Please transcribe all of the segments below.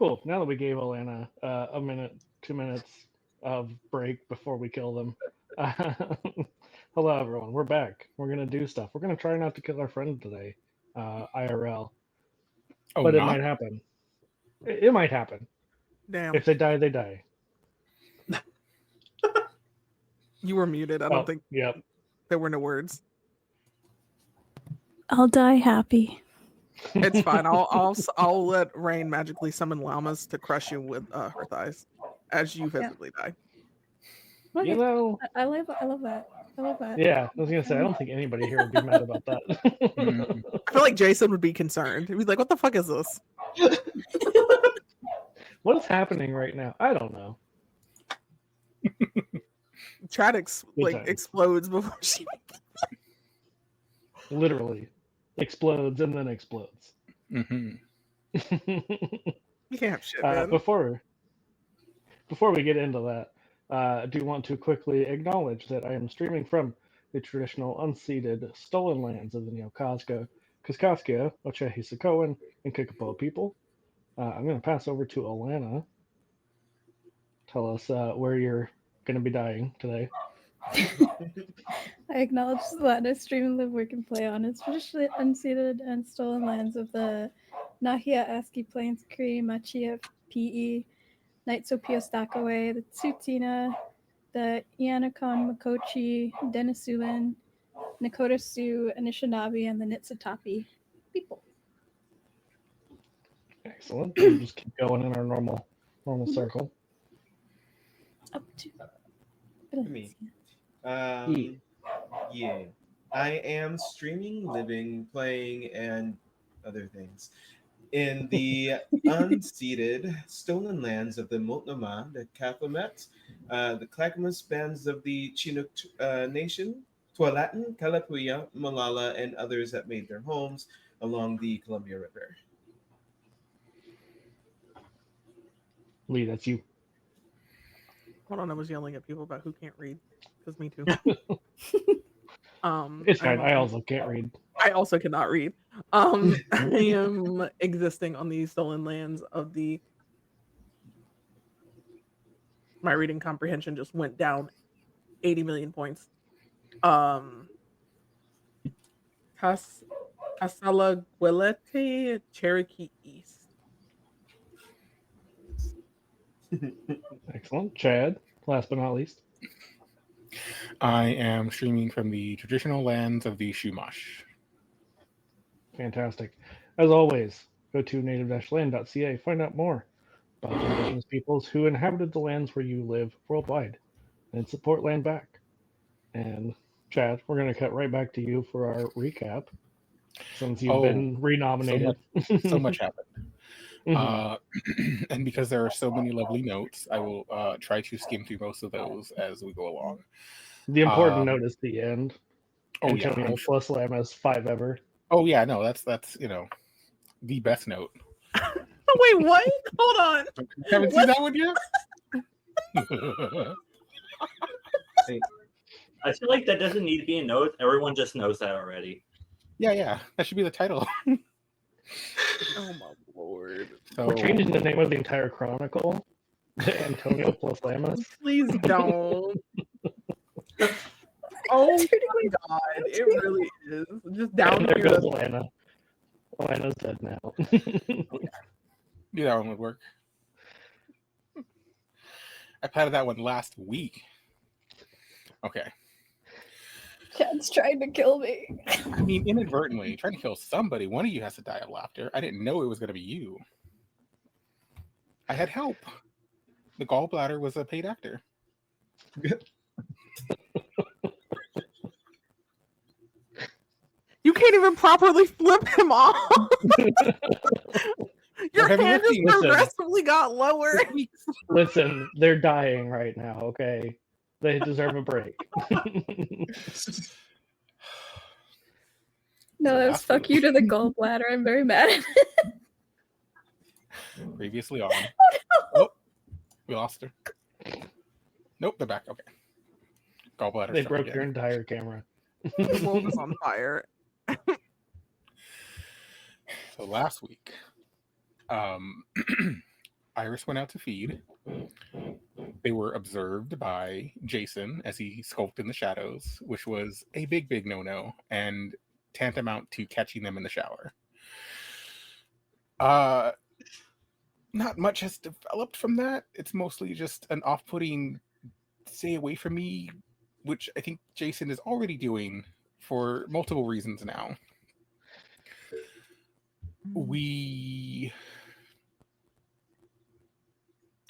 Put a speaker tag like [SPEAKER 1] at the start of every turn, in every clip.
[SPEAKER 1] Cool. Now that we gave Alana a minute, 2 minutes of break before we kill them. Uh, hello, everyone. We're back. We're gonna do stuff. We're gonna try not to kill our friend today, IRL,
[SPEAKER 2] Oh,
[SPEAKER 1] but it
[SPEAKER 2] not?
[SPEAKER 1] might happen. It might happen.
[SPEAKER 3] Damn.
[SPEAKER 1] If they die, they die.
[SPEAKER 3] You were muted. I don't
[SPEAKER 1] Oh,
[SPEAKER 3] think
[SPEAKER 1] yep.
[SPEAKER 3] there were no words.
[SPEAKER 4] I'll die happy.
[SPEAKER 3] It's fine. I'll let Rain magically summon llamas to crush you with her thighs as you visibly die.
[SPEAKER 4] Okay.
[SPEAKER 1] You know,
[SPEAKER 4] I love that. I love that.
[SPEAKER 1] yeah. I was gonna say I don't think anybody here would be mad about that.
[SPEAKER 2] Mm.
[SPEAKER 3] I feel like Jason would be concerned. He'd be like, "What the fuck is this?"
[SPEAKER 1] What is happening right now? I don't know.
[SPEAKER 3] Chad
[SPEAKER 1] Good times.
[SPEAKER 3] explodes before she.
[SPEAKER 1] Literally explodes and then explodes.
[SPEAKER 2] Mm-hmm.
[SPEAKER 3] You can't have shit, man.
[SPEAKER 1] Before we get into that, I do want to quickly acknowledge that I am streaming from the traditional unceded stolen lands of the Neokazga, Kaskaskia, Ochehi Sakoan, and Kikapo people. I'm going to pass over to Alana. Tell us where you're going to be dying today.
[SPEAKER 4] I acknowledge that I stream, live, work, and play on its traditionally unceded and stolen lands of the Nahia Aski Plains, Cree, Machia, PE, Naitsopio Stakaway, the Tsutina, the Ianakon Makochi, Denisulan, Nakota Sioux, Anishinaabe, and the Nitsitapi people.
[SPEAKER 1] Excellent. We'll just keep going in our normal circle.
[SPEAKER 4] Up to
[SPEAKER 5] Me. Yeah. I am streaming, living, playing, and other things in the unceded, stolen lands of the Multnomah, the Cathlamet, the Clackamas bands of the Chinook Nation, Tualatin, Kalapuya, Malala, and others that made their homes along the Columbia River.
[SPEAKER 1] Lee, that's you.
[SPEAKER 3] Hold on, I was yelling at people about who can't read. Because me too.
[SPEAKER 1] It's fine. I also can't read.
[SPEAKER 3] I also cannot read. I am existing on the stolen lands of the. My reading comprehension just went down 80 million points. Casalaguelete, Cherokee East.
[SPEAKER 1] Excellent. Chad, last but not least.
[SPEAKER 2] I am streaming from the traditional lands of the Shumash.
[SPEAKER 1] Fantastic. As always, go to native-land.ca, find out more about the indigenous peoples who inhabited the lands where you live worldwide, and support Land Back. And Chad, we're going to cut right back to you for our recap, since you've been renominated.
[SPEAKER 2] So much happened.
[SPEAKER 1] Mhm.
[SPEAKER 2] And because there are so many lovely notes, I will try to skim through most of those as we go along.
[SPEAKER 1] The important note is the end.
[SPEAKER 2] Oh,
[SPEAKER 1] Antonio
[SPEAKER 2] yeah,
[SPEAKER 1] plus Lamas 5 ever.
[SPEAKER 2] Oh yeah, no, that's the best note.
[SPEAKER 3] Wait, what? Hold on.
[SPEAKER 2] Haven't seen that one yet?
[SPEAKER 6] I feel like that doesn't need to be a note. Everyone just knows that already.
[SPEAKER 2] Yeah. That should be the title.
[SPEAKER 3] Oh my lord.
[SPEAKER 1] We're changing the name of the entire chronicle to Antonio plus Lamas.
[SPEAKER 3] Please don't. Oh my god, it really is. Just down
[SPEAKER 1] And there
[SPEAKER 3] here.
[SPEAKER 1] goes Lana. Lana's dead now.
[SPEAKER 2] Yeah, that one would work. I patted that one last week. Okay.
[SPEAKER 4] Chad's trying to kill me.
[SPEAKER 2] I mean, inadvertently, trying to kill somebody. One of you has to die of laughter. I didn't know it was going to be you. I had help. The gallbladder was a paid actor.
[SPEAKER 3] You can't even properly flip him off. Your hand just progressively got lower.
[SPEAKER 1] Listen, they're dying right now, okay? They deserve a break.
[SPEAKER 4] No, that was fuck you to the gallbladder. I'm very mad at it.
[SPEAKER 2] Previously on.
[SPEAKER 4] Oh,
[SPEAKER 2] we lost her. Nope, they're back. Okay. Gallbladder.
[SPEAKER 1] They broke your entire camera.
[SPEAKER 3] The world is on fire.
[SPEAKER 2] So last week, Iris went out to feed. They were observed by Jason as he skulked in the shadows, which was a big, big no-no and tantamount to catching them in the shower. Not much has developed from that. It's mostly just an off-putting stay away from me, which I think Jason is already doing for multiple reasons now.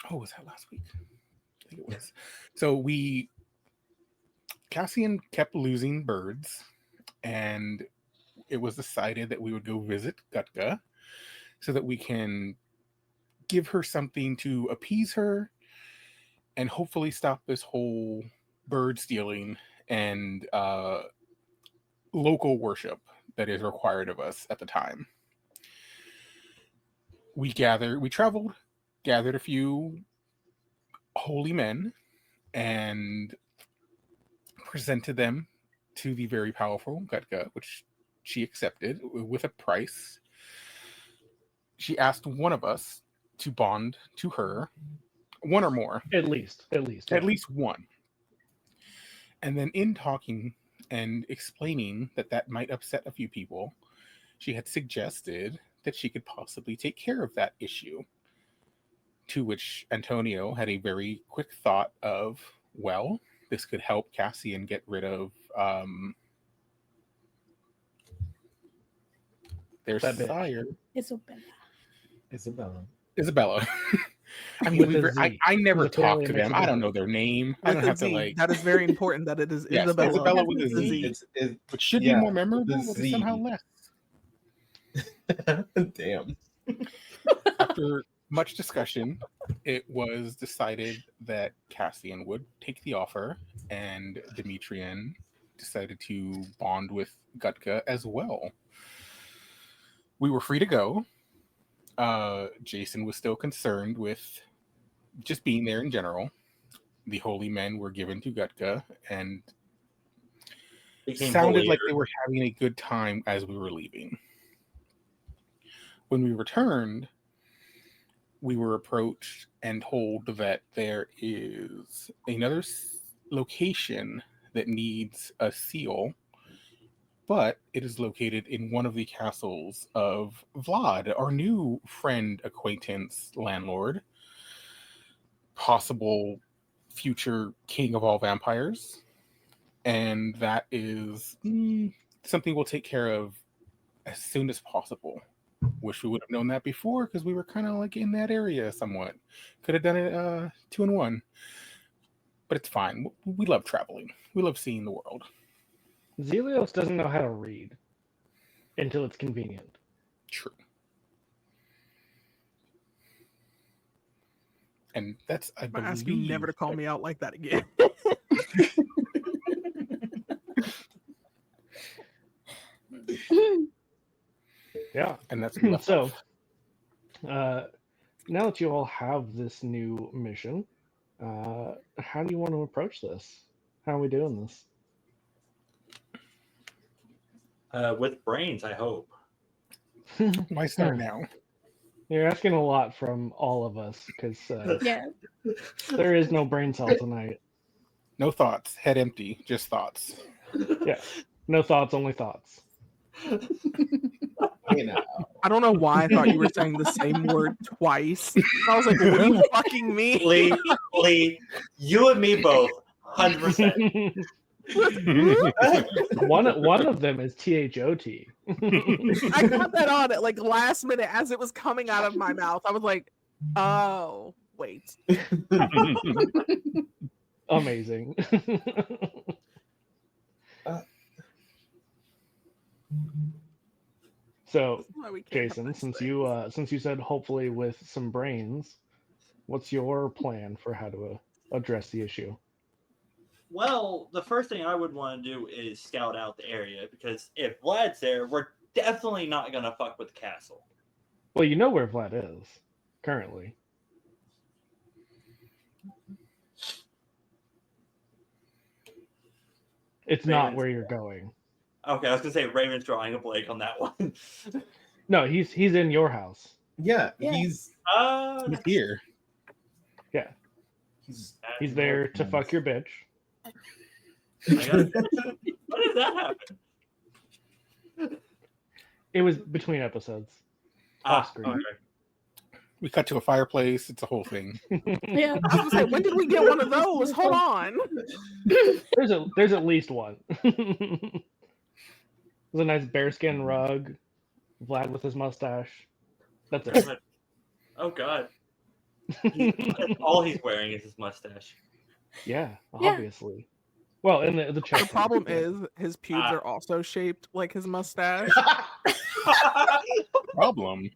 [SPEAKER 2] Was that last week? I think it was. So Cassian kept losing birds, and it was decided that we would go visit Gutka so that we can give her something to appease her and hopefully stop this whole bird stealing and local worship that is required of us at the time. We traveled, gathered a few holy men, and presented them to the very powerful Gutka, which she accepted with a price. She asked one of us to bond to her, one or more.
[SPEAKER 1] At least.
[SPEAKER 2] At least one. And then in talking and explaining that might upset a few people, she had suggested that she could possibly take care of that issue. To which Antonio had a very quick thought of, well, this could help Cassian get rid of their sire. Isabella. I mean, I never talked to them. I don't know their name. I don't have to like.
[SPEAKER 3] That is very important that it is
[SPEAKER 2] yes,
[SPEAKER 3] Isabella.
[SPEAKER 2] Isabella with a Z. Which should be more memorable, but it's somehow less.
[SPEAKER 5] Damn.
[SPEAKER 2] After much discussion, it was decided that Cassian would take the offer, and Demetrian decided to bond with Gutka as well. We were free to go. Jason was still concerned with just being there in general. The holy men were given to Gutka, and it sounded like they were having a good time as we were leaving. When we returned, we were approached and told that there is another location that needs a seal, but it is located in one of the castles of Vlad, our new friend, acquaintance, landlord, possible future king of all vampires. And that is something we'll take care of as soon as possible. Wish we would have known that before, because we were kind of like in that area somewhat. Could have done it 2 in 1. But it's fine. We love traveling. We love seeing the world.
[SPEAKER 1] Zelios doesn't know how to read until it's convenient.
[SPEAKER 2] True. And that's, I believe...
[SPEAKER 3] ask you never to call me out like that again.
[SPEAKER 1] Yeah.
[SPEAKER 2] And that's
[SPEAKER 1] so. Now that you all have this new mission, how do you want to approach this? How are we doing this?
[SPEAKER 6] With brains, I hope.
[SPEAKER 2] Why start now?
[SPEAKER 1] You're asking a lot from all of us, because there is no brain cell tonight.
[SPEAKER 2] No thoughts. Head empty. Just thoughts.
[SPEAKER 1] Yeah. No thoughts, only thoughts.
[SPEAKER 5] You know.
[SPEAKER 3] I don't know why I thought you were saying the same word twice. I was like, what do you fucking mean?
[SPEAKER 6] Lee, you and me both, 100%.
[SPEAKER 1] one of them is THOT.
[SPEAKER 3] I got that on at like last minute as it was coming out of my mouth. I was like, oh, wait.
[SPEAKER 1] Amazing. So, Jason, since you said hopefully with some brains, what's your plan for how to address the issue?
[SPEAKER 6] Well, the first thing I would want to do is scout out the area, because if Vlad's there, we're definitely not going to fuck with the castle.
[SPEAKER 1] Well, you know where Vlad is currently. It's not where you're going.
[SPEAKER 6] Okay, I was going to say Raven's drawing a blank on that one.
[SPEAKER 1] No, he's in your house.
[SPEAKER 5] Yeah. He's
[SPEAKER 2] here.
[SPEAKER 1] Yeah,
[SPEAKER 5] He's
[SPEAKER 1] he's there to fuck your bitch.
[SPEAKER 6] When did that happen?
[SPEAKER 1] It was between episodes. Off screen.
[SPEAKER 6] Okay.
[SPEAKER 2] We cut to a fireplace. It's a whole thing.
[SPEAKER 4] Yeah.
[SPEAKER 3] I was gonna say, when did we get one of those? Hold on.
[SPEAKER 1] There's at least one. There's a nice bearskin rug. Vlad with his mustache. That's it.
[SPEAKER 6] Oh god. All he's wearing is his mustache.
[SPEAKER 1] Yeah,
[SPEAKER 4] Yeah.
[SPEAKER 1] obviously. Well, in the chat.
[SPEAKER 3] The problem is his pubes are also shaped like his mustache.
[SPEAKER 2] Problem.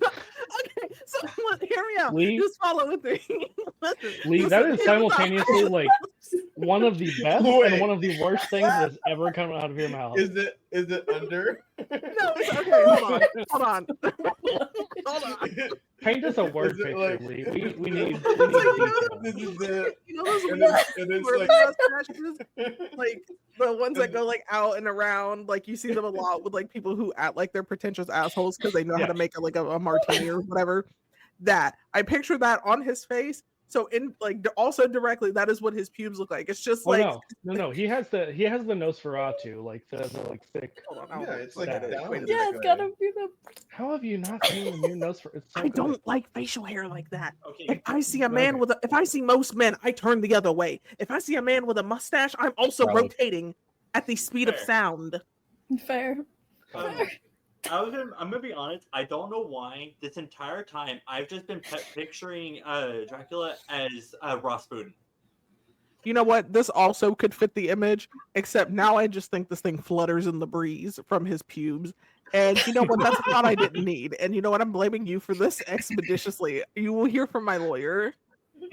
[SPEAKER 3] Okay, so hear me out.
[SPEAKER 1] Lee?
[SPEAKER 3] Just follow with me. Listen,
[SPEAKER 1] Lee, that
[SPEAKER 3] listen,
[SPEAKER 1] is
[SPEAKER 3] hear me
[SPEAKER 1] simultaneously
[SPEAKER 3] out.
[SPEAKER 1] like one of the best
[SPEAKER 5] Wait.
[SPEAKER 1] and one of the worst things that's ever come out of your mouth.
[SPEAKER 5] Is it under?
[SPEAKER 3] No, it's okay. Hold on. Hold on.
[SPEAKER 1] Paint us a word
[SPEAKER 5] Is it
[SPEAKER 1] picture,
[SPEAKER 5] like-
[SPEAKER 1] Lee. We need
[SPEAKER 3] It's like,
[SPEAKER 1] detail.
[SPEAKER 5] This is the
[SPEAKER 3] You know those
[SPEAKER 5] and
[SPEAKER 3] ones
[SPEAKER 5] it's
[SPEAKER 3] where
[SPEAKER 5] like
[SPEAKER 3] the mustaches, like the ones that go like out and around, like you see them a lot with like people who act like they're pretentious assholes because they know how to make a martini or whatever. That I picture that on his face. So in like also directly, that is what his pubes look like. It's just
[SPEAKER 1] Oh
[SPEAKER 3] like
[SPEAKER 1] no. He has the Nosferatu, like the like thick.
[SPEAKER 3] hold on,
[SPEAKER 5] yeah, it's like
[SPEAKER 1] Wait a
[SPEAKER 5] down.
[SPEAKER 3] minute.
[SPEAKER 4] Yeah, it's gotta be the.
[SPEAKER 1] How have you not seen the new Nosferatu? It's so
[SPEAKER 3] I
[SPEAKER 1] good.
[SPEAKER 3] don't like facial hair like that.
[SPEAKER 6] Okay.
[SPEAKER 3] If I see a man with if I see most men, I turn the other way. If I see a man with a mustache, I'm also
[SPEAKER 2] Valid.
[SPEAKER 3] rotating at the speed of
[SPEAKER 6] Fair.
[SPEAKER 3] sound.
[SPEAKER 4] Fair.
[SPEAKER 6] I'm gonna be honest. I don't know why this entire time I've just been picturing Dracula as Rasputin.
[SPEAKER 3] You know what? This also could fit the image, except now I just think this thing flutters in the breeze from his pubes. And you know what? That's a thought I didn't need. And you know what? I'm blaming you for this expeditiously. You will hear from my lawyer.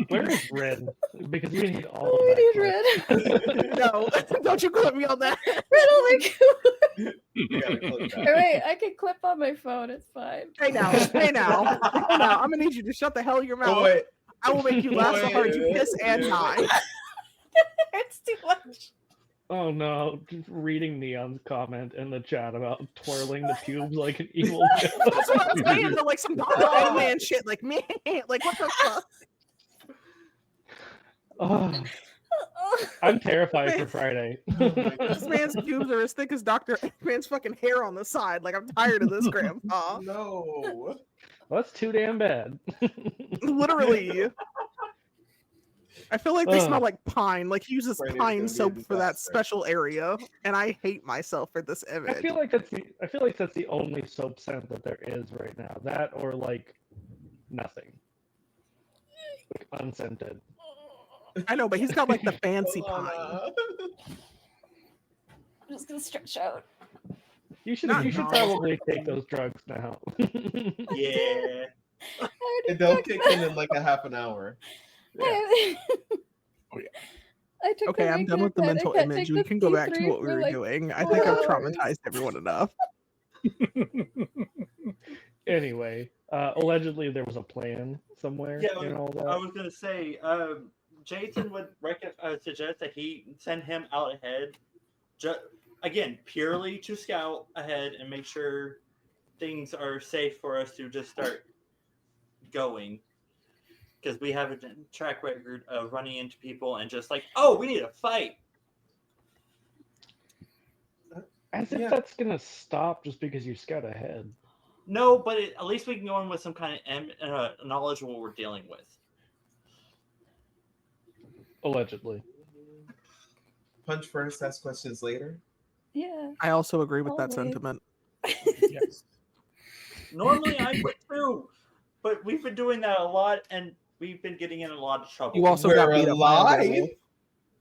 [SPEAKER 1] Where is Red? Because we need all
[SPEAKER 4] Oh,
[SPEAKER 1] of
[SPEAKER 4] we need
[SPEAKER 1] that.
[SPEAKER 4] red.
[SPEAKER 3] No, don't you quote me on that.
[SPEAKER 4] Red, oh my god.
[SPEAKER 5] You gotta close that.
[SPEAKER 4] All right, I can clip on my phone. It's fine.
[SPEAKER 3] Hey now, hey now, hey now. I'm gonna need you to shut the hell of your mouth.
[SPEAKER 5] Oh wait,
[SPEAKER 3] I will make you laugh so hard you
[SPEAKER 5] Wait.
[SPEAKER 3] piss and die.
[SPEAKER 4] It's too much.
[SPEAKER 1] Oh no! Just reading Neon's comment in the chat about twirling the pubes like an evil.
[SPEAKER 3] That's what I'm saying. They're like some Dr. Eggman shit. Like man, like what the fuck?
[SPEAKER 1] Oh, I'm terrified for Friday.
[SPEAKER 3] This man's pubes are as thick as Dr. Eggman's fucking hair on the side. Like I'm tired of this, Grandpa.
[SPEAKER 5] no.
[SPEAKER 1] That's too damn bad.
[SPEAKER 3] Literally. I feel like they
[SPEAKER 1] Ugh.
[SPEAKER 3] smell like pine. Like he uses
[SPEAKER 5] Friday's
[SPEAKER 3] pine
[SPEAKER 5] gonna be a
[SPEAKER 3] soap for that
[SPEAKER 5] disaster.
[SPEAKER 3] special area, and I hate myself for this
[SPEAKER 1] I
[SPEAKER 3] image.
[SPEAKER 1] feel like that's the only soap scent that there is right now. That or like nothing. Like unscented.
[SPEAKER 3] I know, but he's got like the fancy
[SPEAKER 5] Hold
[SPEAKER 3] pine.
[SPEAKER 5] on,
[SPEAKER 4] I'm just gonna stretch out.
[SPEAKER 1] You should
[SPEAKER 3] Not
[SPEAKER 1] probably
[SPEAKER 3] knowledgeable.
[SPEAKER 1] take those drugs now.
[SPEAKER 6] Yeah.
[SPEAKER 5] And they'll kick in like a half an hour.
[SPEAKER 4] I took
[SPEAKER 3] Okay,
[SPEAKER 4] the
[SPEAKER 3] I'm done
[SPEAKER 4] regular
[SPEAKER 3] with the
[SPEAKER 4] pen. I
[SPEAKER 3] mental
[SPEAKER 4] can't
[SPEAKER 3] image.
[SPEAKER 4] take
[SPEAKER 3] We
[SPEAKER 4] the
[SPEAKER 3] can go back to
[SPEAKER 4] P3
[SPEAKER 3] what we
[SPEAKER 4] for,
[SPEAKER 3] were
[SPEAKER 4] like,
[SPEAKER 3] doing. I think
[SPEAKER 4] 4
[SPEAKER 3] I've
[SPEAKER 4] hours.
[SPEAKER 3] traumatized everyone enough.
[SPEAKER 1] Anyway, allegedly there was a plan somewhere
[SPEAKER 6] Yeah,
[SPEAKER 1] and all
[SPEAKER 6] I
[SPEAKER 1] that.
[SPEAKER 6] was gonna say, Jason would suggest that he send him out ahead, again, purely to scout ahead and make sure things are safe for us to just start going. Because we have a track record of running into people and just like, oh, we need to fight.
[SPEAKER 1] As if
[SPEAKER 5] Yeah.
[SPEAKER 1] that's gonna stop just because you scout ahead.
[SPEAKER 6] No, but at least we can go in with some kind of knowledge of what we're dealing with.
[SPEAKER 1] Allegedly.
[SPEAKER 5] Punch first, ask questions later.
[SPEAKER 4] Yeah.
[SPEAKER 3] I also agree with that
[SPEAKER 4] Always.
[SPEAKER 3] sentiment.
[SPEAKER 2] Yes.
[SPEAKER 6] Normally I would too, but we've been doing that a lot and we've been getting in a lot of trouble.
[SPEAKER 3] You also got
[SPEAKER 5] We're
[SPEAKER 3] beat up by a
[SPEAKER 5] alive.
[SPEAKER 3] werewolf.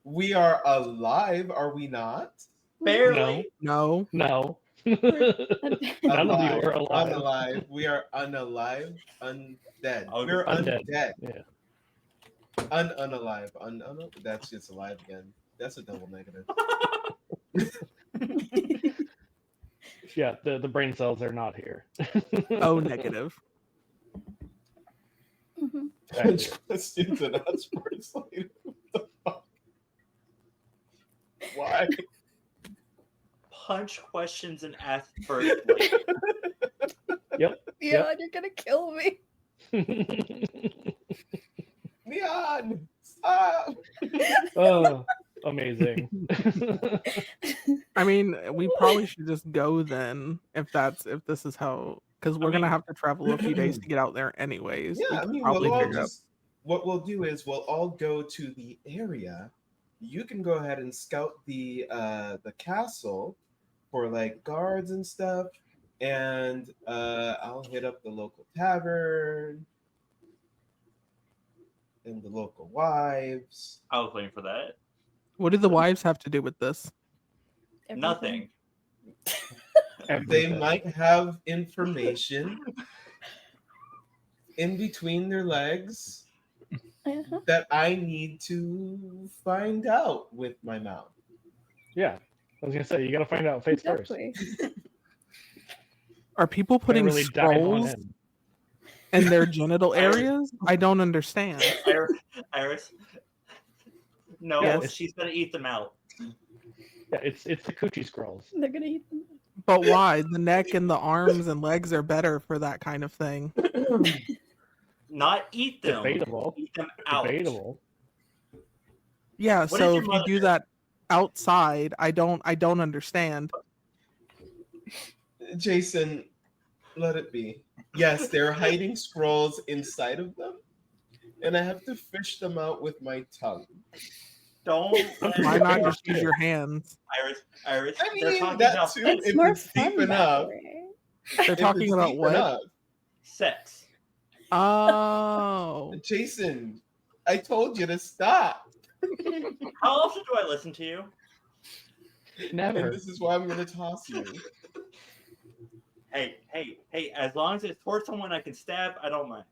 [SPEAKER 5] We are alive, are we not?
[SPEAKER 6] Barely.
[SPEAKER 3] No.
[SPEAKER 1] No.
[SPEAKER 4] Undead.
[SPEAKER 1] None of you are alive.
[SPEAKER 5] Unalive. We are unalive. Undead.
[SPEAKER 6] Oh,
[SPEAKER 5] We're
[SPEAKER 1] undead.
[SPEAKER 5] undead.
[SPEAKER 1] Yeah.
[SPEAKER 5] Unalive. That's just alive again. That's a double negative.
[SPEAKER 1] Yeah, the brain cells are not here.
[SPEAKER 3] Oh, negative.
[SPEAKER 4] Mhm.
[SPEAKER 5] Punch questions and ask first later. What the fuck? Why?
[SPEAKER 6] Punch questions and ask first. Like,
[SPEAKER 4] Yeah, you're gonna kill me.
[SPEAKER 5] Leon, stop!
[SPEAKER 1] Oh, amazing.
[SPEAKER 3] I mean, we probably should just go then if this is how, because we're gonna have to travel a few days to get out there anyways. We
[SPEAKER 5] Yeah, I
[SPEAKER 3] could
[SPEAKER 5] mean,
[SPEAKER 3] probably
[SPEAKER 5] we'll all
[SPEAKER 3] figure it out.
[SPEAKER 5] just what we'll do is we'll all go to the area. You can go ahead and scout the castle for like guards and stuff, and I'll hit up the local tavern and the local wives.
[SPEAKER 6] I was waiting for that.
[SPEAKER 3] What do the wives have to do with this?
[SPEAKER 6] Nothing.
[SPEAKER 5] They
[SPEAKER 1] Everything.
[SPEAKER 5] might have information in between their legs
[SPEAKER 4] Uh-huh.
[SPEAKER 5] that I need to find out with my mouth.
[SPEAKER 1] Yeah, I was gonna say you gotta find out face first.
[SPEAKER 4] Exactly.
[SPEAKER 3] Are people
[SPEAKER 1] Gotta
[SPEAKER 3] putting
[SPEAKER 1] really dive on
[SPEAKER 3] scrolls
[SPEAKER 1] in.
[SPEAKER 3] in their genital areas? I don't understand.
[SPEAKER 6] Iris. No,
[SPEAKER 1] Yes.
[SPEAKER 6] she's gonna eat them out.
[SPEAKER 1] Yeah, it's the coochie scrolls.
[SPEAKER 4] They're gonna eat them.
[SPEAKER 3] But why? The neck and the arms and legs are better for that kind of thing.
[SPEAKER 6] Not eat them.
[SPEAKER 1] Debatable.
[SPEAKER 6] Eat them out.
[SPEAKER 1] Debatable.
[SPEAKER 3] Yeah,
[SPEAKER 6] What
[SPEAKER 3] so
[SPEAKER 6] did
[SPEAKER 3] if
[SPEAKER 6] your
[SPEAKER 3] you
[SPEAKER 6] mother
[SPEAKER 3] do
[SPEAKER 6] do?
[SPEAKER 3] that outside, I don't understand.
[SPEAKER 5] Jason, let it be. Yes, they're hiding scrolls inside of them, and I have to fish them out with my tongue.
[SPEAKER 6] Don't.
[SPEAKER 3] Why not just use your hands?
[SPEAKER 6] Iris.
[SPEAKER 5] I
[SPEAKER 6] They're
[SPEAKER 5] mean,
[SPEAKER 6] talking
[SPEAKER 5] that
[SPEAKER 6] about
[SPEAKER 5] too,
[SPEAKER 4] It's
[SPEAKER 5] if
[SPEAKER 4] more
[SPEAKER 5] it's deep
[SPEAKER 4] fun that
[SPEAKER 5] enough.
[SPEAKER 4] way.
[SPEAKER 3] They're
[SPEAKER 5] If
[SPEAKER 3] talking
[SPEAKER 5] it's
[SPEAKER 3] about
[SPEAKER 5] deep
[SPEAKER 3] what?
[SPEAKER 5] enough.
[SPEAKER 6] sex.
[SPEAKER 3] Oh.
[SPEAKER 5] Jason, I told you to stop.
[SPEAKER 6] How often do I listen to you?
[SPEAKER 1] Never.
[SPEAKER 5] And this is why I'm going to toss you.
[SPEAKER 6] Hey, as long as it's towards someone I can stab, I don't mind.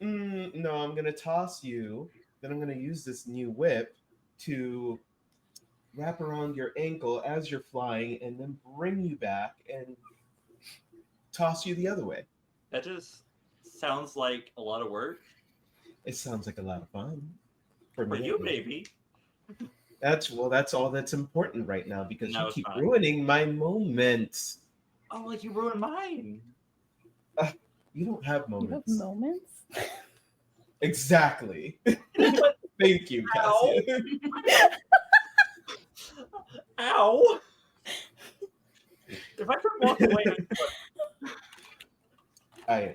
[SPEAKER 5] No, I'm going to toss you. Then I'm going to use this new whip to wrap around your ankle as you're flying and then bring you back and toss you the other way.
[SPEAKER 6] That just sounds like a lot of work.
[SPEAKER 5] It sounds like a lot of fun.
[SPEAKER 6] For
[SPEAKER 5] me,
[SPEAKER 6] you,
[SPEAKER 5] at least.
[SPEAKER 6] maybe.
[SPEAKER 5] That's all that's important right now because
[SPEAKER 6] No,
[SPEAKER 5] you
[SPEAKER 6] it's
[SPEAKER 5] keep
[SPEAKER 6] fine.
[SPEAKER 5] ruining my moments.
[SPEAKER 6] Oh, like you ruined mine.
[SPEAKER 5] You don't have
[SPEAKER 4] You have
[SPEAKER 5] moments.
[SPEAKER 4] moments.
[SPEAKER 5] Exactly.
[SPEAKER 6] But,
[SPEAKER 5] Thank you,
[SPEAKER 6] Ow.
[SPEAKER 5] Cassia.
[SPEAKER 6] ow! If I could walk away,
[SPEAKER 5] I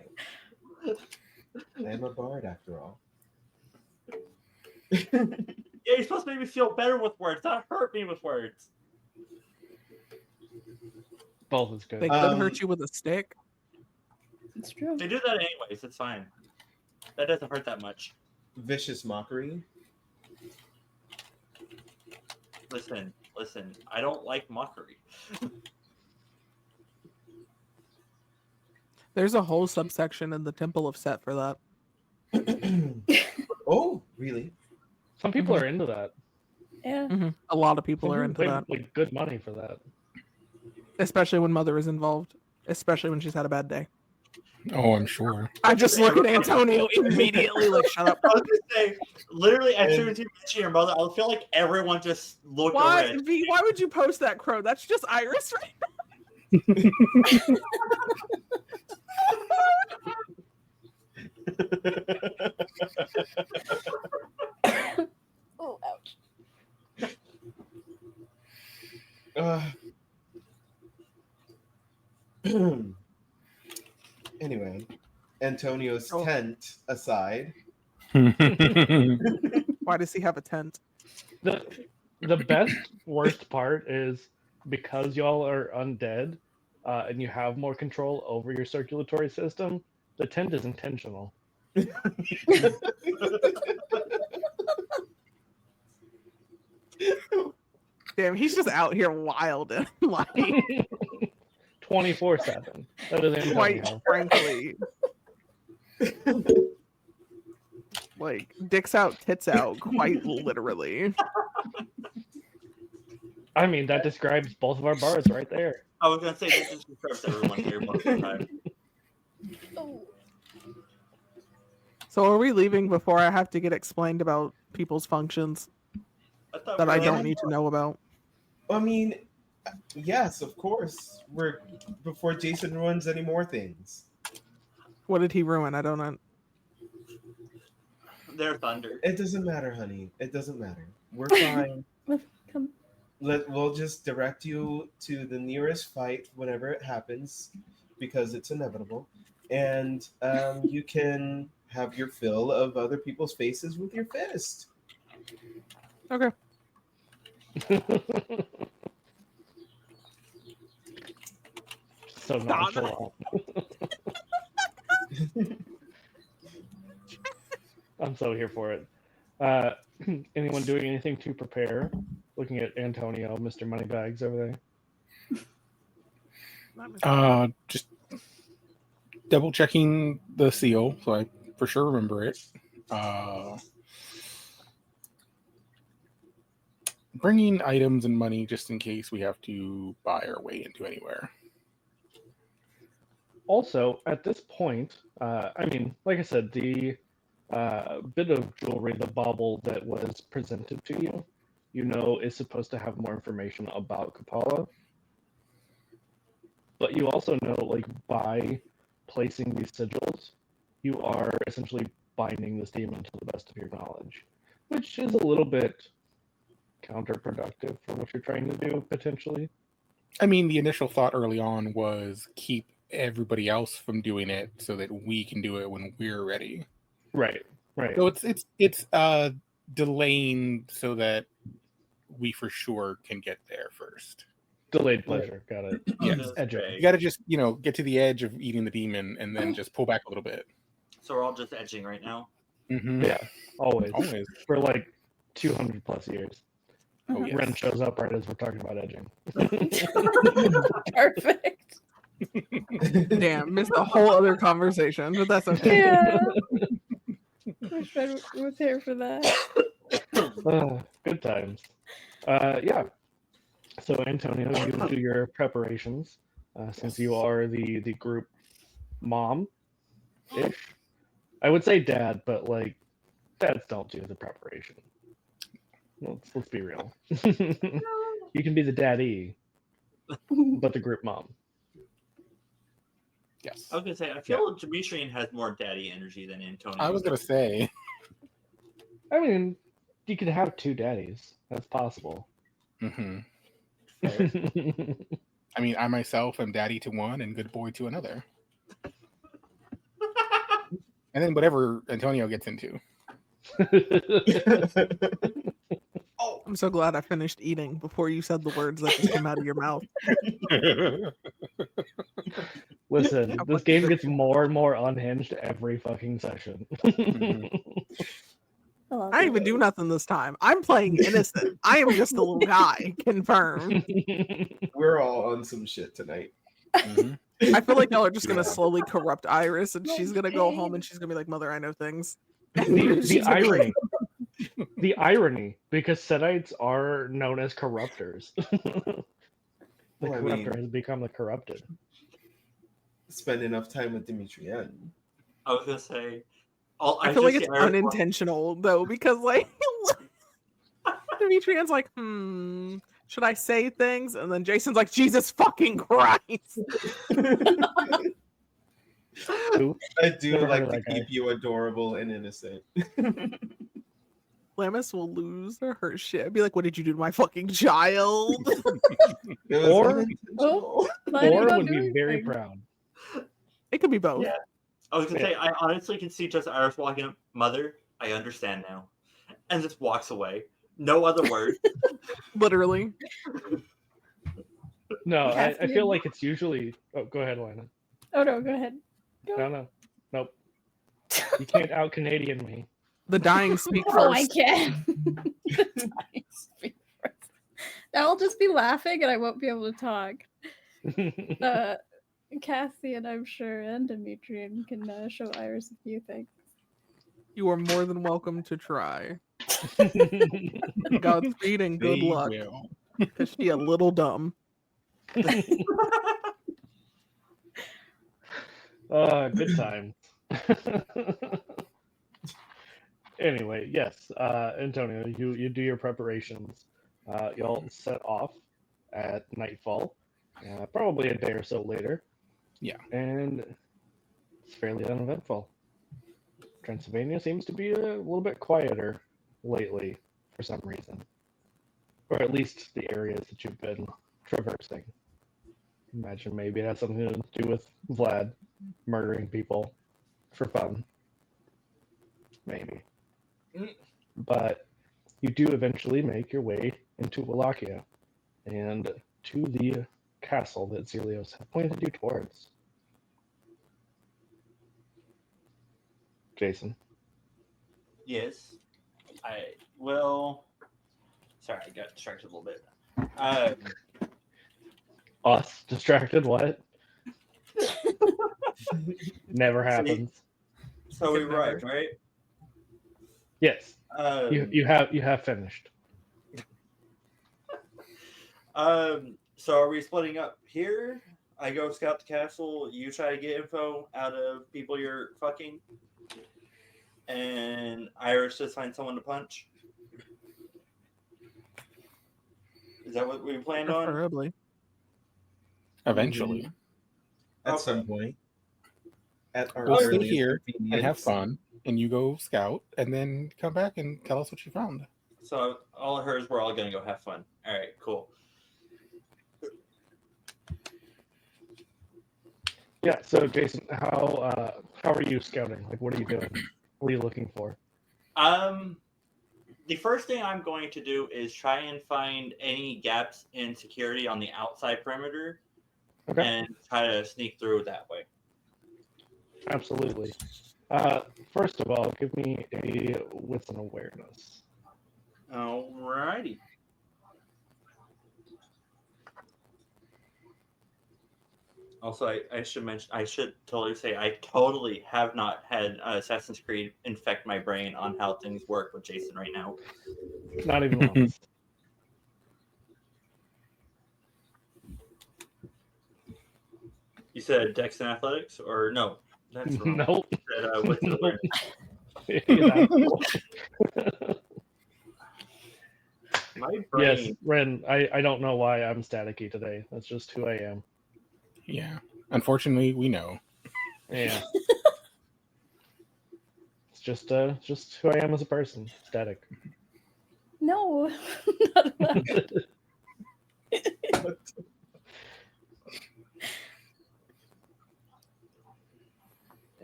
[SPEAKER 5] am a bard after all.
[SPEAKER 6] yeah, you're supposed to make me feel better with words, not hurt me with words.
[SPEAKER 1] Both is good.
[SPEAKER 3] They could hurt you with a stick.
[SPEAKER 4] It's true.
[SPEAKER 6] They do that anyways. It's fine. That doesn't hurt that much.
[SPEAKER 5] Vicious mockery.
[SPEAKER 6] Listen. I don't like mockery.
[SPEAKER 3] There's a whole subsection in the Temple of Set for that.
[SPEAKER 5] Oh, really?
[SPEAKER 1] Some people are into that.
[SPEAKER 4] Yeah.
[SPEAKER 3] A lot of people
[SPEAKER 1] Some
[SPEAKER 3] are
[SPEAKER 1] people
[SPEAKER 3] into
[SPEAKER 1] pay,
[SPEAKER 3] that,
[SPEAKER 1] like good money for that.
[SPEAKER 3] especially when Mother is involved, especially when she's had a bad day.
[SPEAKER 2] Oh, I'm sure.
[SPEAKER 3] I just look at Antonio immediately, like, shut up.
[SPEAKER 6] I was gonna say, literally, as soon as you mention your mother, I feel like everyone just looked over
[SPEAKER 3] Why,
[SPEAKER 6] at you.
[SPEAKER 3] V? Why would you post that, Crow? That's just Iris, right?
[SPEAKER 4] Oh, ouch.
[SPEAKER 5] Anyway, Antonio's tent aside.
[SPEAKER 3] Why does he have a tent?
[SPEAKER 1] The best worst part is because y'all are undead and you have more control over your circulatory system, the tent is intentional.
[SPEAKER 3] Damn, he's just out here wild and like
[SPEAKER 1] 24/7. That is
[SPEAKER 3] quite
[SPEAKER 1] Antonio.
[SPEAKER 3] frankly. Like dicks out, tits out, quite literally.
[SPEAKER 1] I mean, that describes both of our bars right there.
[SPEAKER 6] I was gonna say this just describes everyone here most of the time.
[SPEAKER 4] Oh.
[SPEAKER 3] So are we leaving before I have to get explained about people's functions
[SPEAKER 6] thought
[SPEAKER 3] that
[SPEAKER 6] we
[SPEAKER 3] I
[SPEAKER 6] were
[SPEAKER 3] don't
[SPEAKER 6] like-
[SPEAKER 3] need to know about?
[SPEAKER 5] I mean, yes, of course. We're before Jason ruins any more things.
[SPEAKER 3] What did he ruin? I don't know.
[SPEAKER 6] their thunder.
[SPEAKER 5] It doesn't matter, honey. It doesn't matter. We're fine.
[SPEAKER 4] Come.
[SPEAKER 5] We'll just direct you to the nearest fight whenever it happens, because it's inevitable, and you can have your fill of other people's faces with your fist.
[SPEAKER 3] Okay.
[SPEAKER 1] So nonchalant. I'm so here for it. Anyone doing anything to prepare? Looking at Antonio, Mr. Moneybags over there.
[SPEAKER 2] Just double checking the seal, so I for sure remember it. Bringing items and money just in case we have to buy our way into anywhere.
[SPEAKER 1] Also, at this point, I mean, like I said, the bit of jewelry, the bauble that was presented to you, you know, is supposed to have more information about Kapala. But you also know, like, by placing these sigils, you are essentially binding this demon to the best of your knowledge, which is a little bit counterproductive for what you're trying to do, potentially.
[SPEAKER 2] I mean, the initial thought early on was keep everybody else from doing it so that we can do it when we're ready.
[SPEAKER 1] Right, right.
[SPEAKER 2] So it's delaying so that we for sure can get there first.
[SPEAKER 1] Delayed pleasure. Got it.
[SPEAKER 2] Yes.
[SPEAKER 1] Edging.
[SPEAKER 2] You got to just, get to the edge of eating the demon and then just pull back a little bit.
[SPEAKER 6] So we're all just edging right now.
[SPEAKER 2] Mm-hmm.
[SPEAKER 1] Yeah, always.
[SPEAKER 2] Always.
[SPEAKER 1] For like 200 plus years.
[SPEAKER 2] Oh, yes.
[SPEAKER 1] Ren shows up right as we're talking about edging.
[SPEAKER 4] Perfect.
[SPEAKER 3] Damn, missed a whole other conversation, but that's okay.
[SPEAKER 4] Yeah. Wish I was here for that.
[SPEAKER 1] Good times. Yeah. So Antonio, you do your preparations since you are the group mom-ish. I would say dad, but like dads don't do the preparation. Let's be real. You can be the daddy, but the group mom.
[SPEAKER 2] Yes.
[SPEAKER 6] I was gonna say, I feel Demetrian has more daddy energy than Antonio.
[SPEAKER 2] I was going to say.
[SPEAKER 1] I mean, you could have two daddies. That's possible.
[SPEAKER 2] Mm-hmm. I mean, I myself am daddy to one and good boy to another. And then whatever Antonio gets into.
[SPEAKER 3] Oh, I'm so glad I finished eating before you said the words that just came out of your mouth.
[SPEAKER 1] Listen, this game gets more and more unhinged every fucking session.
[SPEAKER 3] I didn't even do nothing this time. I'm playing innocent. I am just a little guy. Confirmed.
[SPEAKER 5] We're all on some shit tonight.
[SPEAKER 2] Mm-hmm.
[SPEAKER 3] I feel like y'all are just gonna slowly corrupt Iris, and she's gonna go home and she's gonna be like, "Mother, I know things."
[SPEAKER 1] The irony. The irony, because Setites are known as corruptors. The corruptor has become the corrupted.
[SPEAKER 5] Spend enough time with Demetrian.
[SPEAKER 6] I was gonna say,
[SPEAKER 3] I feel like it's unintentional though, because like Demetrian's like, should I say things? And then Jason's like, Jesus fucking Christ.
[SPEAKER 5] I do like to keep you adorable and innocent.
[SPEAKER 3] Lamis will lose her shit. Be like, what did you do to my fucking child?
[SPEAKER 1] Or would be very proud.
[SPEAKER 3] It could be both.
[SPEAKER 6] Yeah. I was gonna say, I honestly can see just Iris walking up, Mother, I understand now. And just walks away. No other word.
[SPEAKER 3] Literally.
[SPEAKER 1] No, I feel like it's usually... Oh, go ahead, Lana.
[SPEAKER 4] Oh, no, go ahead.
[SPEAKER 1] No. Nope. You can't out-Canadian me.
[SPEAKER 3] The dying speak first.
[SPEAKER 4] Oh, I can. The dying speak first. I'll just be laughing and I won't be able to talk. Cassian, I'm sure, and Demetrian can show Iris a few things.
[SPEAKER 3] You are more than welcome to try. Godspeed and good luck. Because she a little dumb.
[SPEAKER 1] Good time. Anyway, yes, Antonio, you do your preparations. Y'all set off at nightfall, probably a day or so later.
[SPEAKER 2] Yeah.
[SPEAKER 1] And it's fairly uneventful. Transylvania seems to be a little bit quieter lately for some reason. Or at least the areas that you've been traversing. Imagine maybe it has something to do with Vlad murdering people for fun. Maybe. But you do eventually make your way into Wallachia and to the castle that Zelios had pointed you towards. Jason.
[SPEAKER 6] Yes. I will. Sorry, I got distracted a little bit.
[SPEAKER 1] Us distracted? What? Never happens.
[SPEAKER 6] So we arrived, right?
[SPEAKER 1] Yes. You have finished.
[SPEAKER 6] So are we splitting up here? I go scout the castle. You try to get info out of people you're fucking, and Iris just find someone to punch. Is that what we planned on?
[SPEAKER 3] Preferably.
[SPEAKER 2] Eventually.
[SPEAKER 5] At
[SPEAKER 6] Okay.
[SPEAKER 5] some point. At our
[SPEAKER 2] We'll stay
[SPEAKER 5] earliest
[SPEAKER 2] here and have
[SPEAKER 5] convenience.
[SPEAKER 2] fun, and you go scout, and then come back and tell us what you found.
[SPEAKER 6] So all I heard is we're all gonna go have fun. All right, cool.
[SPEAKER 1] Yeah. So Jason, how are you scouting? Like, what are you doing? What are you looking for?
[SPEAKER 6] The first thing I'm going to do is try and find any gaps in security on the outside perimeter,
[SPEAKER 1] Okay.
[SPEAKER 6] and try to sneak through that way.
[SPEAKER 1] Absolutely. First of all, give me a wisdom awareness.
[SPEAKER 6] Alrighty. Also, I should mention, I should totally say, I totally have not had Assassin's Creed infect my brain on how things work with Jason right now.
[SPEAKER 1] Not even once.
[SPEAKER 6] You said Dex and Athletics, or no? That's wrong.
[SPEAKER 1] Nope.
[SPEAKER 6] You said, what's the word? My brain.
[SPEAKER 1] Yes, Ren, I don't know why I'm staticky today. That's just who I am.
[SPEAKER 2] Yeah. Unfortunately, we know.
[SPEAKER 1] Yeah. It's just who I am as a person. Static.
[SPEAKER 4] No, not allowed.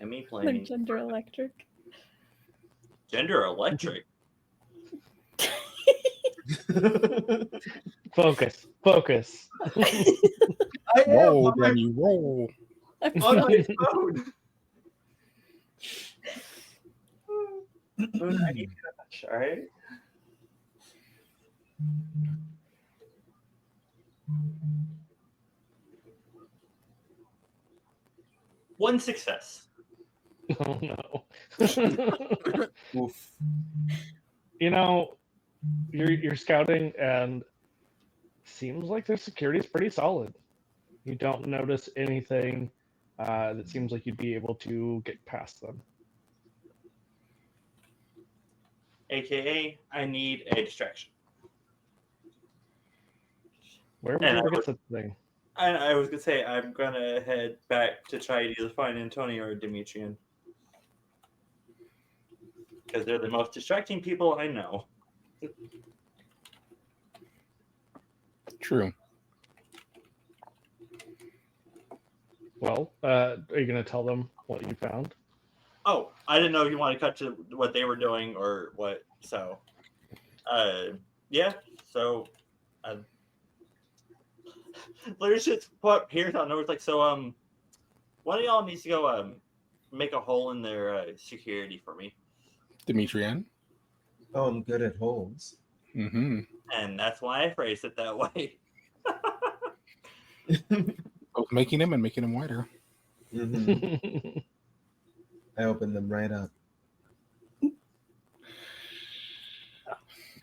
[SPEAKER 6] Emmy
[SPEAKER 4] Like
[SPEAKER 6] playing
[SPEAKER 4] gender electric.
[SPEAKER 6] Gender Electric.
[SPEAKER 1] Focus.
[SPEAKER 6] I am
[SPEAKER 2] Roll,
[SPEAKER 6] on my,
[SPEAKER 2] then you roll.
[SPEAKER 4] I'm
[SPEAKER 6] on
[SPEAKER 4] sorry.
[SPEAKER 6] my phone. Moon, I need to touch, all right? One success.
[SPEAKER 1] Oh no.
[SPEAKER 5] Oof.
[SPEAKER 1] You know, you're scouting and seems like their security is pretty solid. You don't notice anything that seems like you'd be able to get past them.
[SPEAKER 6] AKA, I need a distraction.
[SPEAKER 1] Where would
[SPEAKER 6] And
[SPEAKER 1] you
[SPEAKER 6] I
[SPEAKER 1] look
[SPEAKER 6] would-
[SPEAKER 1] at such a thing?
[SPEAKER 6] I was gonna say I'm gonna head back to try to either find Antonio or Demetrian, because they're the most distracting people I know.
[SPEAKER 2] True.
[SPEAKER 1] Well, are you going to tell them what you found?
[SPEAKER 6] Oh, I didn't know if you want to cut to what they were doing or what. So, yeah. So, literally just put Pierce on over. It's like, so, one of y'all needs to go make a hole in their security for me,
[SPEAKER 2] Demetrian.
[SPEAKER 5] Oh, I'm good at holes.
[SPEAKER 2] Mm-hmm.
[SPEAKER 6] and that's why I phrased it that way.
[SPEAKER 2] Both making them and making them wider.
[SPEAKER 5] Mhm. I opened them right up.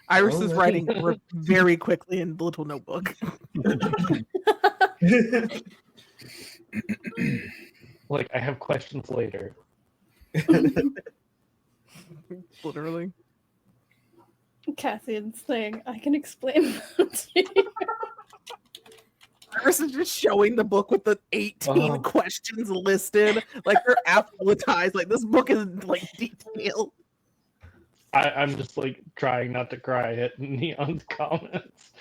[SPEAKER 3] Iris
[SPEAKER 5] Oh,
[SPEAKER 3] is
[SPEAKER 5] I
[SPEAKER 3] writing
[SPEAKER 5] think-
[SPEAKER 3] very quickly in the little notebook.
[SPEAKER 1] Like, I have questions later.
[SPEAKER 3] Literally.
[SPEAKER 4] Cassian's thing. I can explain that to you.
[SPEAKER 3] Iris is just showing the book with the 18
[SPEAKER 1] Oh.
[SPEAKER 3] questions listed. Like they're absolutized. Like this book is like detailed.
[SPEAKER 1] I'm just like trying not to cry at Neon's comments.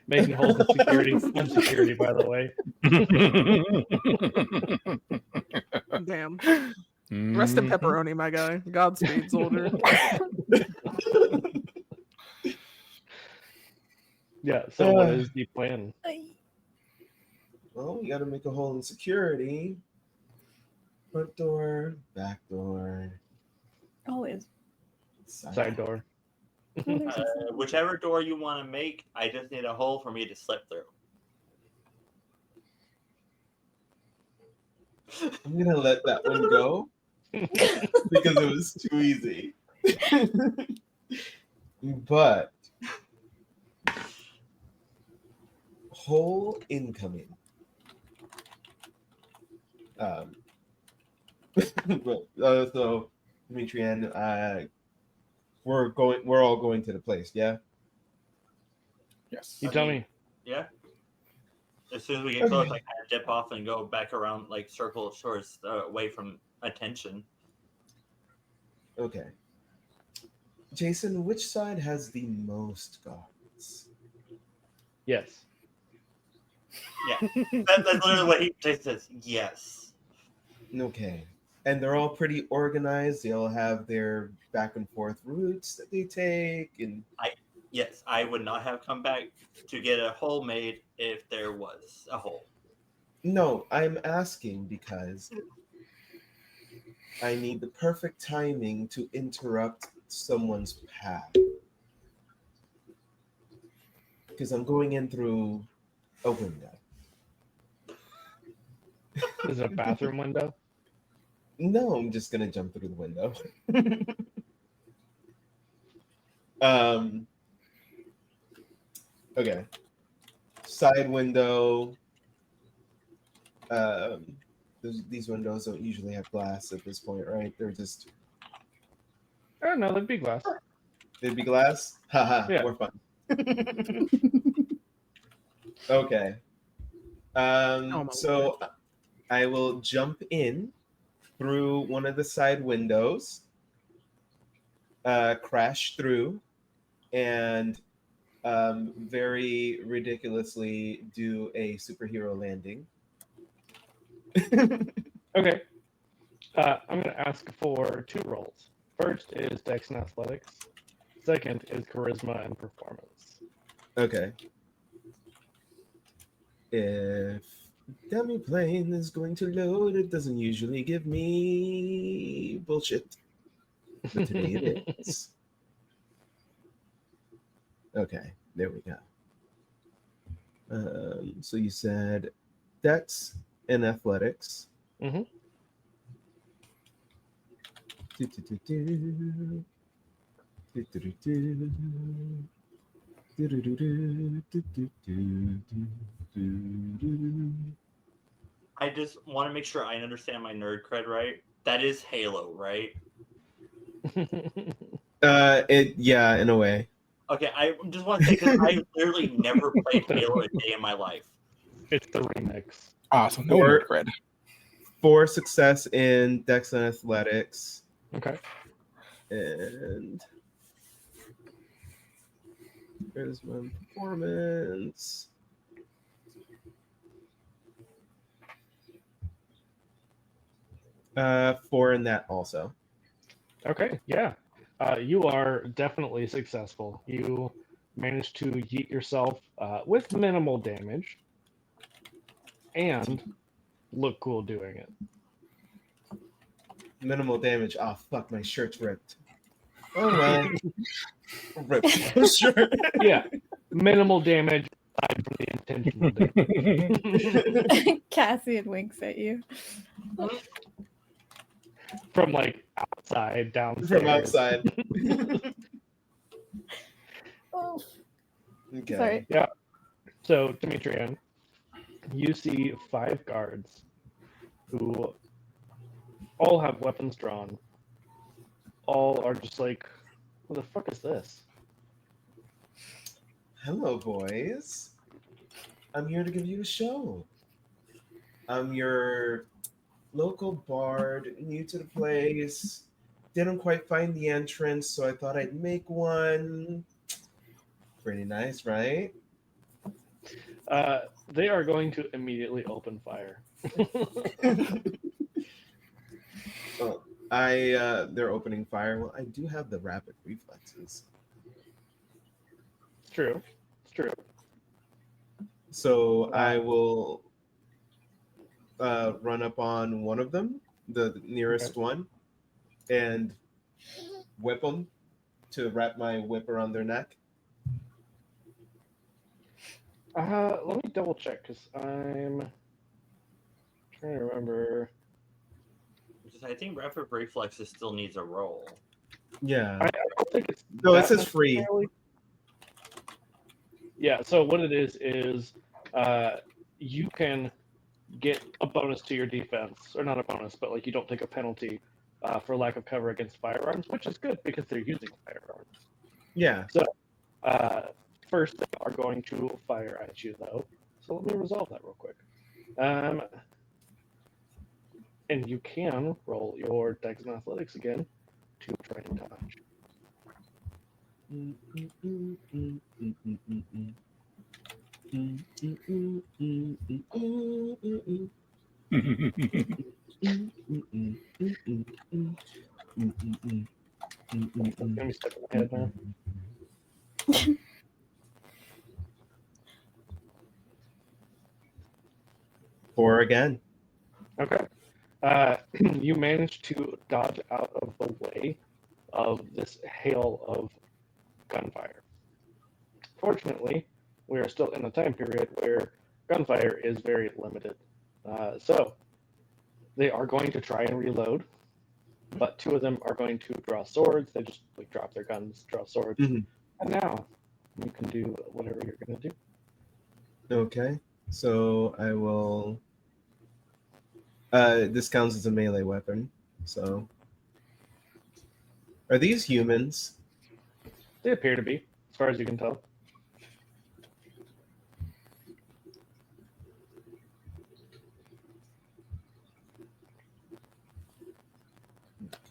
[SPEAKER 1] Making hold insecurity insecurity, by the way.
[SPEAKER 3] Damn. Rest in pepperoni, my guy. Godspeed, soldier.
[SPEAKER 1] Yeah, so what is the plan?
[SPEAKER 5] Well, we got to make a hole in security. Front door, back door,
[SPEAKER 4] Always.
[SPEAKER 1] Side door.
[SPEAKER 6] Whichever door you want to make, I just need a hole for me to slip through.
[SPEAKER 5] I'm gonna let that one go because it was too easy. But hole incoming. So Demetrian, we're all going to the place, yeah?
[SPEAKER 2] Yes.
[SPEAKER 1] You tell me.
[SPEAKER 6] Yeah. As soon as we get close, I kind of dip off and go back around, like circle shores away from attention.
[SPEAKER 5] Okay. Jason, which side has the most guards?
[SPEAKER 1] Yes.
[SPEAKER 6] Yeah. That's literally what he says. Yes.
[SPEAKER 5] Okay. And they're all pretty organized. They all have their back and forth routes that they take. And
[SPEAKER 6] Yes, I would not have come back to get a hole made if there was a hole.
[SPEAKER 5] no, I'm asking because I need the perfect timing to interrupt someone's path. Because I'm going in through a window.
[SPEAKER 1] Is it a bathroom window?
[SPEAKER 5] No, I'm just gonna jump through the window. Okay. Side window. These windows don't usually have glass at this point, right? They're just
[SPEAKER 1] Oh no, that'd be glass.
[SPEAKER 5] they'd be glass. Haha,
[SPEAKER 1] Yeah.
[SPEAKER 5] more fun. Okay. So I will jump in through one of the side windows, crash through, and very ridiculously do a superhero landing.
[SPEAKER 1] Okay. I'm gonna ask for 2 rolls. First is Dex and Athletics. Second is Charisma and Performance.
[SPEAKER 5] Okay. If dummy plane is going to load, it doesn't usually give me bullshit. But today it is. Okay, there we go. So you said Dex and Athletics.
[SPEAKER 1] Mm-hmm.
[SPEAKER 6] I just want to make sure I understand my nerd cred right. That is Halo, right?
[SPEAKER 5] Yeah, in a way.
[SPEAKER 6] Okay, I just want to say because I literally never played Halo a day in my life.
[SPEAKER 1] It's the remix.
[SPEAKER 2] So no
[SPEAKER 5] Or-
[SPEAKER 2] nerd cred.
[SPEAKER 5] 4 success in Dex and Athletics.
[SPEAKER 1] Okay.
[SPEAKER 5] And there's my performance. Four in that also.
[SPEAKER 1] Okay, yeah. You are definitely successful. You managed to yeet yourself with minimal damage and look cool doing it.
[SPEAKER 5] Minimal damage. Oh fuck, my shirt's ripped. Oh well. Ripped my shirt.
[SPEAKER 1] Yeah, minimal damage aside from the intentional damage.
[SPEAKER 4] Cassian winks at you.
[SPEAKER 1] From like outside downstairs.
[SPEAKER 5] From outside.
[SPEAKER 4] Oh,
[SPEAKER 5] Okay.
[SPEAKER 4] sorry.
[SPEAKER 1] So, Demetrian, you see 5 guards who all have weapons drawn. All are just like, what the fuck is this?
[SPEAKER 5] Hello, boys. I'm here to give you a show. I'm your local bard, new to the place. Didn't quite find the entrance, so I thought I'd make one. Pretty nice, right?
[SPEAKER 1] They are going to immediately open fire.
[SPEAKER 5] Oh, they're opening fire. Well, I do have the rapid reflexes.
[SPEAKER 1] It's true. It's true.
[SPEAKER 5] So I will run up on one of them, the nearest one, and whip them to wrap my whip around their neck.
[SPEAKER 1] Let me double check because I'm trying to remember.
[SPEAKER 6] I think rapid reflexes still needs a roll.
[SPEAKER 5] Yeah.
[SPEAKER 1] I don't think it's.
[SPEAKER 5] No, it
[SPEAKER 1] that
[SPEAKER 5] says free.
[SPEAKER 1] necessarily. Yeah. So what it is you can get a bonus to your defense, or not a bonus, but like you don't take a penalty for lack of cover against firearms, which is good because they're using firearms.
[SPEAKER 5] Yeah.
[SPEAKER 1] So first they are going to fire at you though. So let me resolve that real quick. And you can roll your Dex and Athletics again to try and dodge. That's gonna be stuck in my head now.
[SPEAKER 5] 4 again.
[SPEAKER 1] Okay. You managed to dodge out of the way of this hail of gunfire. Fortunately, we are still in a time period where gunfire is very limited. So they are going to try and reload, but 2 of them are going to draw swords. They just like drop their guns, draw swords,
[SPEAKER 5] Mhm.
[SPEAKER 1] and now you can do whatever you're going to do.
[SPEAKER 5] Okay. So I will. This counts as a melee weapon. So, are these humans?
[SPEAKER 1] They appear to be, as far as you can tell.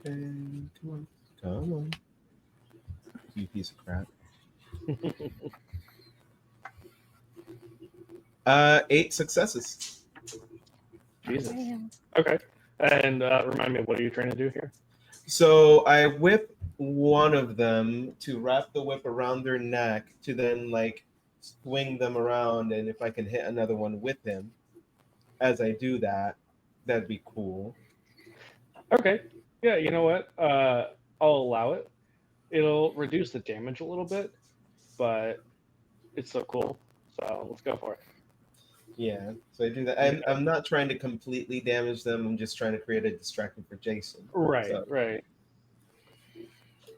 [SPEAKER 5] Okay, come on, you piece of crap. 8 successes.
[SPEAKER 1] Jesus.
[SPEAKER 4] Damn.
[SPEAKER 1] Okay. And remind me, what are you trying to do here?
[SPEAKER 5] So I whip one of them to wrap the whip around their neck to then like swing them around, and if I can hit another one with him as I do that, that'd be cool.
[SPEAKER 1] Okay. Yeah, you know what? I'll allow it. It'll reduce the damage a little bit, but it's so cool. So let's go for it.
[SPEAKER 5] Yeah, so I do that. I'm not trying to completely damage them. I'm just trying to create a distraction for Jason.
[SPEAKER 1] Right,
[SPEAKER 5] So.
[SPEAKER 1] right.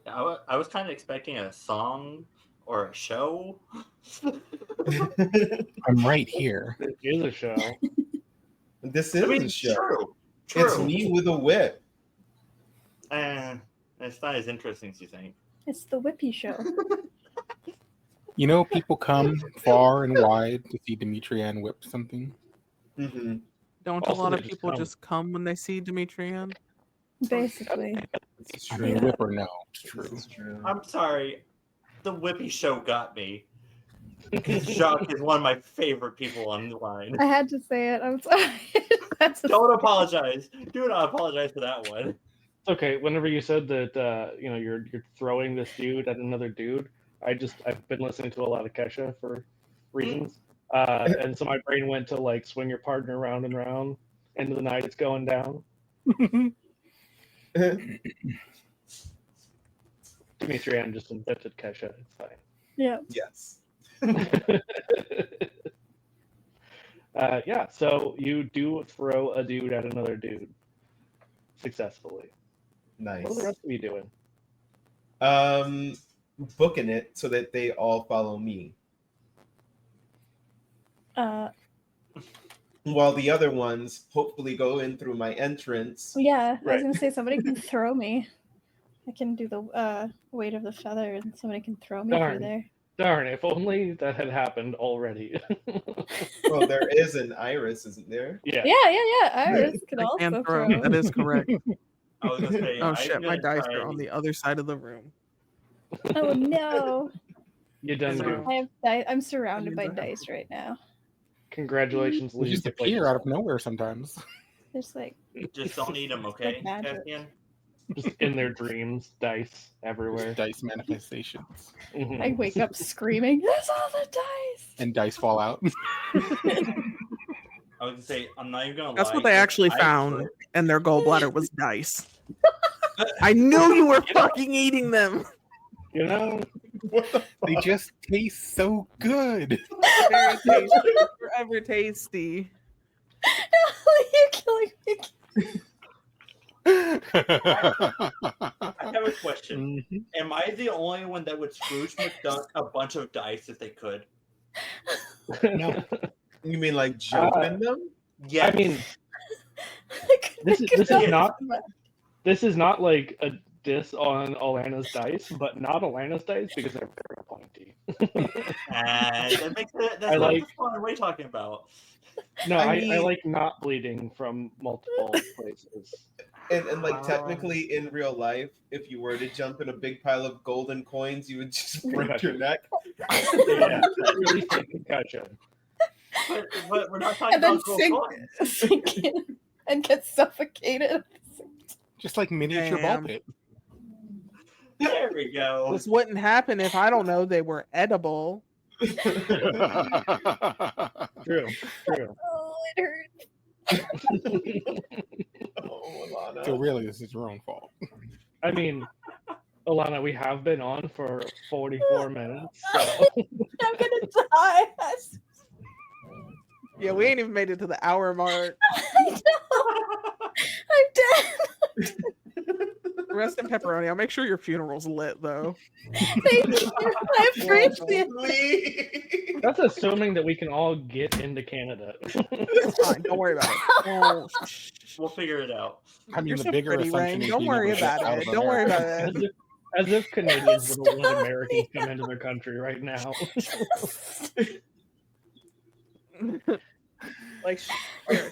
[SPEAKER 6] I was kind of expecting a song or a show.
[SPEAKER 2] I'm right here.
[SPEAKER 1] It is a show.
[SPEAKER 5] This is a show.
[SPEAKER 6] True.
[SPEAKER 5] It's me with a whip.
[SPEAKER 6] It's not as interesting as you think.
[SPEAKER 4] It's the Whippy Show.
[SPEAKER 2] You know, people come far and wide to see Demetrian whip something.
[SPEAKER 5] Mm-hmm.
[SPEAKER 3] Don't
[SPEAKER 1] Also,
[SPEAKER 3] a lot
[SPEAKER 1] they
[SPEAKER 3] of
[SPEAKER 1] just
[SPEAKER 3] people
[SPEAKER 1] come.
[SPEAKER 3] just come when they see Demetrian?
[SPEAKER 4] Basically.
[SPEAKER 5] It's
[SPEAKER 2] I
[SPEAKER 5] true.
[SPEAKER 2] mean, whip or no, it's true.
[SPEAKER 5] It's true.
[SPEAKER 6] I'm sorry, the Whippy Show got me. Because Jacques is one of my favorite people on the line.
[SPEAKER 4] I had to say it. I'm sorry.
[SPEAKER 6] Don't apologize. Do not apologize for that one.
[SPEAKER 1] It's okay. Whenever you said that, you're throwing this dude at another dude, I've been listening to a lot of Kesha for reasons, and so my brain went to like swing your partner round and round. End of the night, it's going down. Demetrian just invented Kesha. It's fine.
[SPEAKER 4] Yeah.
[SPEAKER 5] Yes.
[SPEAKER 1] Yeah, so you do throw a dude at another dude successfully.
[SPEAKER 5] Nice.
[SPEAKER 1] What are the rest of you doing?
[SPEAKER 5] Booking it so that they all follow me, while the other ones hopefully go in through my entrance.
[SPEAKER 4] Yeah, I
[SPEAKER 1] Right.
[SPEAKER 4] was gonna say somebody can throw me. I can do the weight of the feather, and somebody can throw me
[SPEAKER 1] Darn.
[SPEAKER 4] through there.
[SPEAKER 1] Darn, if only that had happened already.
[SPEAKER 5] Well, there is an iris, isn't there?
[SPEAKER 1] Yeah.
[SPEAKER 4] Yeah. Iris could
[SPEAKER 3] I
[SPEAKER 4] also
[SPEAKER 3] can throw.
[SPEAKER 4] throw.
[SPEAKER 3] That is correct.
[SPEAKER 6] I was gonna say,
[SPEAKER 3] Oh
[SPEAKER 6] I'm
[SPEAKER 3] shit, my
[SPEAKER 6] gonna
[SPEAKER 3] dice
[SPEAKER 6] try-
[SPEAKER 3] are on the other side of the room.
[SPEAKER 4] Oh no!
[SPEAKER 1] You done
[SPEAKER 3] So-
[SPEAKER 1] do.
[SPEAKER 4] I have I'm surrounded by
[SPEAKER 3] means I have
[SPEAKER 4] dice right now.
[SPEAKER 1] Congratulations,
[SPEAKER 2] They
[SPEAKER 1] Lee.
[SPEAKER 2] just
[SPEAKER 1] You played
[SPEAKER 2] appear out of
[SPEAKER 1] yourself.
[SPEAKER 2] nowhere sometimes.
[SPEAKER 4] There's like
[SPEAKER 6] Just don't need them, okay,
[SPEAKER 4] magic.
[SPEAKER 6] Cassian?
[SPEAKER 1] Just in their dreams, dice everywhere.
[SPEAKER 2] Dice manifestations.
[SPEAKER 1] Mhm.
[SPEAKER 4] I wake up screaming. There's all the dice.
[SPEAKER 2] And dice fall out.
[SPEAKER 6] I was gonna say, I'm not even gonna
[SPEAKER 3] That's
[SPEAKER 6] lie.
[SPEAKER 3] what they
[SPEAKER 6] if
[SPEAKER 3] actually
[SPEAKER 6] I
[SPEAKER 3] found,
[SPEAKER 6] put-
[SPEAKER 3] and their gallbladder was dice. I knew you were fucking eating them.
[SPEAKER 1] You know,
[SPEAKER 5] What the
[SPEAKER 2] They
[SPEAKER 5] fuck?
[SPEAKER 2] just taste so good.
[SPEAKER 3] Very tasty. Forever tasty.
[SPEAKER 4] You're killing me.
[SPEAKER 6] I have a question.
[SPEAKER 2] Mhm.
[SPEAKER 6] Am I the only one that would Scrooge McDuck a bunch of dice if they could?
[SPEAKER 2] No.
[SPEAKER 5] You mean like jump in them?
[SPEAKER 6] Yes.
[SPEAKER 1] I mean,
[SPEAKER 4] I
[SPEAKER 1] this
[SPEAKER 4] could
[SPEAKER 1] is
[SPEAKER 4] not-
[SPEAKER 1] not this is not like a diss on Alana's dice, but not Alana's dice because they're very pointy.
[SPEAKER 6] And that makes it. That's
[SPEAKER 1] I
[SPEAKER 6] what
[SPEAKER 1] like-
[SPEAKER 6] what are we talking about?
[SPEAKER 1] No,
[SPEAKER 5] I
[SPEAKER 1] I
[SPEAKER 5] mean-
[SPEAKER 1] like not bleeding from multiple places.
[SPEAKER 5] And like technically in real life, if you were to jump in a big pile of golden coins, you would just break your neck.
[SPEAKER 1] Yeah, really sick concussion.
[SPEAKER 6] But we're not talking
[SPEAKER 4] And then
[SPEAKER 6] about gold
[SPEAKER 4] sink,
[SPEAKER 6] coins.
[SPEAKER 4] sink in and get suffocated.
[SPEAKER 2] Just like miniature ball
[SPEAKER 3] Damn.
[SPEAKER 2] pit.
[SPEAKER 6] There we go.
[SPEAKER 3] This wouldn't happen if I don't know they were edible.
[SPEAKER 1] True, true.
[SPEAKER 4] Oh, it hurts.
[SPEAKER 5] Oh, Alana.
[SPEAKER 2] So really, this is your own fault.
[SPEAKER 1] I mean, Alana, we have been on for 44 minutes, so
[SPEAKER 4] I'm gonna die.
[SPEAKER 3] Yeah, we ain't even made it to the hour mark.
[SPEAKER 4] I know. I'm dead.
[SPEAKER 3] Rest in pepperoni. I'll make sure your funeral's lit though.
[SPEAKER 4] Thank you. I appreciate it.
[SPEAKER 1] that's assuming that we can all get into Canada.
[SPEAKER 3] It's fine. Don't worry about it. Oh,
[SPEAKER 6] We'll figure it out.
[SPEAKER 2] I mean,
[SPEAKER 3] you're
[SPEAKER 2] the
[SPEAKER 3] so
[SPEAKER 2] bigger
[SPEAKER 3] pretty,
[SPEAKER 2] assumption
[SPEAKER 3] Rain.
[SPEAKER 2] is
[SPEAKER 3] Don't
[SPEAKER 2] being
[SPEAKER 3] worry
[SPEAKER 2] able to get
[SPEAKER 3] about
[SPEAKER 2] out
[SPEAKER 3] it.
[SPEAKER 2] of
[SPEAKER 3] Don't worry
[SPEAKER 2] America.
[SPEAKER 3] about it.
[SPEAKER 1] As if Canadians would want
[SPEAKER 4] Stop
[SPEAKER 1] Americans
[SPEAKER 4] me.
[SPEAKER 1] come into their country right now.
[SPEAKER 3] Like,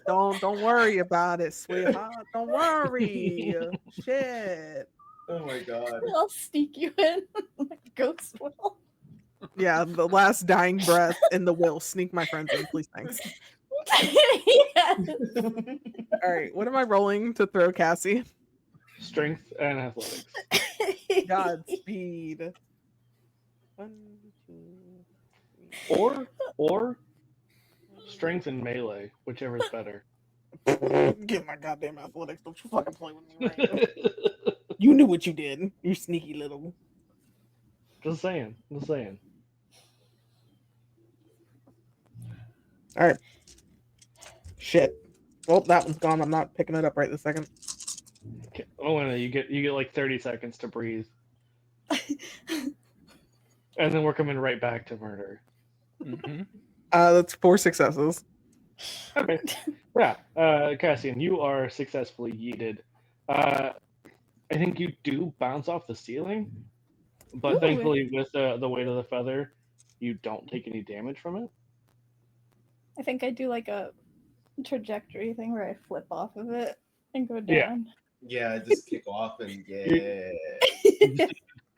[SPEAKER 3] don't worry about it, sweetheart. Don't worry. Shit.
[SPEAKER 5] Oh my god.
[SPEAKER 4] I'll sneak you in like a ghost will.
[SPEAKER 3] Yeah, the last dying breath in the will. Sneak my friends in, please. Thanks.
[SPEAKER 4] Yes.
[SPEAKER 3] All right, what am I rolling to throw Cassie?
[SPEAKER 1] Strength and athletics.
[SPEAKER 3] Godspeed. 1, 2,
[SPEAKER 1] Or strength and melee, whichever is better.
[SPEAKER 3] 3. Get my goddamn athletics. Don't you fucking play with me right now. You knew what you did. You sneaky little.
[SPEAKER 1] Just saying. Just saying.
[SPEAKER 3] All right. Shit. Well, that one's gone. I'm not picking it up right this second.
[SPEAKER 1] Okay. Oh, and you get like 30 seconds to breathe, and then we're coming right back to murder.
[SPEAKER 2] Mhm.
[SPEAKER 3] That's 4 successes.
[SPEAKER 1] Okay. Yeah. Cassian, you are successfully yeeted. I think you do bounce off the ceiling, but
[SPEAKER 4] Ooh.
[SPEAKER 1] thankfully, with the weight of the feather, you don't take any damage from it.
[SPEAKER 4] I think I do like a trajectory thing where I flip off of it and go
[SPEAKER 1] Yeah.
[SPEAKER 4] down.
[SPEAKER 5] Yeah, just kick off and yeah.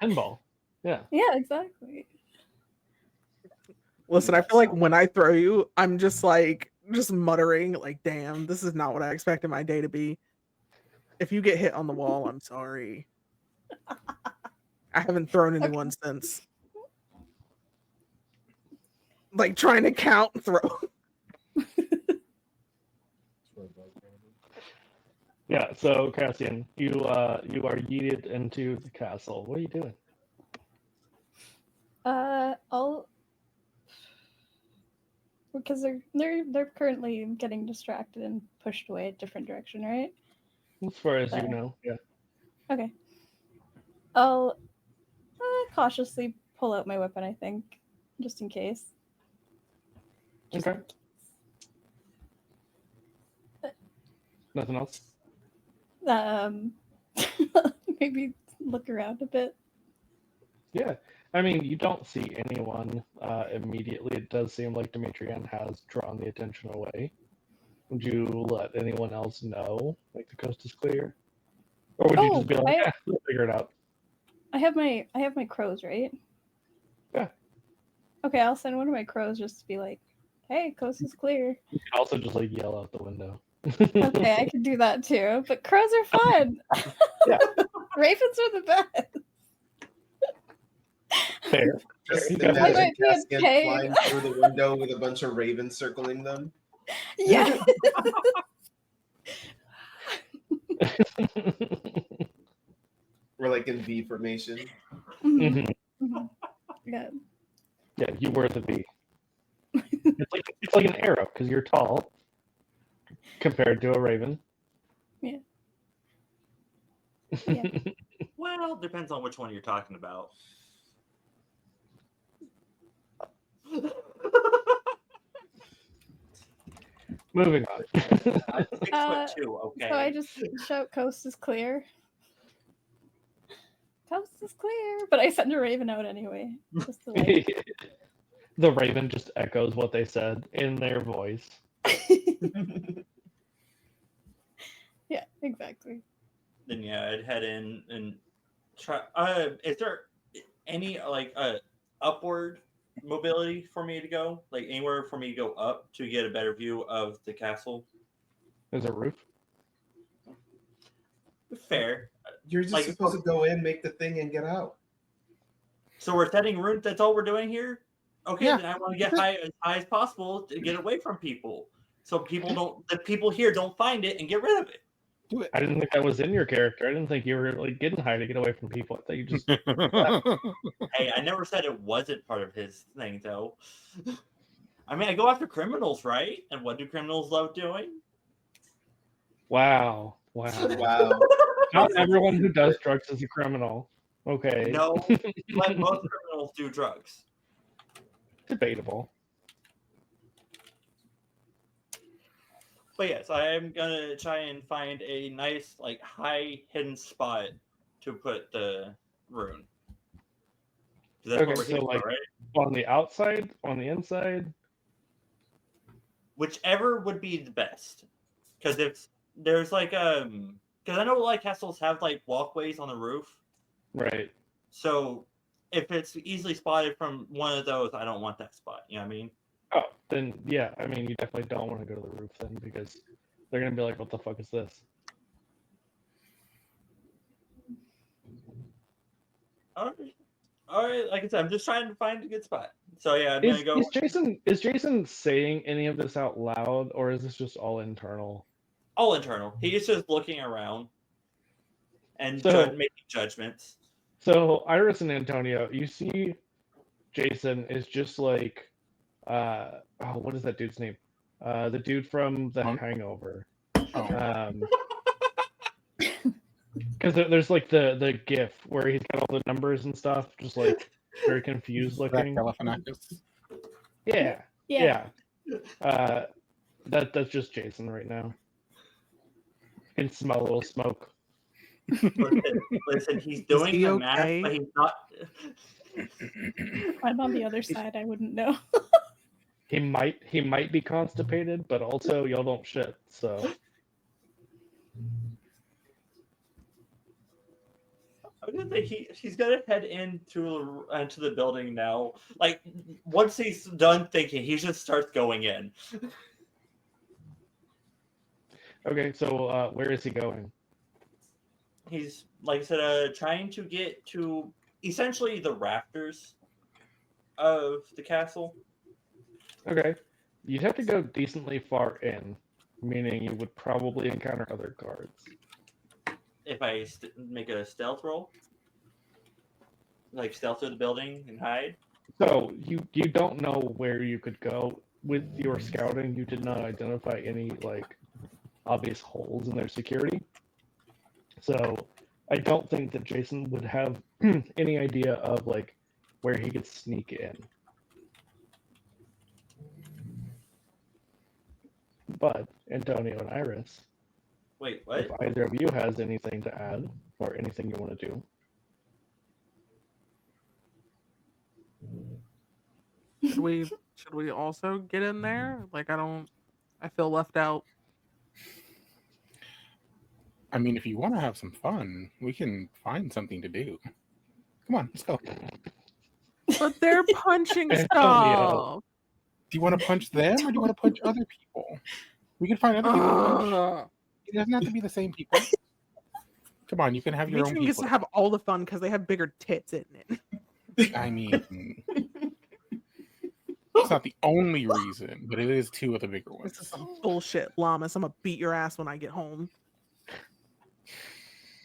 [SPEAKER 1] Pinball. Yeah.
[SPEAKER 4] Yeah, exactly.
[SPEAKER 3] Listen, I feel like when I throw you, I'm just muttering, like, damn, this is not what I expected my day to be. If you get hit on the wall, I'm sorry. I haven't thrown anyone since. Like trying to count and throw.
[SPEAKER 1] Yeah. So Cassian, you are yeeted into the castle. What are you doing?
[SPEAKER 4] I'll because they're currently getting distracted and pushed away a different direction, right?
[SPEAKER 1] As far as you
[SPEAKER 4] Okay.
[SPEAKER 1] know, yeah.
[SPEAKER 4] Okay. I'll cautiously pull out my weapon, I think, just in case. Just
[SPEAKER 1] Okay.
[SPEAKER 4] in case.
[SPEAKER 1] Nothing else.
[SPEAKER 4] Maybe look around a bit.
[SPEAKER 1] Yeah. I mean, you don't see anyone immediately. It does seem like Demetrian has drawn the attention away. Would you let anyone else know, like the coast is clear, or would you just be like, "Yeah, we'll figure it out"?
[SPEAKER 4] I have my crows, right?
[SPEAKER 1] Yeah.
[SPEAKER 4] Okay, I'll send one of my crows just to be like, "Hey, coast is clear."
[SPEAKER 1] You can also just like yell out the window.
[SPEAKER 4] Okay, I can do that too. But crows are fun.
[SPEAKER 1] Yeah.
[SPEAKER 4] Ravens are the best.
[SPEAKER 1] Fair.
[SPEAKER 5] Just
[SPEAKER 1] You got
[SPEAKER 4] I
[SPEAKER 5] imagine
[SPEAKER 4] might be a
[SPEAKER 5] Cassian
[SPEAKER 4] pig.
[SPEAKER 5] flying through the window with a bunch of ravens circling them.
[SPEAKER 4] Yeah.
[SPEAKER 5] We're like in V formation.
[SPEAKER 4] Mhm.
[SPEAKER 1] Mhm.
[SPEAKER 4] Mhm. Yeah.
[SPEAKER 1] Yeah, you were the bee. It's like an arrow because you're tall compared to a raven.
[SPEAKER 4] Yeah.
[SPEAKER 6] Well, depends on which one you're talking about.
[SPEAKER 1] Moving on.
[SPEAKER 6] I'm 6'2", okay.
[SPEAKER 4] So I just shout coast is clear. Coast is clear. But I send a raven out anyway. Just to like
[SPEAKER 1] The raven just echoes what they said in their voice.
[SPEAKER 4] yeah, exactly.
[SPEAKER 6] Then yeah, I'd head in and try. Is there any like upward mobility for me to go? Like anywhere for me to go up to get a better view of the castle?
[SPEAKER 1] There's a roof.
[SPEAKER 6] Fair.
[SPEAKER 5] You're just
[SPEAKER 6] Like,
[SPEAKER 5] supposed to go in, make the thing, and get out.
[SPEAKER 6] So we're setting route. That's all we're doing here. Okay,
[SPEAKER 2] Yeah.
[SPEAKER 6] then I want to get as high as possible to get away from people, so the people here don't find it and get rid of it.
[SPEAKER 2] Do it.
[SPEAKER 1] I didn't think that was in your character. I didn't think you were like getting high to get away from people. I thought you just.
[SPEAKER 6] Hey, I never said it wasn't part of his thing, though. I mean, I go after criminals, right? And what do criminals love doing?
[SPEAKER 1] Wow.
[SPEAKER 5] Wow.
[SPEAKER 1] Not everyone who does drugs is a criminal. Okay.
[SPEAKER 6] No, but most criminals do drugs.
[SPEAKER 1] Debatable.
[SPEAKER 6] But yes, I am gonna try and find a nice, like, high hidden spot to put the rune. 'Cause that's
[SPEAKER 1] Okay,
[SPEAKER 6] what we're
[SPEAKER 1] so
[SPEAKER 6] here
[SPEAKER 1] like
[SPEAKER 6] for, right?
[SPEAKER 1] on the outside, on the inside.
[SPEAKER 6] Whichever would be the best. Because if there's like because I know like castles have like walkways on the roof.
[SPEAKER 1] Right.
[SPEAKER 6] So if it's easily spotted from one of those, I don't want that spot. You know what I mean?
[SPEAKER 1] Oh, then yeah. I mean, you definitely don't want to go to the roof then because they're gonna be like, "What the fuck is this?"
[SPEAKER 6] All right. Like I said, I'm just trying to find a good spot. So yeah, I'm gonna go
[SPEAKER 1] Is Jason saying any of this out loud, or is this just all internal?
[SPEAKER 6] all internal. He's just looking around and making judgments.
[SPEAKER 1] So Iris and Antonio, you see, Jason is just like, what is that dude's name? The dude from The
[SPEAKER 2] Monk?
[SPEAKER 1] Hangover.
[SPEAKER 2] Oh.
[SPEAKER 1] Because there's like the GIF where he's got all the numbers and stuff, just like very confused
[SPEAKER 2] Zach
[SPEAKER 1] looking.
[SPEAKER 2] Galifianakis.
[SPEAKER 1] Yeah.
[SPEAKER 4] Yeah.
[SPEAKER 1] That's just Jason right now. You can smell a little smoke.
[SPEAKER 6] Listen, he's doing
[SPEAKER 3] he
[SPEAKER 6] the math,
[SPEAKER 3] okay?
[SPEAKER 6] but he's not.
[SPEAKER 4] I'm on the other side. I wouldn't know.
[SPEAKER 1] He might be constipated, but also y'all don't shit, so.
[SPEAKER 6] I was gonna say he's gonna head into the building now. Like once he's done thinking, he just starts going in.
[SPEAKER 1] Okay, so where is he going?
[SPEAKER 6] He's like I said, trying to get to essentially the rafters of the castle.
[SPEAKER 1] Okay, you'd have to go decently far in, meaning you would probably encounter other guards.
[SPEAKER 6] If I make a stealth roll, like stealth through the building and hide.
[SPEAKER 1] So you don't know where you could go with your scouting. You did not identify any like obvious holes in their security. So I don't think that Jason would have any idea of like where he could sneak in. But Antonio and Iris,
[SPEAKER 6] Wait, what?
[SPEAKER 1] if either of you has anything to add or anything you want to do.
[SPEAKER 3] Should we also get in there? Like I feel left out.
[SPEAKER 2] I mean, if you want to have some fun, we can find something to do. Come on, let's go.
[SPEAKER 3] But they're punching
[SPEAKER 1] Antonio.
[SPEAKER 3] stuff.
[SPEAKER 2] Do you want to punch them or do you want to punch other people? We can find other people to punch.
[SPEAKER 3] Ugh.
[SPEAKER 2] It doesn't have to be the same people. Come on, you can have your own
[SPEAKER 3] Dimitri gets
[SPEAKER 2] people.
[SPEAKER 3] to have all the fun because they have bigger tits in it.
[SPEAKER 2] I mean, it's not the only reason, but it is two of the bigger
[SPEAKER 3] This is
[SPEAKER 2] ones.
[SPEAKER 3] some bullshit, Llamas. I'm gonna beat your ass when I get home.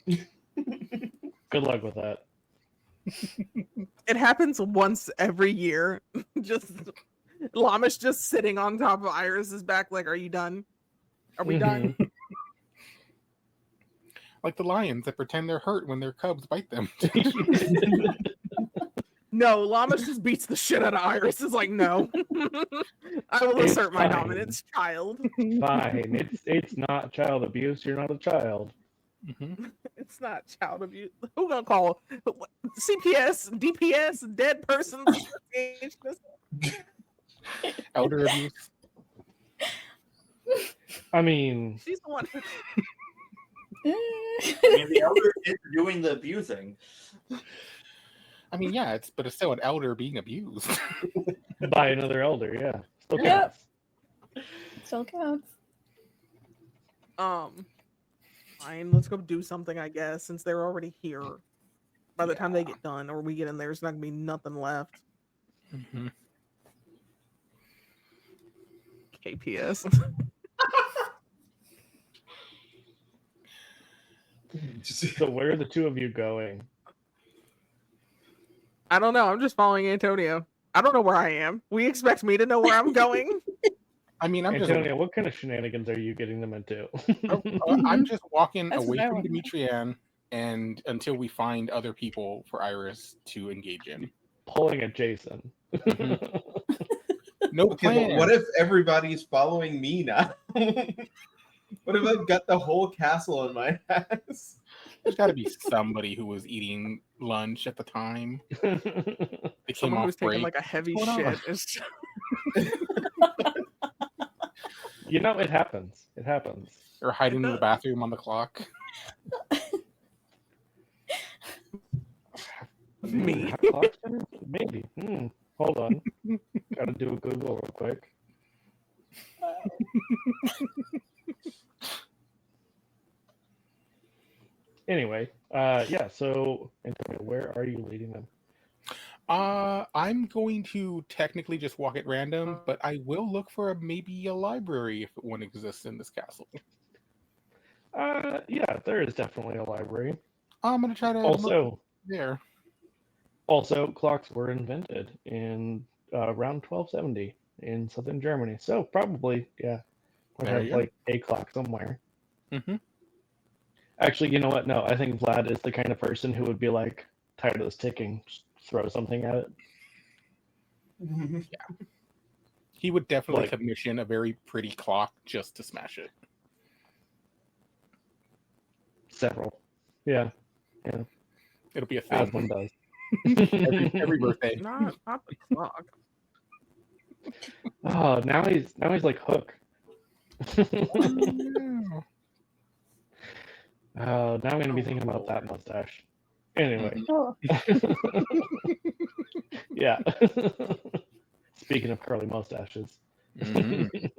[SPEAKER 1] Good luck with that.
[SPEAKER 3] It happens once every year. Just Llama's just sitting on top of Iris's back, like, "Are you done? Are we done?"
[SPEAKER 2] Like the lions that pretend they're hurt when their cubs bite them.
[SPEAKER 3] No, Llamas just beats the shit out of Iris. Is like, no, I will
[SPEAKER 1] It's
[SPEAKER 3] assert my
[SPEAKER 1] fine.
[SPEAKER 3] dominance, child.
[SPEAKER 1] Fine. It's not child abuse. You're not a child.
[SPEAKER 2] Mhm.
[SPEAKER 3] It's not child abuse. Who gonna call CPS, DPS, dead persons?
[SPEAKER 2] Elder abuse.
[SPEAKER 1] I mean,
[SPEAKER 3] She's the one.
[SPEAKER 6] I mean, the elder is doing the abusing.
[SPEAKER 2] I mean, yeah, but it's still an elder being abused.
[SPEAKER 1] by another elder, yeah. Still
[SPEAKER 4] Yep.
[SPEAKER 1] counts.
[SPEAKER 4] Still counts.
[SPEAKER 3] Fine, let's go do something, I guess, since they're already here. By the time they get done or we get in there, there's not gonna be nothing left.
[SPEAKER 2] Mm-hmm.
[SPEAKER 3] KPS.
[SPEAKER 1] So where are the two of you going?
[SPEAKER 3] I don't know. I'm just following Antonio. I don't know where I am. We expect me to know where I'm going.
[SPEAKER 2] I mean,
[SPEAKER 1] Antonio, what kind of shenanigans are you getting them into?
[SPEAKER 2] I'm just walking
[SPEAKER 4] That's
[SPEAKER 2] away
[SPEAKER 4] what I
[SPEAKER 2] from
[SPEAKER 4] want.
[SPEAKER 2] Demetrian and until we find other people for Iris to engage in.
[SPEAKER 1] Pulling at Jason.
[SPEAKER 2] No
[SPEAKER 5] Okay,
[SPEAKER 2] plan.
[SPEAKER 5] but what if everybody's following me now? What if I've got the whole castle in my ass?
[SPEAKER 2] There's got to be somebody who was eating lunch at the time. They came
[SPEAKER 3] Someone
[SPEAKER 2] off
[SPEAKER 3] who's taking
[SPEAKER 2] break.
[SPEAKER 3] like a heavy
[SPEAKER 2] What's going on?
[SPEAKER 3] shit. Is
[SPEAKER 1] You know, it happens. It happens.
[SPEAKER 2] They're hiding in the bathroom on the clock.
[SPEAKER 3] Me.
[SPEAKER 1] Have clocks in it? Maybe. Hold on. Gotta do a Google real quick. Anyway, yeah, so Antonio, where are you leading them?
[SPEAKER 2] I'm going to technically just walk at random, but I will look for maybe a library if one exists in this castle.
[SPEAKER 1] Yeah, there is definitely a library.
[SPEAKER 2] I'm gonna try to look there.
[SPEAKER 1] Also, clocks were invented in around 1270 in southern Germany. So probably, yeah, we
[SPEAKER 2] There
[SPEAKER 1] have
[SPEAKER 2] you go.
[SPEAKER 1] like a clock somewhere.
[SPEAKER 2] Mm-hmm.
[SPEAKER 1] Actually, you know what? No, I think Vlad is the kind of person who would be like, tired of this ticking, just throw something at it.
[SPEAKER 2] He would definitely
[SPEAKER 1] Like-
[SPEAKER 2] commission a very pretty clock just to smash it.
[SPEAKER 1] Several. Yeah,
[SPEAKER 2] It'll be a
[SPEAKER 1] as
[SPEAKER 2] thing
[SPEAKER 1] one does.
[SPEAKER 2] every birthday.
[SPEAKER 3] not the clock.
[SPEAKER 1] Oh, now he's like Hook. Oh, now I'm gonna be thinking about that mustache. Anyway,
[SPEAKER 4] Oh,
[SPEAKER 1] yeah. Speaking of curly mustaches.
[SPEAKER 2] Mhm.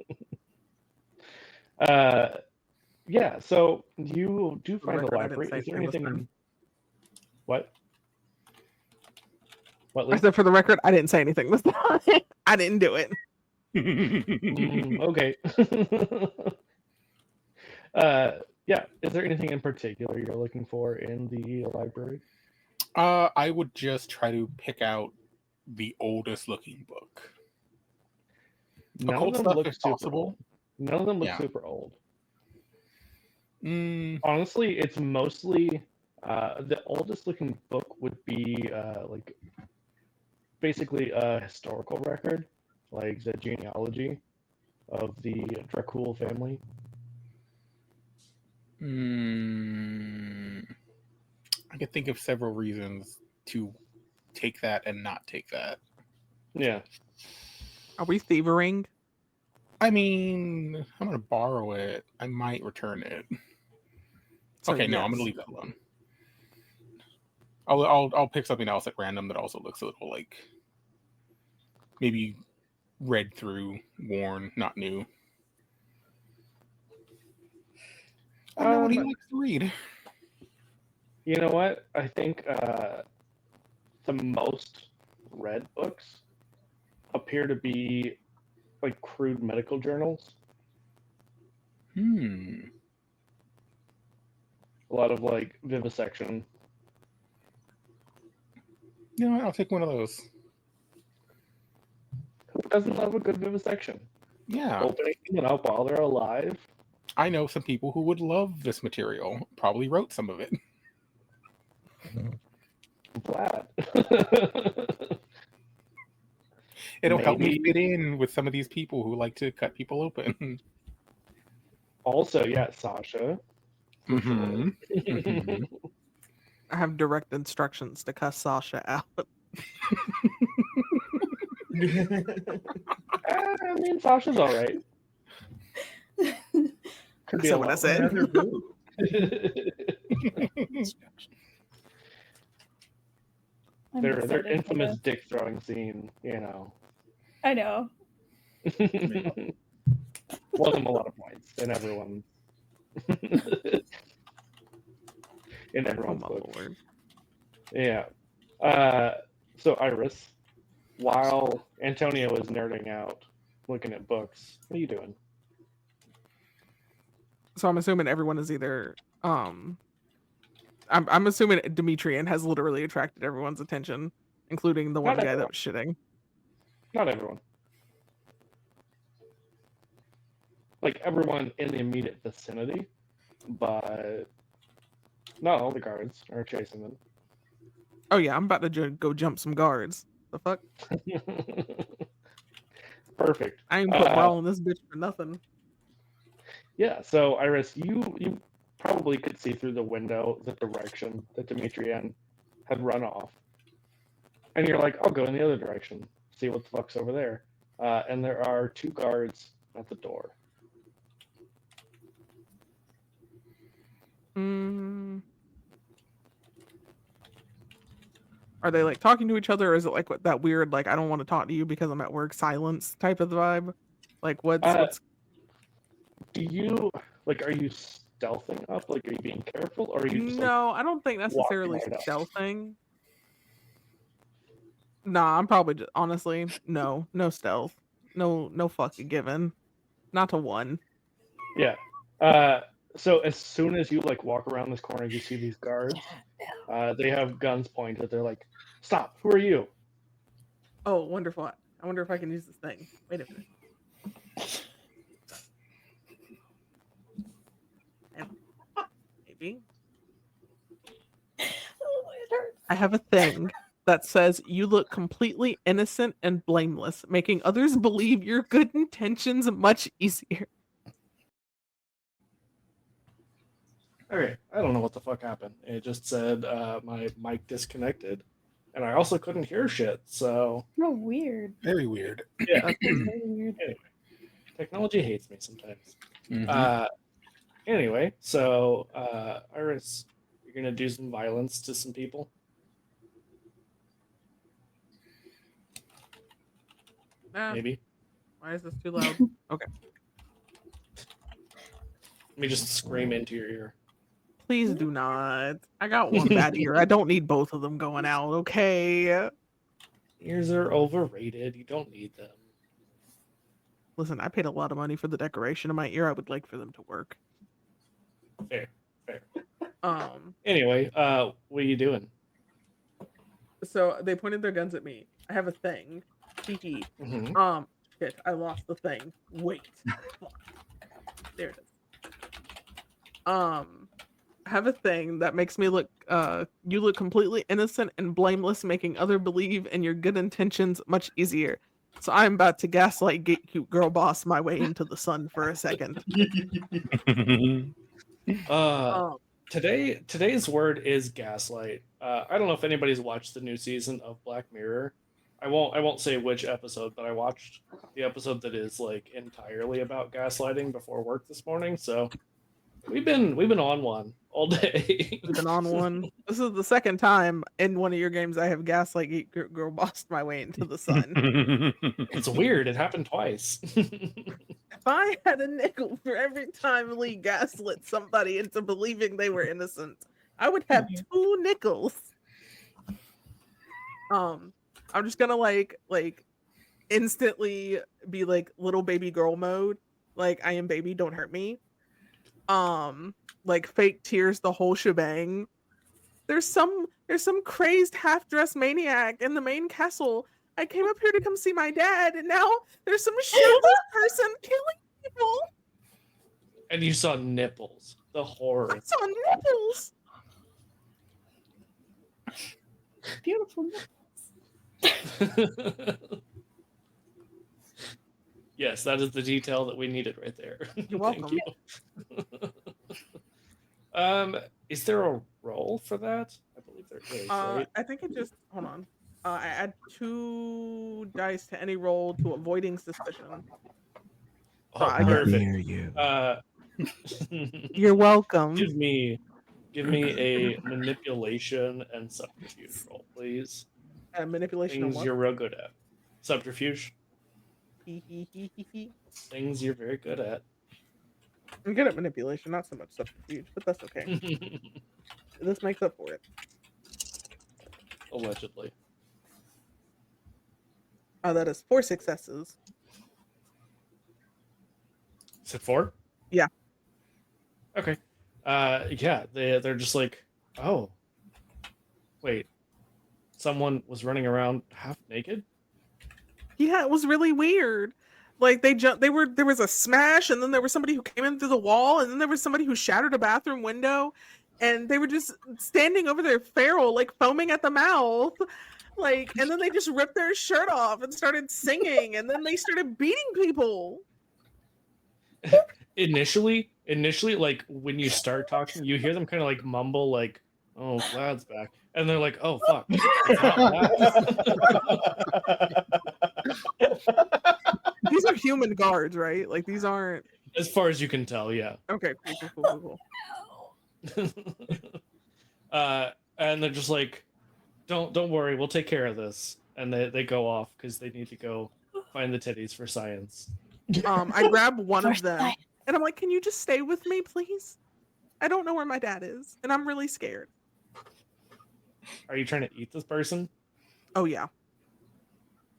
[SPEAKER 1] Yeah, so you do
[SPEAKER 3] For the
[SPEAKER 1] find a
[SPEAKER 3] record, I didn't
[SPEAKER 1] library.
[SPEAKER 3] say
[SPEAKER 1] Is there
[SPEAKER 3] anything
[SPEAKER 1] anything
[SPEAKER 3] this
[SPEAKER 1] in... What? What,
[SPEAKER 3] I
[SPEAKER 1] Lee?
[SPEAKER 3] said for the record, I didn't say anything this time. I didn't do it.
[SPEAKER 1] Okay. Yeah, is there anything in particular you're looking for in the library?
[SPEAKER 2] I would just try to pick out the oldest looking book.
[SPEAKER 1] None
[SPEAKER 2] Occult
[SPEAKER 1] of them
[SPEAKER 2] stuff
[SPEAKER 1] look
[SPEAKER 2] if
[SPEAKER 1] super
[SPEAKER 2] possible.
[SPEAKER 1] old. None of them look
[SPEAKER 2] Yeah.
[SPEAKER 1] super old.
[SPEAKER 2] Mm,
[SPEAKER 1] Honestly, it's mostly the oldest looking book would be like basically a historical record, like the genealogy of the Dracul family.
[SPEAKER 2] I could think of several reasons to take that and not take that.
[SPEAKER 1] Yeah.
[SPEAKER 3] Are we thievering?
[SPEAKER 2] I mean, I'm gonna borrow it. I might return it.
[SPEAKER 3] So
[SPEAKER 2] Okay, no, I'm gonna
[SPEAKER 3] yes.
[SPEAKER 2] leave that alone. I'll pick something else at random that also looks a little like maybe read through, worn, not new. I know what he likes to read.
[SPEAKER 1] You know what? I think the most read books appear to be like crude medical journals. A lot of like vivisection.
[SPEAKER 2] You know what? I'll take one of those.
[SPEAKER 1] Who doesn't love a good vivisection?
[SPEAKER 2] Yeah.
[SPEAKER 1] Opening them up while they're alive.
[SPEAKER 2] I know some people who would love this material. Probably wrote some of it.
[SPEAKER 1] I'm glad.
[SPEAKER 2] It'll help me
[SPEAKER 1] Maybe-
[SPEAKER 2] fit in with some of these people who like to cut people open.
[SPEAKER 1] Also, yeah, Sasha. For
[SPEAKER 2] Mhm.
[SPEAKER 1] sure.
[SPEAKER 2] Mhm.
[SPEAKER 3] I have direct instructions to cuss Sasha out.
[SPEAKER 1] I mean, Sasha's all right. Could be
[SPEAKER 3] That's
[SPEAKER 1] a
[SPEAKER 3] what I
[SPEAKER 1] lot
[SPEAKER 3] said.
[SPEAKER 5] Another boo.
[SPEAKER 4] I'm
[SPEAKER 1] their
[SPEAKER 4] excited for
[SPEAKER 1] infamous
[SPEAKER 4] this.
[SPEAKER 1] dick throwing scene, you know.
[SPEAKER 4] I know.
[SPEAKER 1] Won them a lot of points in everyone's in
[SPEAKER 3] Oh
[SPEAKER 1] everyone's
[SPEAKER 3] my
[SPEAKER 1] book.
[SPEAKER 3] lord.
[SPEAKER 1] Yeah. So Iris, while Antonio is nerding out, looking at books, what are you doing?
[SPEAKER 3] So I'm assuming everyone is either I'm assuming Demetrian has literally attracted everyone's attention, including the one
[SPEAKER 1] Not
[SPEAKER 3] guy that
[SPEAKER 1] everyone.
[SPEAKER 3] was shitting.
[SPEAKER 1] Not everyone. Like everyone in the immediate vicinity, but not all the guards are chasing them.
[SPEAKER 3] Oh yeah, I'm about to go jump some guards. The fuck?
[SPEAKER 1] Perfect.
[SPEAKER 3] I ain't put brawl in this bitch for nothing.
[SPEAKER 1] Yeah, so Iris, you probably could see through the window the direction that Demetrian had run off. And you're like, I'll go in the other direction, see what the fuck's over there. And there are 2 guards at the door.
[SPEAKER 3] Are they like talking to each other, or is it like what that weird like I don't want to talk to you because I'm at work silence type of vibe? Like what's
[SPEAKER 1] Do you, like, are you stealthing up? Like, are you being careful? Or are you just, like,
[SPEAKER 3] No, I don't think necessarily
[SPEAKER 1] right up?
[SPEAKER 3] stealthing. Nah, I'm probably just, honestly, no stealth. No fucking given. Not to one.
[SPEAKER 1] Yeah. So as soon as you, like, walk around this corner, you see these guards. They have guns pointed. They're like, stop, who are you?
[SPEAKER 3] Oh, wonderful. I wonder if I can use this thing. Wait a minute. Maybe.
[SPEAKER 4] Oh, it hurts.
[SPEAKER 3] I have a thing that says you look completely innocent and blameless, making others believe your good intentions much easier.
[SPEAKER 1] Okay, I don't know what the fuck happened. It just said my mic disconnected, and I also couldn't hear shit. So
[SPEAKER 4] Oh, weird.
[SPEAKER 2] Very weird.
[SPEAKER 1] yeah,
[SPEAKER 3] That's
[SPEAKER 4] Very weird.
[SPEAKER 1] technology hates me sometimes.
[SPEAKER 2] Mhm.
[SPEAKER 1] Anyway, so Iris, you're gonna do some violence to some people. Maybe.
[SPEAKER 3] Why is this too loud? Okay.
[SPEAKER 1] Let me just scream into your ear.
[SPEAKER 3] Please do not. I got one bad ear. I don't need both of them going out, okay?
[SPEAKER 1] Ears are overrated. You don't need them.
[SPEAKER 3] Listen, I paid a lot of money for the decoration of my ear. I would like for them to work.
[SPEAKER 1] Fair.
[SPEAKER 3] Anyway,
[SPEAKER 1] What are you doing?
[SPEAKER 3] so they pointed their guns at me. I have a thing. Hee hee.
[SPEAKER 1] Mm-hmm.
[SPEAKER 3] Shit, I lost the thing. Wait. Fuck. There it is. I have a thing that makes me look you look completely innocent and blameless, making other believe in your good intentions much easier. So I'm about to gaslight cute girl boss my way into the sun for a second.
[SPEAKER 1] Today's word is gaslight. I don't know if anybody's watched the new season of Black Mirror. I won't say which episode, but I watched the episode that is like entirely about gaslighting before work this morning. So we've been on one all day.
[SPEAKER 3] We've been on one. This is the second time in one of your games I have gaslight Geek girl bossed my way into the sun.
[SPEAKER 1] It's weird. It happened twice.
[SPEAKER 3] If I had a nickel for every time Lee gaslit somebody into believing they were innocent, I would have 2 nickels. I'm just gonna like instantly be like little baby girl mode. Like, I am baby, don't hurt me. Like fake tears, the whole shebang. There's some crazed half-dressed maniac in the main castle. I came up here to come see my dad, and now there's some shirtless person killing people.
[SPEAKER 1] And you saw nipples. The horror.
[SPEAKER 3] I saw nipples.
[SPEAKER 4] Beautiful.
[SPEAKER 1] Yes, that is the detail that we needed right there.
[SPEAKER 3] You're welcome.
[SPEAKER 1] Thank you. Is there a role for that? I believe there is, right?
[SPEAKER 3] I think it just hold on. I add 2 dice to any roll to avoiding suspicion.
[SPEAKER 1] Oh,
[SPEAKER 3] I
[SPEAKER 1] perfect.
[SPEAKER 7] dare you.
[SPEAKER 3] You're welcome.
[SPEAKER 1] Give me a manipulation and subterfuge roll, please.
[SPEAKER 3] Manipulation
[SPEAKER 1] Things
[SPEAKER 3] of what?
[SPEAKER 1] you're real good at. Subterfuge.
[SPEAKER 3] I'm
[SPEAKER 1] Things you're very good at.
[SPEAKER 3] good at manipulation, not so much subterfuge, but that's okay. This makes up for it.
[SPEAKER 1] Allegedly.
[SPEAKER 3] That is 4 successes.
[SPEAKER 1] Is it 4?
[SPEAKER 3] Yeah.
[SPEAKER 1] Okay. Yeah, they're just like, oh, wait, someone was running around half naked?
[SPEAKER 3] Yeah, it was really weird. Like there was a smash, and then there was somebody who came in through the wall, and then there was somebody who shattered a bathroom window, and they were just standing over there feral, like foaming at the mouth. Like, and then they just ripped their shirt off and started singing, and then they started beating people.
[SPEAKER 1] Initially, like when you start talking, you hear them kind of like mumble, like, "Oh, Vlad's back," and they're like, "Oh, fuck." It's not Vlad.
[SPEAKER 3] These are human guards, right? Like, these aren't.
[SPEAKER 1] As far as you can tell, yeah.
[SPEAKER 3] Okay, cool.
[SPEAKER 1] And they're just like, don't worry, we'll take care of this. And they go off because they need to go find the titties for science.
[SPEAKER 3] I grab one of them, and I'm like, "Can you just stay with me, please? I don't know where my dad is, and I'm really scared."
[SPEAKER 1] Are you trying to eat this person?
[SPEAKER 3] Oh yeah.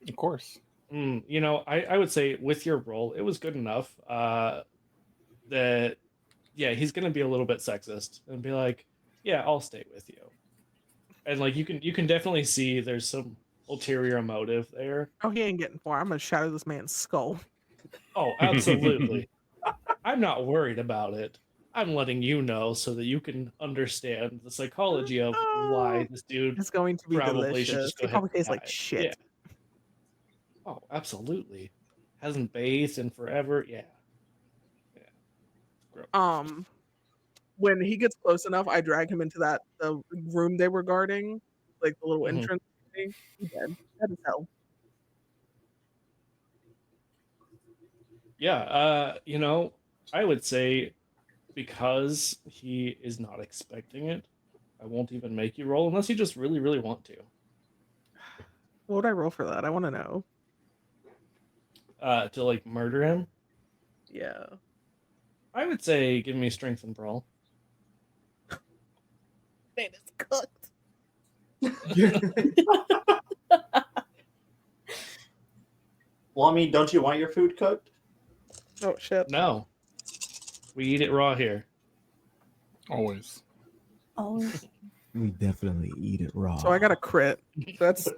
[SPEAKER 2] Of course.
[SPEAKER 1] You know, I would say with your role, it was good enough. That, yeah, he's gonna be a little bit sexist and be like, "Yeah, I'll stay with you," and like you can definitely see there's some ulterior motive there.
[SPEAKER 3] Oh, he ain't getting far. I'm gonna shatter this man's skull.
[SPEAKER 1] Oh, absolutely. I'm not worried about it. I'm letting you know so that you can understand the psychology of why this dude
[SPEAKER 3] It's going to be
[SPEAKER 1] probably should
[SPEAKER 3] delicious.
[SPEAKER 1] just go
[SPEAKER 3] It probably
[SPEAKER 1] ahead and
[SPEAKER 3] tastes like
[SPEAKER 1] die.
[SPEAKER 3] shit.
[SPEAKER 1] Yeah. Oh, absolutely. Hasn't bathed in forever. Yeah. Gross.
[SPEAKER 3] When he gets close enough, I drag him into the room they were guarding, like the little
[SPEAKER 1] Mhm.
[SPEAKER 3] entrance. He's dead. Dead as hell.
[SPEAKER 1] Yeah, you know, I would say because he is not expecting it, I won't even make you roll unless you just really, really want to.
[SPEAKER 3] What would I roll for that? I want to know.
[SPEAKER 1] To like murder him,
[SPEAKER 3] Yeah.
[SPEAKER 1] I would say give me strength and brawl.
[SPEAKER 3] Man, it's cooked.
[SPEAKER 6] Well, I mean, don't you want your food cooked?
[SPEAKER 3] Oh shit.
[SPEAKER 1] No, we eat it raw here.
[SPEAKER 2] Always.
[SPEAKER 4] Always.
[SPEAKER 7] We definitely eat it raw.
[SPEAKER 3] So I got a crit. That's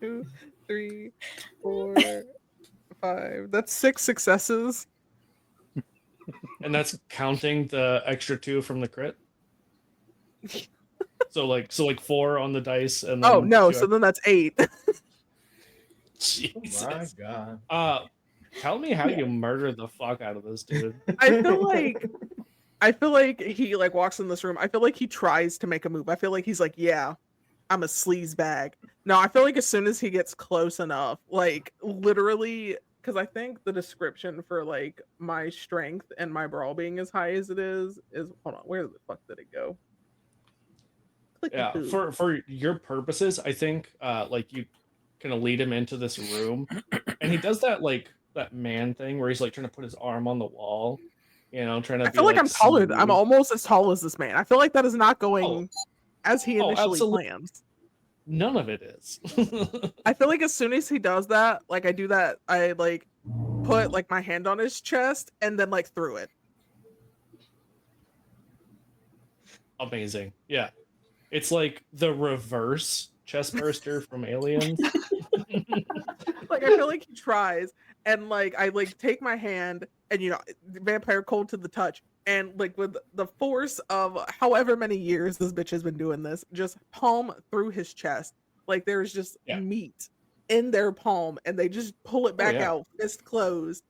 [SPEAKER 3] 2, 3, 4, 5. That's 6 successes.
[SPEAKER 1] And that's counting the extra 2 from the crit. So like 4 on the dice, and then
[SPEAKER 3] Oh no,
[SPEAKER 1] 2
[SPEAKER 3] so then that's 8.
[SPEAKER 1] Jesus.
[SPEAKER 5] Oh my god.
[SPEAKER 1] Tell me how you murder the fuck out of this dude.
[SPEAKER 3] I feel like he like walks in this room. I feel like he tries to make a move. I feel like he's like, yeah, I'm a sleaze bag. No, I feel like as soon as he gets close enough, like literally, because I think the description for like my strength and my brawl being as high as it is hold on, where the fuck did it go?
[SPEAKER 1] Yeah, for your purposes, I think like you kind of lead him into this room, and he does that like that man thing where he's like trying to put his arm on the wall, trying to
[SPEAKER 3] I
[SPEAKER 1] be
[SPEAKER 3] feel like I'm taller. I'm
[SPEAKER 1] smooth.
[SPEAKER 3] almost as tall as this man. I feel like that is not going as he initially
[SPEAKER 1] absolutely.
[SPEAKER 3] plans.
[SPEAKER 1] None of it is.
[SPEAKER 3] I feel like as soon as he does that, like I do that, I like put like my hand on his chest and then like through it.
[SPEAKER 1] Amazing. Yeah. It's like the reverse chest burster from Aliens.
[SPEAKER 3] Like I feel like he tries, and like I like take my hand, and vampire cold to the touch, and like with the force of however many years this bitch has been doing this, just palm through his chest. Like there's just meat in their palm, and they just pull it back out, fist closed.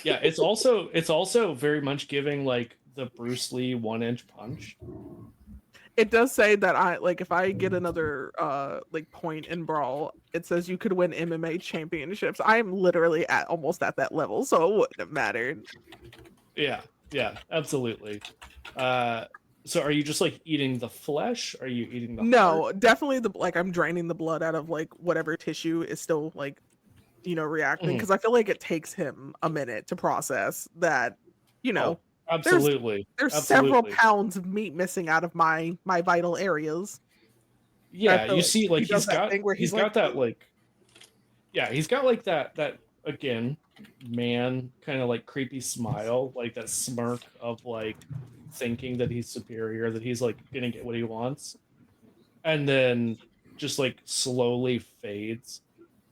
[SPEAKER 1] Yeah, it's also very much giving like the Bruce Lee 1-inch punch.
[SPEAKER 3] It does say that if I get another like point in brawl, it says you could win MMA championships. I'm literally almost at that level, so it wouldn't have mattered.
[SPEAKER 1] Yeah, absolutely. So are you just like eating the flesh? Are you eating the heart?
[SPEAKER 3] Definitely I'm draining the blood out of like whatever tissue is still like reacting, because I feel like it takes him a minute to process that
[SPEAKER 1] absolutely.
[SPEAKER 3] There's several pounds of meat missing out of my vital areas.
[SPEAKER 1] Yeah, you see, like
[SPEAKER 3] he's got
[SPEAKER 1] that like, he's got like that again, man, kind of like creepy smile, like that smirk of like thinking that he's superior, that he's like gonna get what he wants, and then just like slowly fades.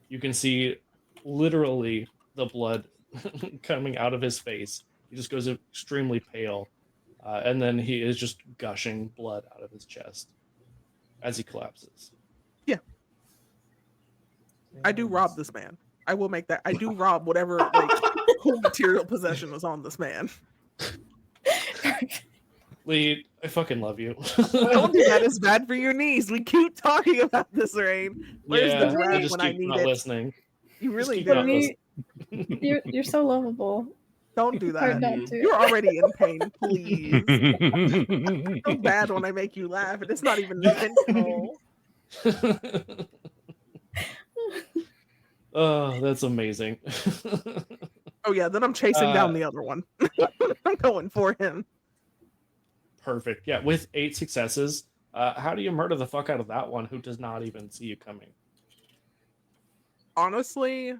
[SPEAKER 1] You can see literally the blood coming out of his face. He just goes extremely pale, and then he is just gushing blood out of his chest as he collapses.
[SPEAKER 3] Yeah. I do rob this man. I will make that. I do rob whatever like cool material possession was on this man.
[SPEAKER 1] Lee, I fucking love you.
[SPEAKER 3] Don't do that. It's bad for your knees. We keep talking about this, Rain. Where's the drag when I need it?
[SPEAKER 1] Listening.
[SPEAKER 3] You really do.
[SPEAKER 4] You're so lovable.
[SPEAKER 3] Don't do that. You're already in pain, please. It's so bad when I make you laugh, and it's not even intentional.
[SPEAKER 1] Oh, that's amazing.
[SPEAKER 3] Oh yeah, then I'm chasing down the other one. I'm going for him.
[SPEAKER 1] Perfect. Yeah, with 8 successes, how do you murder the fuck out of that one who does not even see you coming?
[SPEAKER 3] Honestly,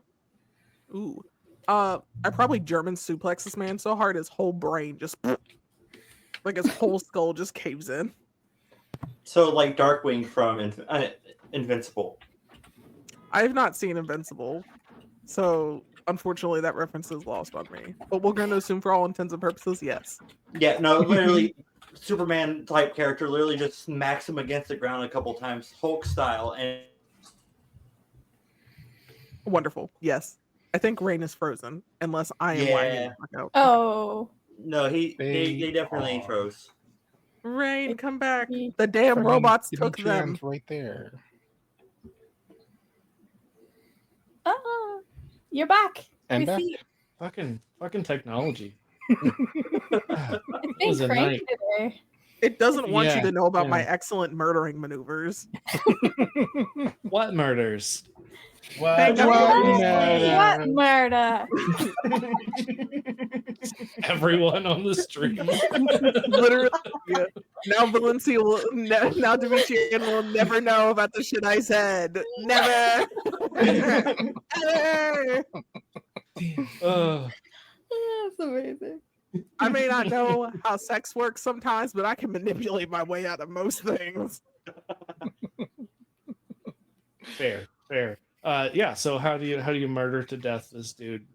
[SPEAKER 3] I probably German suplex this man so hard his whole brain just like his whole skull just caves in.
[SPEAKER 6] So like Darkwing from Invincible.
[SPEAKER 3] I have not seen Invincible, so unfortunately that reference is lost on me. But we're going to assume for all intents and purposes, yes.
[SPEAKER 6] Yeah, no, literally Superman type character literally just smacks him against the ground a couple times, Hulk style, and
[SPEAKER 3] wonderful. Yes. I think Rain is frozen, unless I am lagging.
[SPEAKER 4] Oh.
[SPEAKER 6] No, they definitely froze.
[SPEAKER 3] Rain, come back. The damn robots took them.
[SPEAKER 2] Right there.
[SPEAKER 4] Oh, you're back.
[SPEAKER 2] I'm back.
[SPEAKER 1] Fucking technology.
[SPEAKER 4] It's been cranky today.
[SPEAKER 3] It doesn't want you to know about my excellent murdering maneuvers.
[SPEAKER 1] What murders?
[SPEAKER 4] What murder?
[SPEAKER 1] Everyone on the stream.
[SPEAKER 3] Literally. Yeah. Now Valencia will now Dimitri will never know about the shit I said. Never. Ever.
[SPEAKER 4] That's amazing.
[SPEAKER 3] I may not know how sex works sometimes, but I can manipulate my way out of most things.
[SPEAKER 1] Fair. Yeah, so how do you murder to death this dude?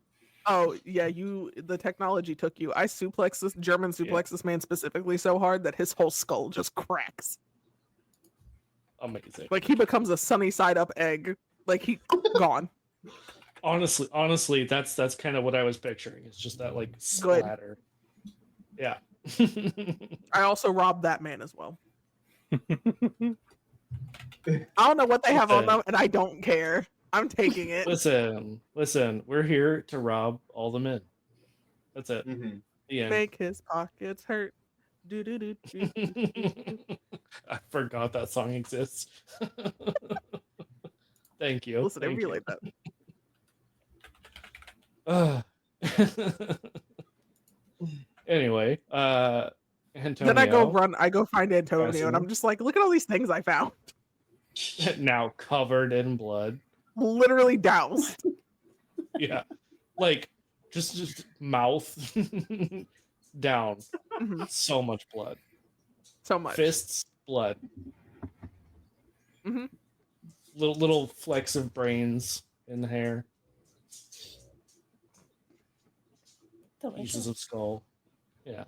[SPEAKER 3] Oh yeah, the technology took you. I German suplex this man specifically so hard that his whole skull just cracks.
[SPEAKER 1] Amazing.
[SPEAKER 3] Like he becomes a sunny side up egg. Like he gone.
[SPEAKER 1] Honestly, that's kind of what I was picturing. It's just that like splatter. Yeah.
[SPEAKER 3] I also robbed that man as well. I don't know what they have on
[SPEAKER 1] Listen.
[SPEAKER 3] them, and I don't care. I'm taking it.
[SPEAKER 1] Listen. We're here to rob all the men. That's it.
[SPEAKER 5] Mhm.
[SPEAKER 1] The end.
[SPEAKER 3] Make his pockets hurt. Do do do do.
[SPEAKER 1] I forgot that song exists. Thank you.
[SPEAKER 3] Listen, it'd
[SPEAKER 1] Thank
[SPEAKER 3] be
[SPEAKER 1] you.
[SPEAKER 3] like that.
[SPEAKER 1] Anyway, Antonio.
[SPEAKER 3] Then I go run. I go find Antonio, and
[SPEAKER 1] Cassian.
[SPEAKER 3] I'm just like, look at all these things I found.
[SPEAKER 1] Now covered in blood.
[SPEAKER 3] Literally doused.
[SPEAKER 1] Yeah, like just mouth down.
[SPEAKER 3] Mhm.
[SPEAKER 1] So much blood.
[SPEAKER 3] So much.
[SPEAKER 1] Fists, blood.
[SPEAKER 3] Mhm.
[SPEAKER 1] Little flecks of brains in the hair. Pieces
[SPEAKER 4] Delicious.
[SPEAKER 1] of skull. Yeah,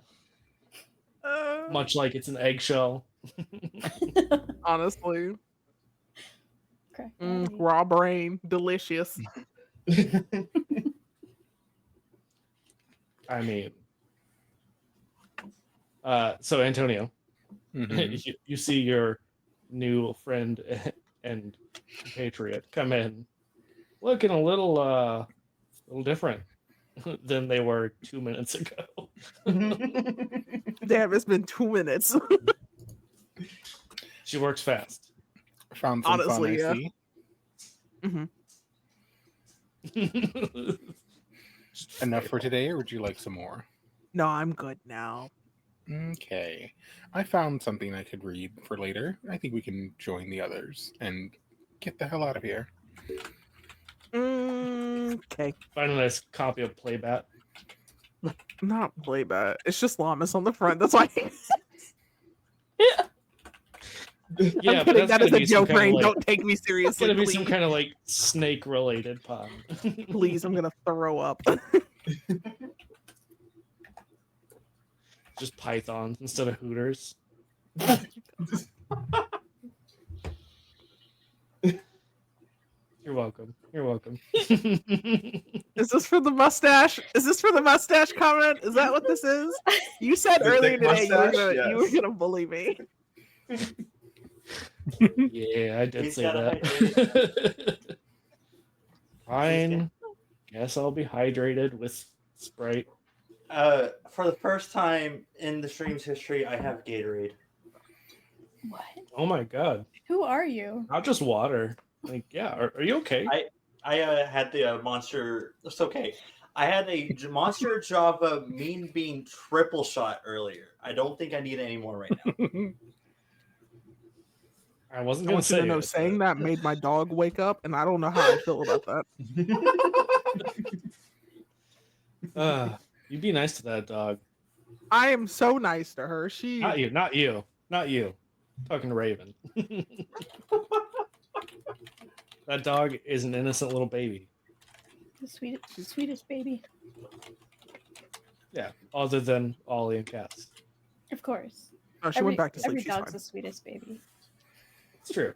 [SPEAKER 3] Uh,
[SPEAKER 1] much like it's an eggshell.
[SPEAKER 3] honestly,
[SPEAKER 4] Crack
[SPEAKER 3] raw brain, delicious.
[SPEAKER 1] I mean, so Antonio,
[SPEAKER 2] Mhm.
[SPEAKER 1] you see your new friend and compatriot come in, looking a little different than they were 2 minutes ago.
[SPEAKER 3] Damn, it's been 2 minutes.
[SPEAKER 1] She works fast.
[SPEAKER 2] Found some fun,
[SPEAKER 3] Honestly,
[SPEAKER 2] I
[SPEAKER 3] yeah.
[SPEAKER 2] see. Enough for today, or would you like some more?
[SPEAKER 3] No, I'm good now.
[SPEAKER 2] Okay. I found something I could read for later. I think we can join the others and get the hell out of here.
[SPEAKER 3] Okay.
[SPEAKER 1] Find a nice copy of Playbat.
[SPEAKER 3] Not playback. It's just llamas on the front. That's why.
[SPEAKER 1] Yeah,
[SPEAKER 3] I'm
[SPEAKER 1] but
[SPEAKER 3] kidding.
[SPEAKER 1] that's
[SPEAKER 3] That
[SPEAKER 1] gonna
[SPEAKER 3] is a
[SPEAKER 1] be some
[SPEAKER 3] joke,
[SPEAKER 1] kind of
[SPEAKER 3] Rain.
[SPEAKER 1] like
[SPEAKER 3] Don't take me
[SPEAKER 1] it's
[SPEAKER 3] seriously,
[SPEAKER 1] gonna be
[SPEAKER 3] please.
[SPEAKER 1] some kind of like snake related pun.
[SPEAKER 3] Please, I'm gonna throw up.
[SPEAKER 1] Just pythons instead of hooters. You're welcome. You're welcome.
[SPEAKER 3] Is this for the mustache? Is this for the mustache comment? Is that what this is? You said
[SPEAKER 5] The
[SPEAKER 3] earlier
[SPEAKER 5] thick
[SPEAKER 3] today
[SPEAKER 5] mustache?
[SPEAKER 3] you were
[SPEAKER 5] Yes.
[SPEAKER 3] gonna bully me.
[SPEAKER 1] Yeah, I did
[SPEAKER 6] He's
[SPEAKER 1] say
[SPEAKER 6] gotta
[SPEAKER 1] that. Fine. Guess I'll be hydrated with Sprite.
[SPEAKER 6] For the first time in the stream's history, I have Gatorade.
[SPEAKER 4] What?
[SPEAKER 1] Oh my god.
[SPEAKER 4] Who are you?
[SPEAKER 1] Not just water. Like, yeah, are you okay?
[SPEAKER 6] I had the monster. It's okay. I had a monster Java Mean Bean triple shot earlier. I don't think I need any more right now.
[SPEAKER 1] I wasn't
[SPEAKER 3] I
[SPEAKER 1] gonna
[SPEAKER 3] want you
[SPEAKER 1] say
[SPEAKER 3] to know,
[SPEAKER 1] it,
[SPEAKER 3] saying
[SPEAKER 1] but-
[SPEAKER 3] that made my dog wake up, and I don't know how I feel about that.
[SPEAKER 1] You be nice to that dog.
[SPEAKER 3] I am so nice to her. She
[SPEAKER 1] Not you. Talking to Raven. That dog is an innocent little baby.
[SPEAKER 4] The sweetest baby.
[SPEAKER 1] Yeah, other than Ollie and Cass.
[SPEAKER 4] Of course.
[SPEAKER 3] Oh, she went back to sleep.
[SPEAKER 4] Every
[SPEAKER 3] She's
[SPEAKER 4] dog's
[SPEAKER 3] fine.
[SPEAKER 4] the sweetest baby.
[SPEAKER 1] It's true.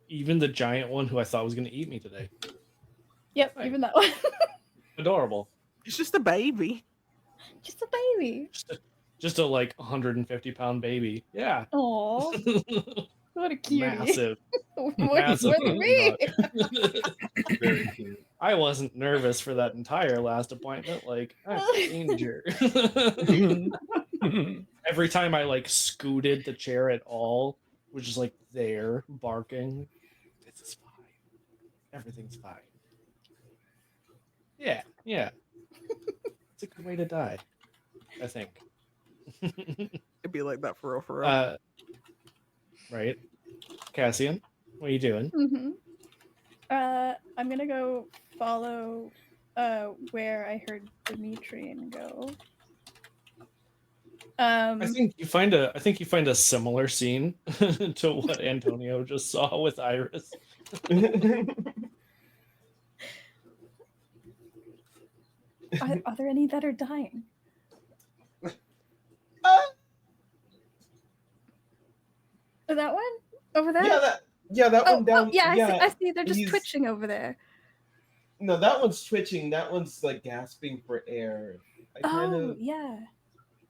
[SPEAKER 1] Even the giant one who I thought was going to eat me today.
[SPEAKER 4] Yep,
[SPEAKER 1] Right.
[SPEAKER 4] even that one.
[SPEAKER 1] Adorable.
[SPEAKER 3] It's just a baby.
[SPEAKER 4] Just a baby.
[SPEAKER 1] Just a like 150-pound baby. Yeah.
[SPEAKER 4] Oh, what a cutie.
[SPEAKER 1] Massive.
[SPEAKER 4] More
[SPEAKER 1] Massive
[SPEAKER 4] than me.
[SPEAKER 5] Very cute.
[SPEAKER 1] I wasn't nervous for that entire last appointment. Like, danger. Every time I like scooted the chair at all, was just like there barking. This is fine. Everything's fine. Yeah. It's a good way to die, I think.
[SPEAKER 3] It'd be like that for real, for real.
[SPEAKER 1] Right. Cassian, what are you doing?
[SPEAKER 4] Mm-hmm. I'm gonna go follow where I heard Demetrian go.
[SPEAKER 1] I think you find a similar scene to what Antonio just saw with Iris.
[SPEAKER 4] Are there any that are dying? That one over there?
[SPEAKER 5] That one down.
[SPEAKER 4] I see. They're just
[SPEAKER 5] he's-
[SPEAKER 4] twitching over there.
[SPEAKER 5] No, that one's twitching. That one's like gasping for air.
[SPEAKER 4] Oh, yeah.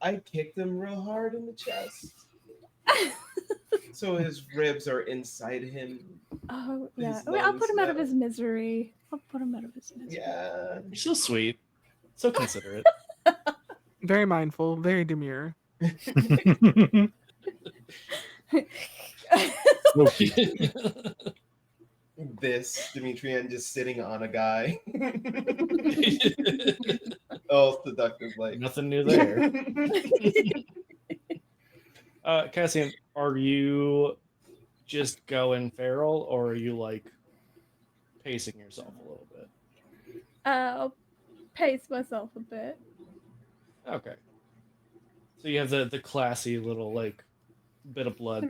[SPEAKER 5] I kicked him real hard in the chest. So his ribs are inside him.
[SPEAKER 4] Oh yeah.
[SPEAKER 5] His
[SPEAKER 4] I mean, I'll put him out of
[SPEAKER 5] lungs,
[SPEAKER 4] his misery. I'll put him out of his misery.
[SPEAKER 5] Yeah.
[SPEAKER 8] You're so sweet, so considerate.
[SPEAKER 3] Very mindful, very demure.
[SPEAKER 5] This Demetrian just sitting on a guy. Oh, seductive, like
[SPEAKER 8] Nothing new there. Cassian, are you just going feral, or are you like pacing yourself a little bit?
[SPEAKER 4] I'll pace myself a bit.
[SPEAKER 8] Okay. So you have the classy little like bit of blood.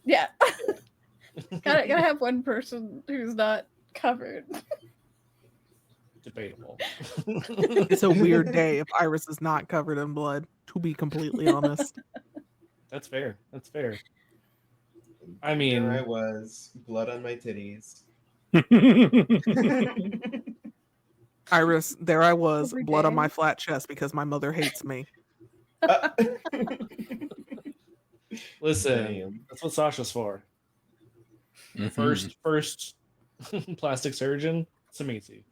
[SPEAKER 4] Yeah. gotta have one person who's not covered.
[SPEAKER 8] Debatable.
[SPEAKER 3] It's a weird day if Iris is not covered in blood, to be completely honest.
[SPEAKER 8] That's fair. That's fair. I
[SPEAKER 5] there I
[SPEAKER 8] mean,
[SPEAKER 5] was, blood on my titties.
[SPEAKER 3] Iris, there I was,
[SPEAKER 4] Every
[SPEAKER 3] blood on
[SPEAKER 4] day.
[SPEAKER 3] my flat chest because my mother hates me.
[SPEAKER 8] listen,
[SPEAKER 5] Damn.
[SPEAKER 8] that's what Sasha's for. First plastic surgeon, Samisi.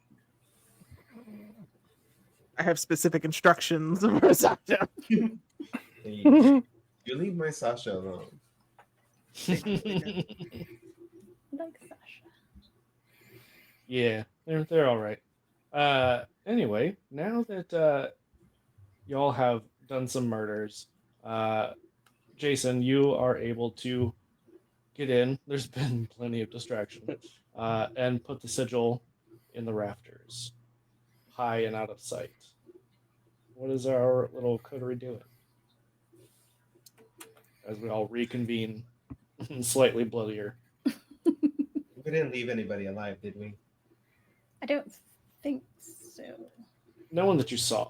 [SPEAKER 3] I have specific instructions for Sasha.
[SPEAKER 5] Hey, you leave my Sasha alone.
[SPEAKER 4] Like Sasha.
[SPEAKER 8] Yeah, they're all right. Anyway, now that y'all have done some murders, Jason, you are able to get in. There's been plenty of distraction, and put the sigil in the rafters, high and out of sight. What is our little coterie doing? As we all reconvene, slightly bloodier.
[SPEAKER 5] We didn't leave anybody alive, did we?
[SPEAKER 4] I don't think so.
[SPEAKER 8] No one that you saw.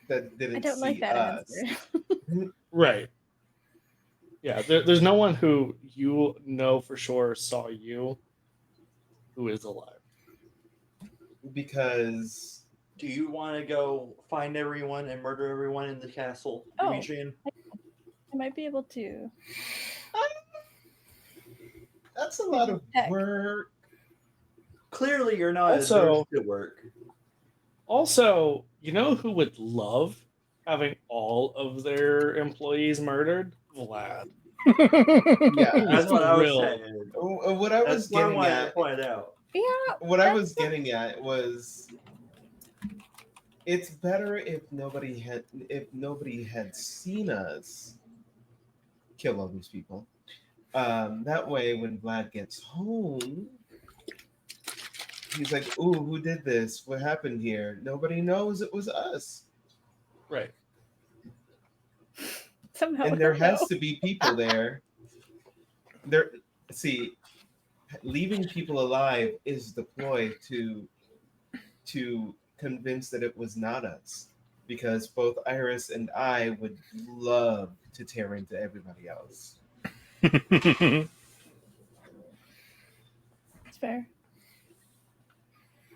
[SPEAKER 5] That didn't
[SPEAKER 4] I don't
[SPEAKER 5] see
[SPEAKER 4] like that
[SPEAKER 5] us.
[SPEAKER 4] answer.
[SPEAKER 8] Right. Yeah, there's no one who you know for sure saw you who is alive.
[SPEAKER 5] Because
[SPEAKER 6] Do you want to go find everyone and murder everyone in the castle,
[SPEAKER 4] Oh.
[SPEAKER 6] Demetrian?
[SPEAKER 4] I might be able to.
[SPEAKER 5] that's a lot of
[SPEAKER 4] Heck.
[SPEAKER 5] work.
[SPEAKER 6] Clearly, you're not
[SPEAKER 8] Also-
[SPEAKER 6] as at work.
[SPEAKER 8] Also, you know who would love having all of their employees murdered? Vlad.
[SPEAKER 5] Yeah.
[SPEAKER 6] That's what I was
[SPEAKER 8] Real.
[SPEAKER 6] saying.
[SPEAKER 5] What I was
[SPEAKER 6] That's what I
[SPEAKER 5] getting
[SPEAKER 6] wanted to
[SPEAKER 5] at,
[SPEAKER 6] point out.
[SPEAKER 4] Yeah.
[SPEAKER 5] what I was
[SPEAKER 4] that's-
[SPEAKER 5] getting at was, it's better if nobody had seen us kill all these people. That way, when Vlad gets home, he's like, "Ooh, who did this? What happened here?" Nobody knows it was us,
[SPEAKER 8] Right.
[SPEAKER 4] Somehow.
[SPEAKER 5] and there
[SPEAKER 4] he'll
[SPEAKER 5] has
[SPEAKER 4] know.
[SPEAKER 5] to be people there. See, leaving people alive is the ploy to convince that it was not us, because both Iris and I would love to tear into everybody else.
[SPEAKER 4] It's fair.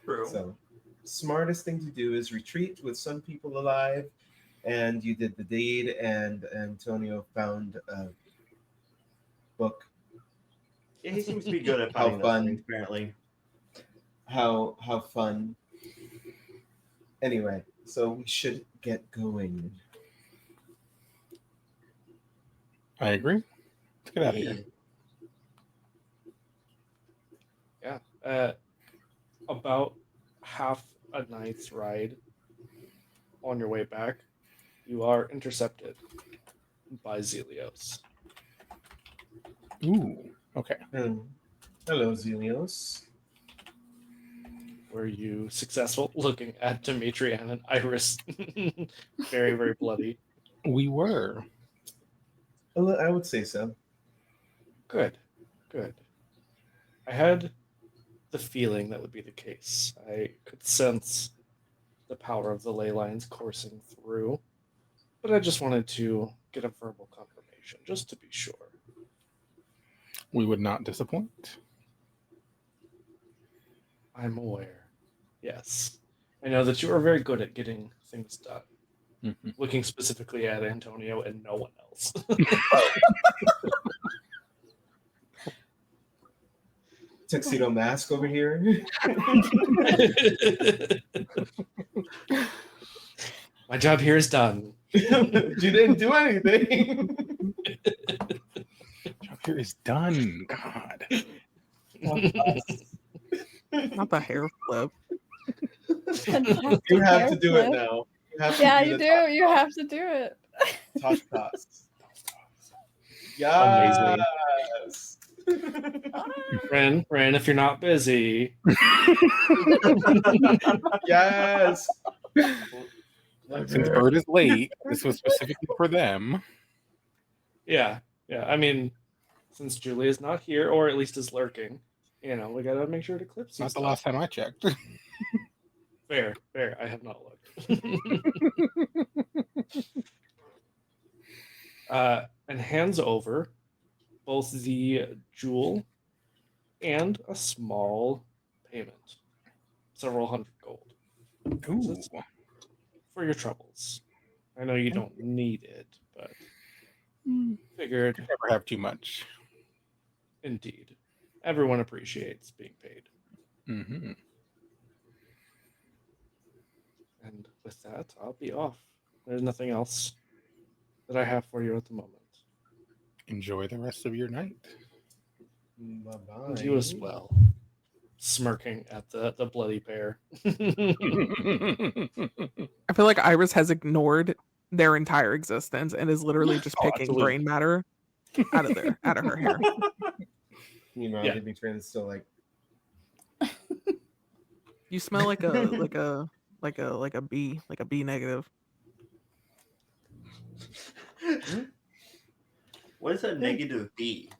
[SPEAKER 6] True.
[SPEAKER 5] So, smartest thing to do is retreat with some people alive, and you did the deed, and Antonio found a book.
[SPEAKER 6] Yeah, he seems to be good at
[SPEAKER 5] How
[SPEAKER 6] finding those
[SPEAKER 5] fun.
[SPEAKER 6] things, apparently.
[SPEAKER 5] How fun. Anyway, so we should get going.
[SPEAKER 2] I agree. Let's get out of here.
[SPEAKER 8] Yeah. About half a night's ride on your way back, you are intercepted by Zelios.
[SPEAKER 2] Ooh. Okay.
[SPEAKER 5] Hello, Zelios.
[SPEAKER 8] Were you successful looking at Demetrian and Iris? Very, very bloody.
[SPEAKER 2] We were.
[SPEAKER 5] I would say so.
[SPEAKER 8] Good. Good. I had the feeling that would be the case. I could sense the power of the ley lines coursing through, but I just wanted to get a verbal confirmation, just to be sure.
[SPEAKER 2] We would not disappoint.
[SPEAKER 8] I'm aware. Yes. I know that you are very good at getting things done. looking specifically at Antonio and no one else.
[SPEAKER 5] Tuxedo mask over here.
[SPEAKER 8] My job here is done.
[SPEAKER 5] You didn't do anything.
[SPEAKER 2] Job here is done. God.
[SPEAKER 3] Not the hair flip.
[SPEAKER 5] You have to do it now. You have to
[SPEAKER 4] Yeah,
[SPEAKER 5] do
[SPEAKER 4] you
[SPEAKER 5] the
[SPEAKER 4] do. You have to do it.
[SPEAKER 5] toss toss. Yes.
[SPEAKER 8] Ren, if you're not busy.
[SPEAKER 5] Yes.
[SPEAKER 2] Since Bird is late, this was specifically for them.
[SPEAKER 8] Yeah. I mean, since Julia's not here, or at least is lurking, we gotta make sure to clip some
[SPEAKER 2] Not the
[SPEAKER 8] stuff.
[SPEAKER 2] last time I checked.
[SPEAKER 8] Fair. I have not looked. And hands over both the jewel and a small payment, several hundred gold.
[SPEAKER 2] Ooh.
[SPEAKER 8] For your troubles. I know you don't need it, but figured.
[SPEAKER 2] Never have too much.
[SPEAKER 8] Indeed. Everyone appreciates being paid.
[SPEAKER 2] Mm-hmm.
[SPEAKER 8] And with that, I'll be off. There's nothing else that I have for you at the moment.
[SPEAKER 2] Enjoy the rest of your night.
[SPEAKER 5] Bye-bye.
[SPEAKER 8] And you as well. Smirking at the bloody pair.
[SPEAKER 3] I feel like Iris has ignored their entire existence and is literally just picking
[SPEAKER 8] absolutely.
[SPEAKER 3] brain matter out of her hair.
[SPEAKER 5] Meanwhile,
[SPEAKER 8] Yeah.
[SPEAKER 5] Living Trend is still like,
[SPEAKER 3] You smell like a B negative.
[SPEAKER 6] What is a negative B?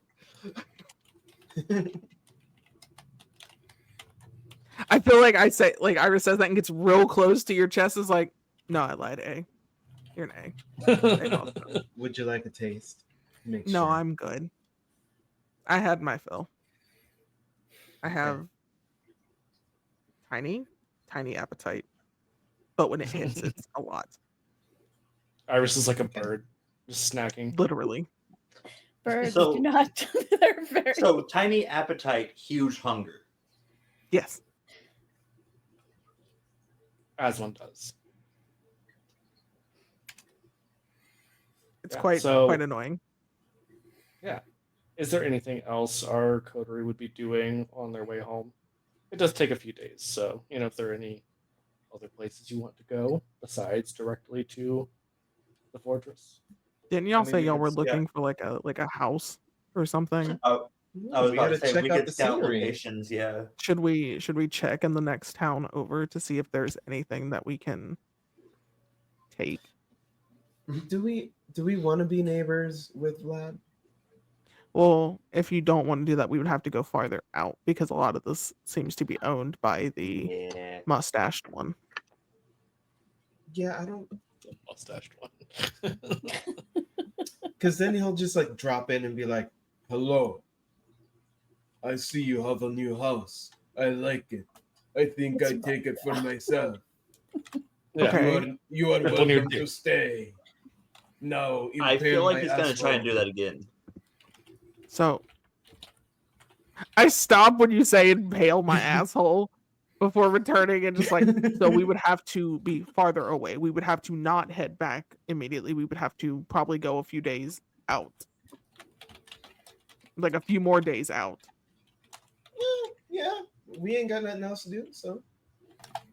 [SPEAKER 3] I feel like I say like Iris says that and gets real close to your chest. Is like, no, I lied. A, you're an A.
[SPEAKER 5] would you like a taste? Make
[SPEAKER 3] No,
[SPEAKER 5] sure.
[SPEAKER 3] I'm good. I had my fill. I have tiny appetite, but when it hits, it's a lot.
[SPEAKER 8] Iris is like a bird, just snacking.
[SPEAKER 3] Literally.
[SPEAKER 4] Birds
[SPEAKER 6] So-
[SPEAKER 4] do not. They're very.
[SPEAKER 6] So tiny appetite, huge hunger.
[SPEAKER 3] Yes.
[SPEAKER 8] As one does.
[SPEAKER 3] It's
[SPEAKER 8] Yeah,
[SPEAKER 3] quite
[SPEAKER 8] so-
[SPEAKER 3] annoying.
[SPEAKER 8] Is there anything else our coterie would be doing on their way home? It does take a few days, so if there are any other places you want to go besides directly to the fortress.
[SPEAKER 3] Didn't y'all
[SPEAKER 6] I mean,
[SPEAKER 3] say
[SPEAKER 6] we
[SPEAKER 3] y'all
[SPEAKER 6] could-
[SPEAKER 3] were looking for like a house or something?
[SPEAKER 6] I was
[SPEAKER 5] we
[SPEAKER 6] about
[SPEAKER 5] gotta
[SPEAKER 6] to say
[SPEAKER 5] check
[SPEAKER 6] we
[SPEAKER 5] out
[SPEAKER 6] could
[SPEAKER 5] the
[SPEAKER 6] scout
[SPEAKER 5] scenery.
[SPEAKER 6] locations. Yeah.
[SPEAKER 3] Should we check in the next town over to see if there's anything that we can take?
[SPEAKER 5] Do we want to be neighbors with Vlad?
[SPEAKER 3] Well, if you don't want to do that, we would have to go farther out because a lot of this seems to be owned by the
[SPEAKER 6] Yeah.
[SPEAKER 3] mustached one.
[SPEAKER 5] Yeah, I don't.
[SPEAKER 8] The mustached one.
[SPEAKER 5] Because then he'll just like drop in and be like, "Hello, I see you have a new house. I like it. I think I take it for myself.
[SPEAKER 8] Yeah.
[SPEAKER 3] Okay.
[SPEAKER 5] You are
[SPEAKER 8] Rip on your
[SPEAKER 5] welcome to
[SPEAKER 8] dick.
[SPEAKER 5] stay. Now,
[SPEAKER 6] I feel
[SPEAKER 5] impale
[SPEAKER 6] like
[SPEAKER 5] my
[SPEAKER 6] he's gonna try and do
[SPEAKER 5] asshole."
[SPEAKER 6] that again.
[SPEAKER 3] So I stop when you say impale my asshole before returning and just like so we would have to be farther away. We would have to not head back immediately. We would have to probably go a few days out. Like a few more days out.
[SPEAKER 5] Yeah, we ain't got nothing else to do, so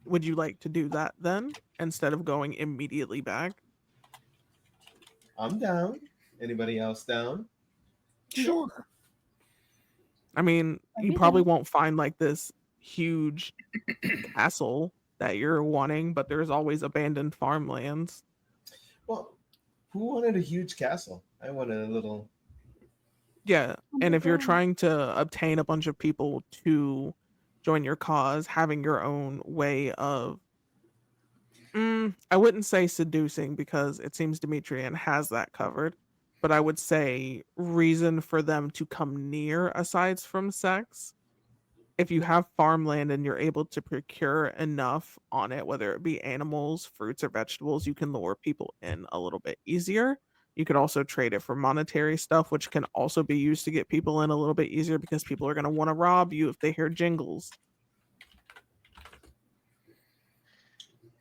[SPEAKER 3] Would you like to do that then instead of going immediately back?
[SPEAKER 5] I'm down. Anybody else down?
[SPEAKER 2] Sure.
[SPEAKER 3] I mean, you
[SPEAKER 4] Okay.
[SPEAKER 3] probably won't find like this huge castle that you're wanting, but there's always abandoned farmlands.
[SPEAKER 5] Well, who wanted a huge castle? I wanted a little.
[SPEAKER 3] Yeah,
[SPEAKER 4] Oh
[SPEAKER 3] and
[SPEAKER 4] my
[SPEAKER 3] if you're
[SPEAKER 4] God.
[SPEAKER 3] trying to obtain a bunch of people to join your cause, having your own way of I wouldn't say seducing because it seems Demetrian has that covered, but I would say reason for them to come near aside from sex if you have farmland and you're able to procure enough on it, whether it be animals, fruits, or vegetables, you can lure people in a little bit easier. You could also trade it for monetary stuff, which can also be used to get people in a little bit easier because people are going to want to rob you if they hear jingles.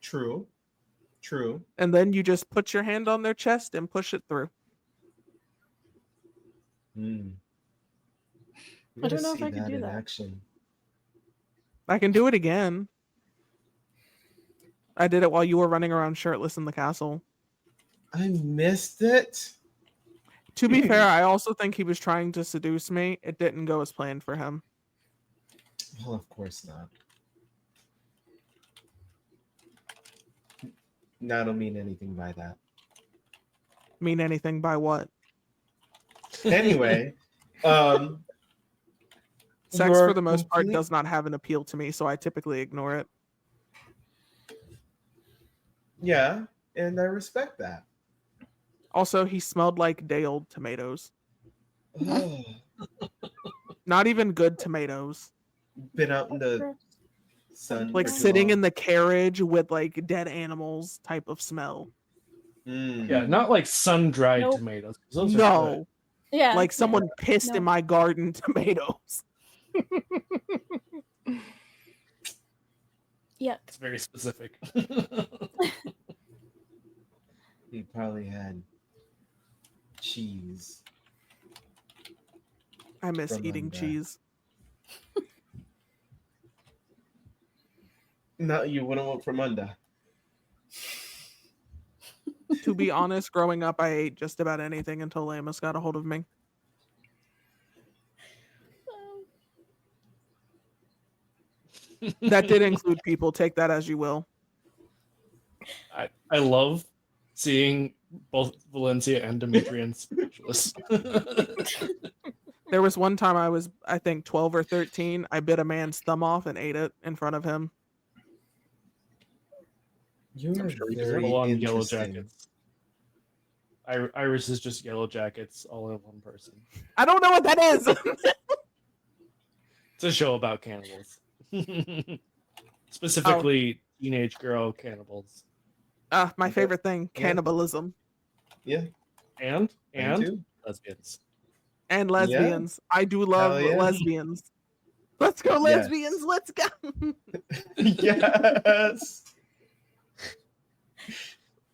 [SPEAKER 5] True.
[SPEAKER 3] And then you just put your hand on their chest and push it through.
[SPEAKER 4] I don't know if I could do
[SPEAKER 5] in
[SPEAKER 4] that.
[SPEAKER 5] action.
[SPEAKER 3] I can do it again. I did it while you were running around shirtless in the castle.
[SPEAKER 5] I missed it.
[SPEAKER 3] To be fair, I also think he was trying to seduce me. It didn't go as planned for him.
[SPEAKER 5] Well, of course not. I don't mean anything by that.
[SPEAKER 3] Mean anything by what?
[SPEAKER 5] Anyway,
[SPEAKER 3] Sex,
[SPEAKER 5] you're
[SPEAKER 3] for the most part,
[SPEAKER 5] complete-
[SPEAKER 3] does not have an appeal to me, so I typically ignore it.
[SPEAKER 5] Yeah, and I respect that.
[SPEAKER 3] Also, he smelled like day-old tomatoes.
[SPEAKER 5] Oh,
[SPEAKER 3] Not even good tomatoes.
[SPEAKER 5] been out in the sun,
[SPEAKER 3] Like
[SPEAKER 5] for too
[SPEAKER 3] sitting
[SPEAKER 5] long.
[SPEAKER 3] in the carriage with like dead animals type of smell.
[SPEAKER 8] Yeah, not like sun-dried
[SPEAKER 4] Nope.
[SPEAKER 8] tomatoes. 'Cause those are
[SPEAKER 3] No.
[SPEAKER 4] Yeah.
[SPEAKER 3] Like someone pissed
[SPEAKER 4] No.
[SPEAKER 3] in my garden tomatoes.
[SPEAKER 4] Yuck.
[SPEAKER 8] It's very specific.
[SPEAKER 5] He probably had cheese.
[SPEAKER 3] I miss
[SPEAKER 5] From
[SPEAKER 3] eating
[SPEAKER 5] under.
[SPEAKER 3] cheese.
[SPEAKER 5] No, you wouldn't want from under.
[SPEAKER 3] To be honest, growing up, I ate just about anything until Lamus got a hold of me. That did include people. Take that as you will.
[SPEAKER 8] I love seeing both Valencia and Demetrian speechless.
[SPEAKER 3] There was one time I was, I think, 12 or 13. I bit a man's thumb off and ate it in front of him.
[SPEAKER 5] You're
[SPEAKER 2] I'm sure he
[SPEAKER 5] very
[SPEAKER 8] Full on Yellow
[SPEAKER 5] interesting.
[SPEAKER 8] Jackets. Iris is just Yellow Jackets all in one person.
[SPEAKER 3] I don't know what that is.
[SPEAKER 8] It's a show about cannibals. Specifically, teenage girl cannibals.
[SPEAKER 3] My
[SPEAKER 5] Okay.
[SPEAKER 3] favorite thing,
[SPEAKER 5] Yeah.
[SPEAKER 3] cannibalism.
[SPEAKER 5] Yeah,
[SPEAKER 8] And
[SPEAKER 5] me too.
[SPEAKER 8] lesbians.
[SPEAKER 3] And lesbians. I do love
[SPEAKER 5] Hell yeah.
[SPEAKER 3] lesbians. Let's go,
[SPEAKER 5] Yes.
[SPEAKER 3] lesbians. Let's go.
[SPEAKER 5] Yes.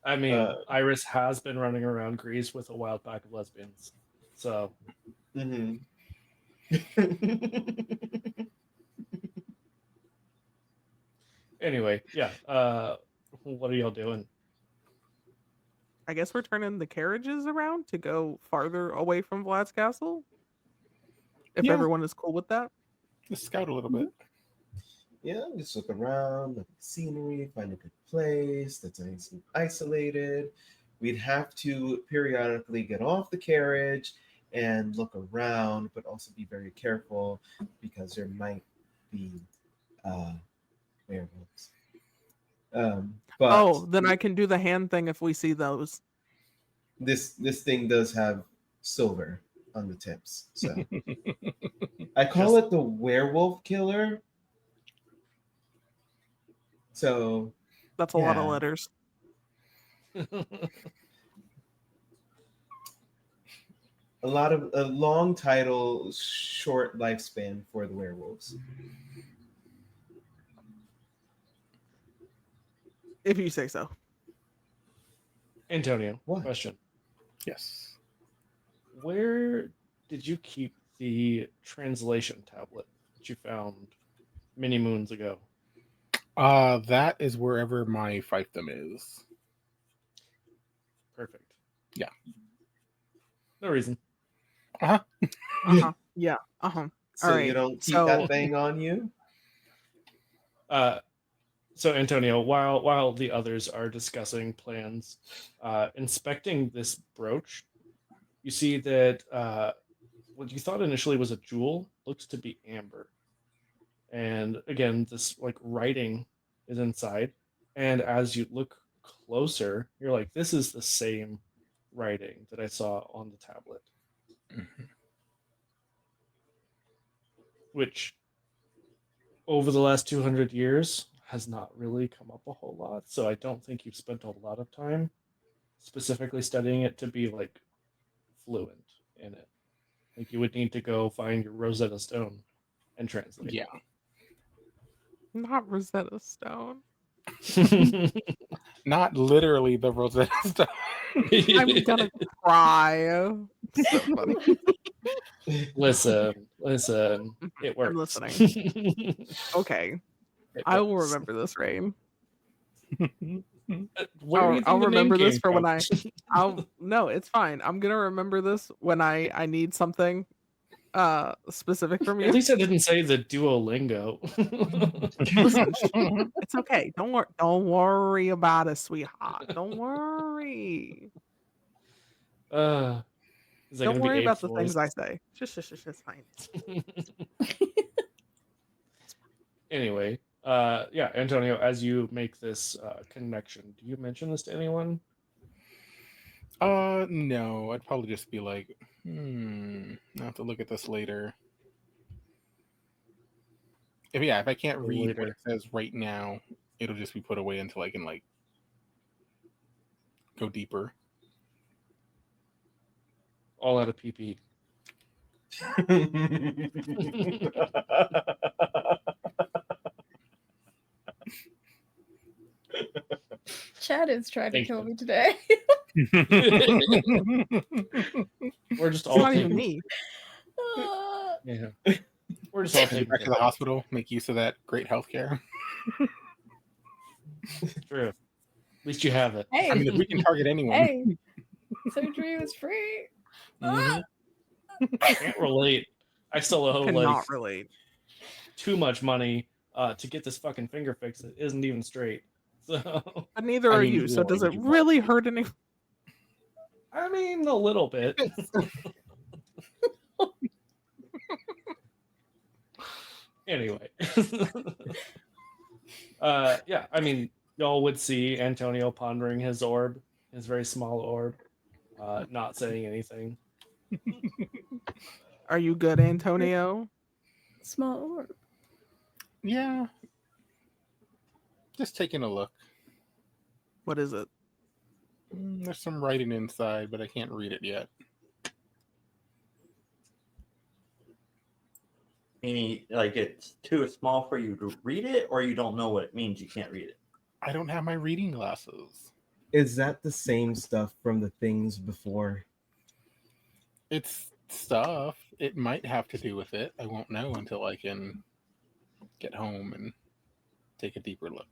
[SPEAKER 8] I mean,
[SPEAKER 5] Uh,
[SPEAKER 8] Iris has been running around Greece with a wild pack of lesbians. So,
[SPEAKER 5] Mm-hmm.
[SPEAKER 8] anyway, yeah. What are y'all doing?
[SPEAKER 3] I guess we're turning the carriages around to go farther away from Vlad's castle. If
[SPEAKER 2] Yeah.
[SPEAKER 3] everyone is cool with that.
[SPEAKER 2] Just scout a little bit.
[SPEAKER 5] Yeah, just look around, look at the scenery, find a good place that's nice and isolated. We'd have to periodically get off the carriage and look around, but also be very careful because there might be werewolves. But
[SPEAKER 3] Oh, then I can do the hand thing if we see those.
[SPEAKER 5] this thing does have silver on the tips, so I call it the werewolf killer. So
[SPEAKER 3] That's a lot of
[SPEAKER 5] Yeah.
[SPEAKER 3] letters.
[SPEAKER 5] a long title, short lifespan for the werewolves.
[SPEAKER 3] If you say so.
[SPEAKER 8] Antonio,
[SPEAKER 5] What?
[SPEAKER 8] question.
[SPEAKER 2] Yes.
[SPEAKER 8] Where did you keep the translation tablet that you found many moons ago?
[SPEAKER 2] That is wherever my fiefdom is.
[SPEAKER 8] Perfect.
[SPEAKER 2] Yeah.
[SPEAKER 8] No reason.
[SPEAKER 3] Uh-huh. Yeah. Uh-huh.
[SPEAKER 5] So
[SPEAKER 3] All right,
[SPEAKER 5] you don't keep
[SPEAKER 3] so-
[SPEAKER 5] that thing on you?
[SPEAKER 8] So Antonio, while the others are discussing plans, inspecting this brooch, you see that what you thought initially was a jewel looks to be amber. And again, this like writing is inside. And as you look closer, you're like, this is the same writing that I saw on the tablet.
[SPEAKER 2] Mhm.
[SPEAKER 8] Which over the last 200 years has not really come up a whole lot. So I don't think you've spent a lot of time specifically studying it to be like fluent in it. Like you would need to go find your Rosetta Stone and translate
[SPEAKER 2] Yeah.
[SPEAKER 3] Not Rosetta Stone.
[SPEAKER 8] it.
[SPEAKER 2] Not literally the Rosetta Stone.
[SPEAKER 3] I'm gonna cry. So funny.
[SPEAKER 8] Listen, it works.
[SPEAKER 3] I'm listening. Okay,
[SPEAKER 8] It
[SPEAKER 3] I will
[SPEAKER 8] works.
[SPEAKER 3] remember this, Rain.
[SPEAKER 8] Where do you think
[SPEAKER 3] I'll
[SPEAKER 8] the name
[SPEAKER 3] remember this
[SPEAKER 8] came
[SPEAKER 3] for when
[SPEAKER 8] from?
[SPEAKER 3] no, it's fine. I'm gonna remember this when I need something specific from
[SPEAKER 8] At
[SPEAKER 3] you.
[SPEAKER 8] least I didn't say the Duolingo.
[SPEAKER 3] Listen, it's okay. Don't worry about it, sweetheart. Don't worry.
[SPEAKER 8] Is that
[SPEAKER 3] Don't
[SPEAKER 8] gonna be
[SPEAKER 3] worry
[SPEAKER 8] Abe's
[SPEAKER 3] about the
[SPEAKER 8] voice?
[SPEAKER 3] things I say. It's fine.
[SPEAKER 8] Anyway, yeah, Antonio, as you make this connection, do you mention this to anyone?
[SPEAKER 2] No, I'd probably just be like, I'll have to look at this later. If I can't read what it says right now, it'll just be put away until I can like go deeper.
[SPEAKER 8] All out of PP.
[SPEAKER 4] Chad is trying to
[SPEAKER 8] Thank
[SPEAKER 4] kill
[SPEAKER 8] you.
[SPEAKER 4] me today.
[SPEAKER 8] We're just
[SPEAKER 3] It's
[SPEAKER 8] all
[SPEAKER 3] not even
[SPEAKER 8] taking-
[SPEAKER 3] me.
[SPEAKER 8] Yeah. We're just all
[SPEAKER 2] Take
[SPEAKER 8] taking
[SPEAKER 2] back to the hospital, make use of that great healthcare.
[SPEAKER 8] True. At least you have it.
[SPEAKER 4] Hey,
[SPEAKER 2] I mean, if we can target anyone,
[SPEAKER 4] hey, surgery was free.
[SPEAKER 2] Mhm.
[SPEAKER 8] Can't relate. I still owe
[SPEAKER 3] Cannot
[SPEAKER 8] like
[SPEAKER 3] relate.
[SPEAKER 8] too much money to get this fucking finger fixed. It isn't even straight. So
[SPEAKER 3] But neither
[SPEAKER 2] I
[SPEAKER 3] are
[SPEAKER 2] mean,
[SPEAKER 3] you. So
[SPEAKER 2] why
[SPEAKER 3] does
[SPEAKER 2] would
[SPEAKER 3] it
[SPEAKER 2] you
[SPEAKER 3] really hurt any?
[SPEAKER 8] I mean a little bit. Anyway. Yeah, I mean, y'all would see Antonio pondering his orb, his very small orb, not saying anything.
[SPEAKER 3] Are you good, Antonio?
[SPEAKER 4] Small orb.
[SPEAKER 2] Yeah. Just taking a look.
[SPEAKER 3] What is it?
[SPEAKER 2] There's some writing inside, but I can't read it yet.
[SPEAKER 6] Meaning, like it's too small for you to read it, or you don't know what it means, you can't read it.
[SPEAKER 2] I don't have my reading glasses.
[SPEAKER 5] Is that the same stuff from the things before?
[SPEAKER 2] It's stuff. It might have to do with it. I won't know until I can get home and take a deeper look.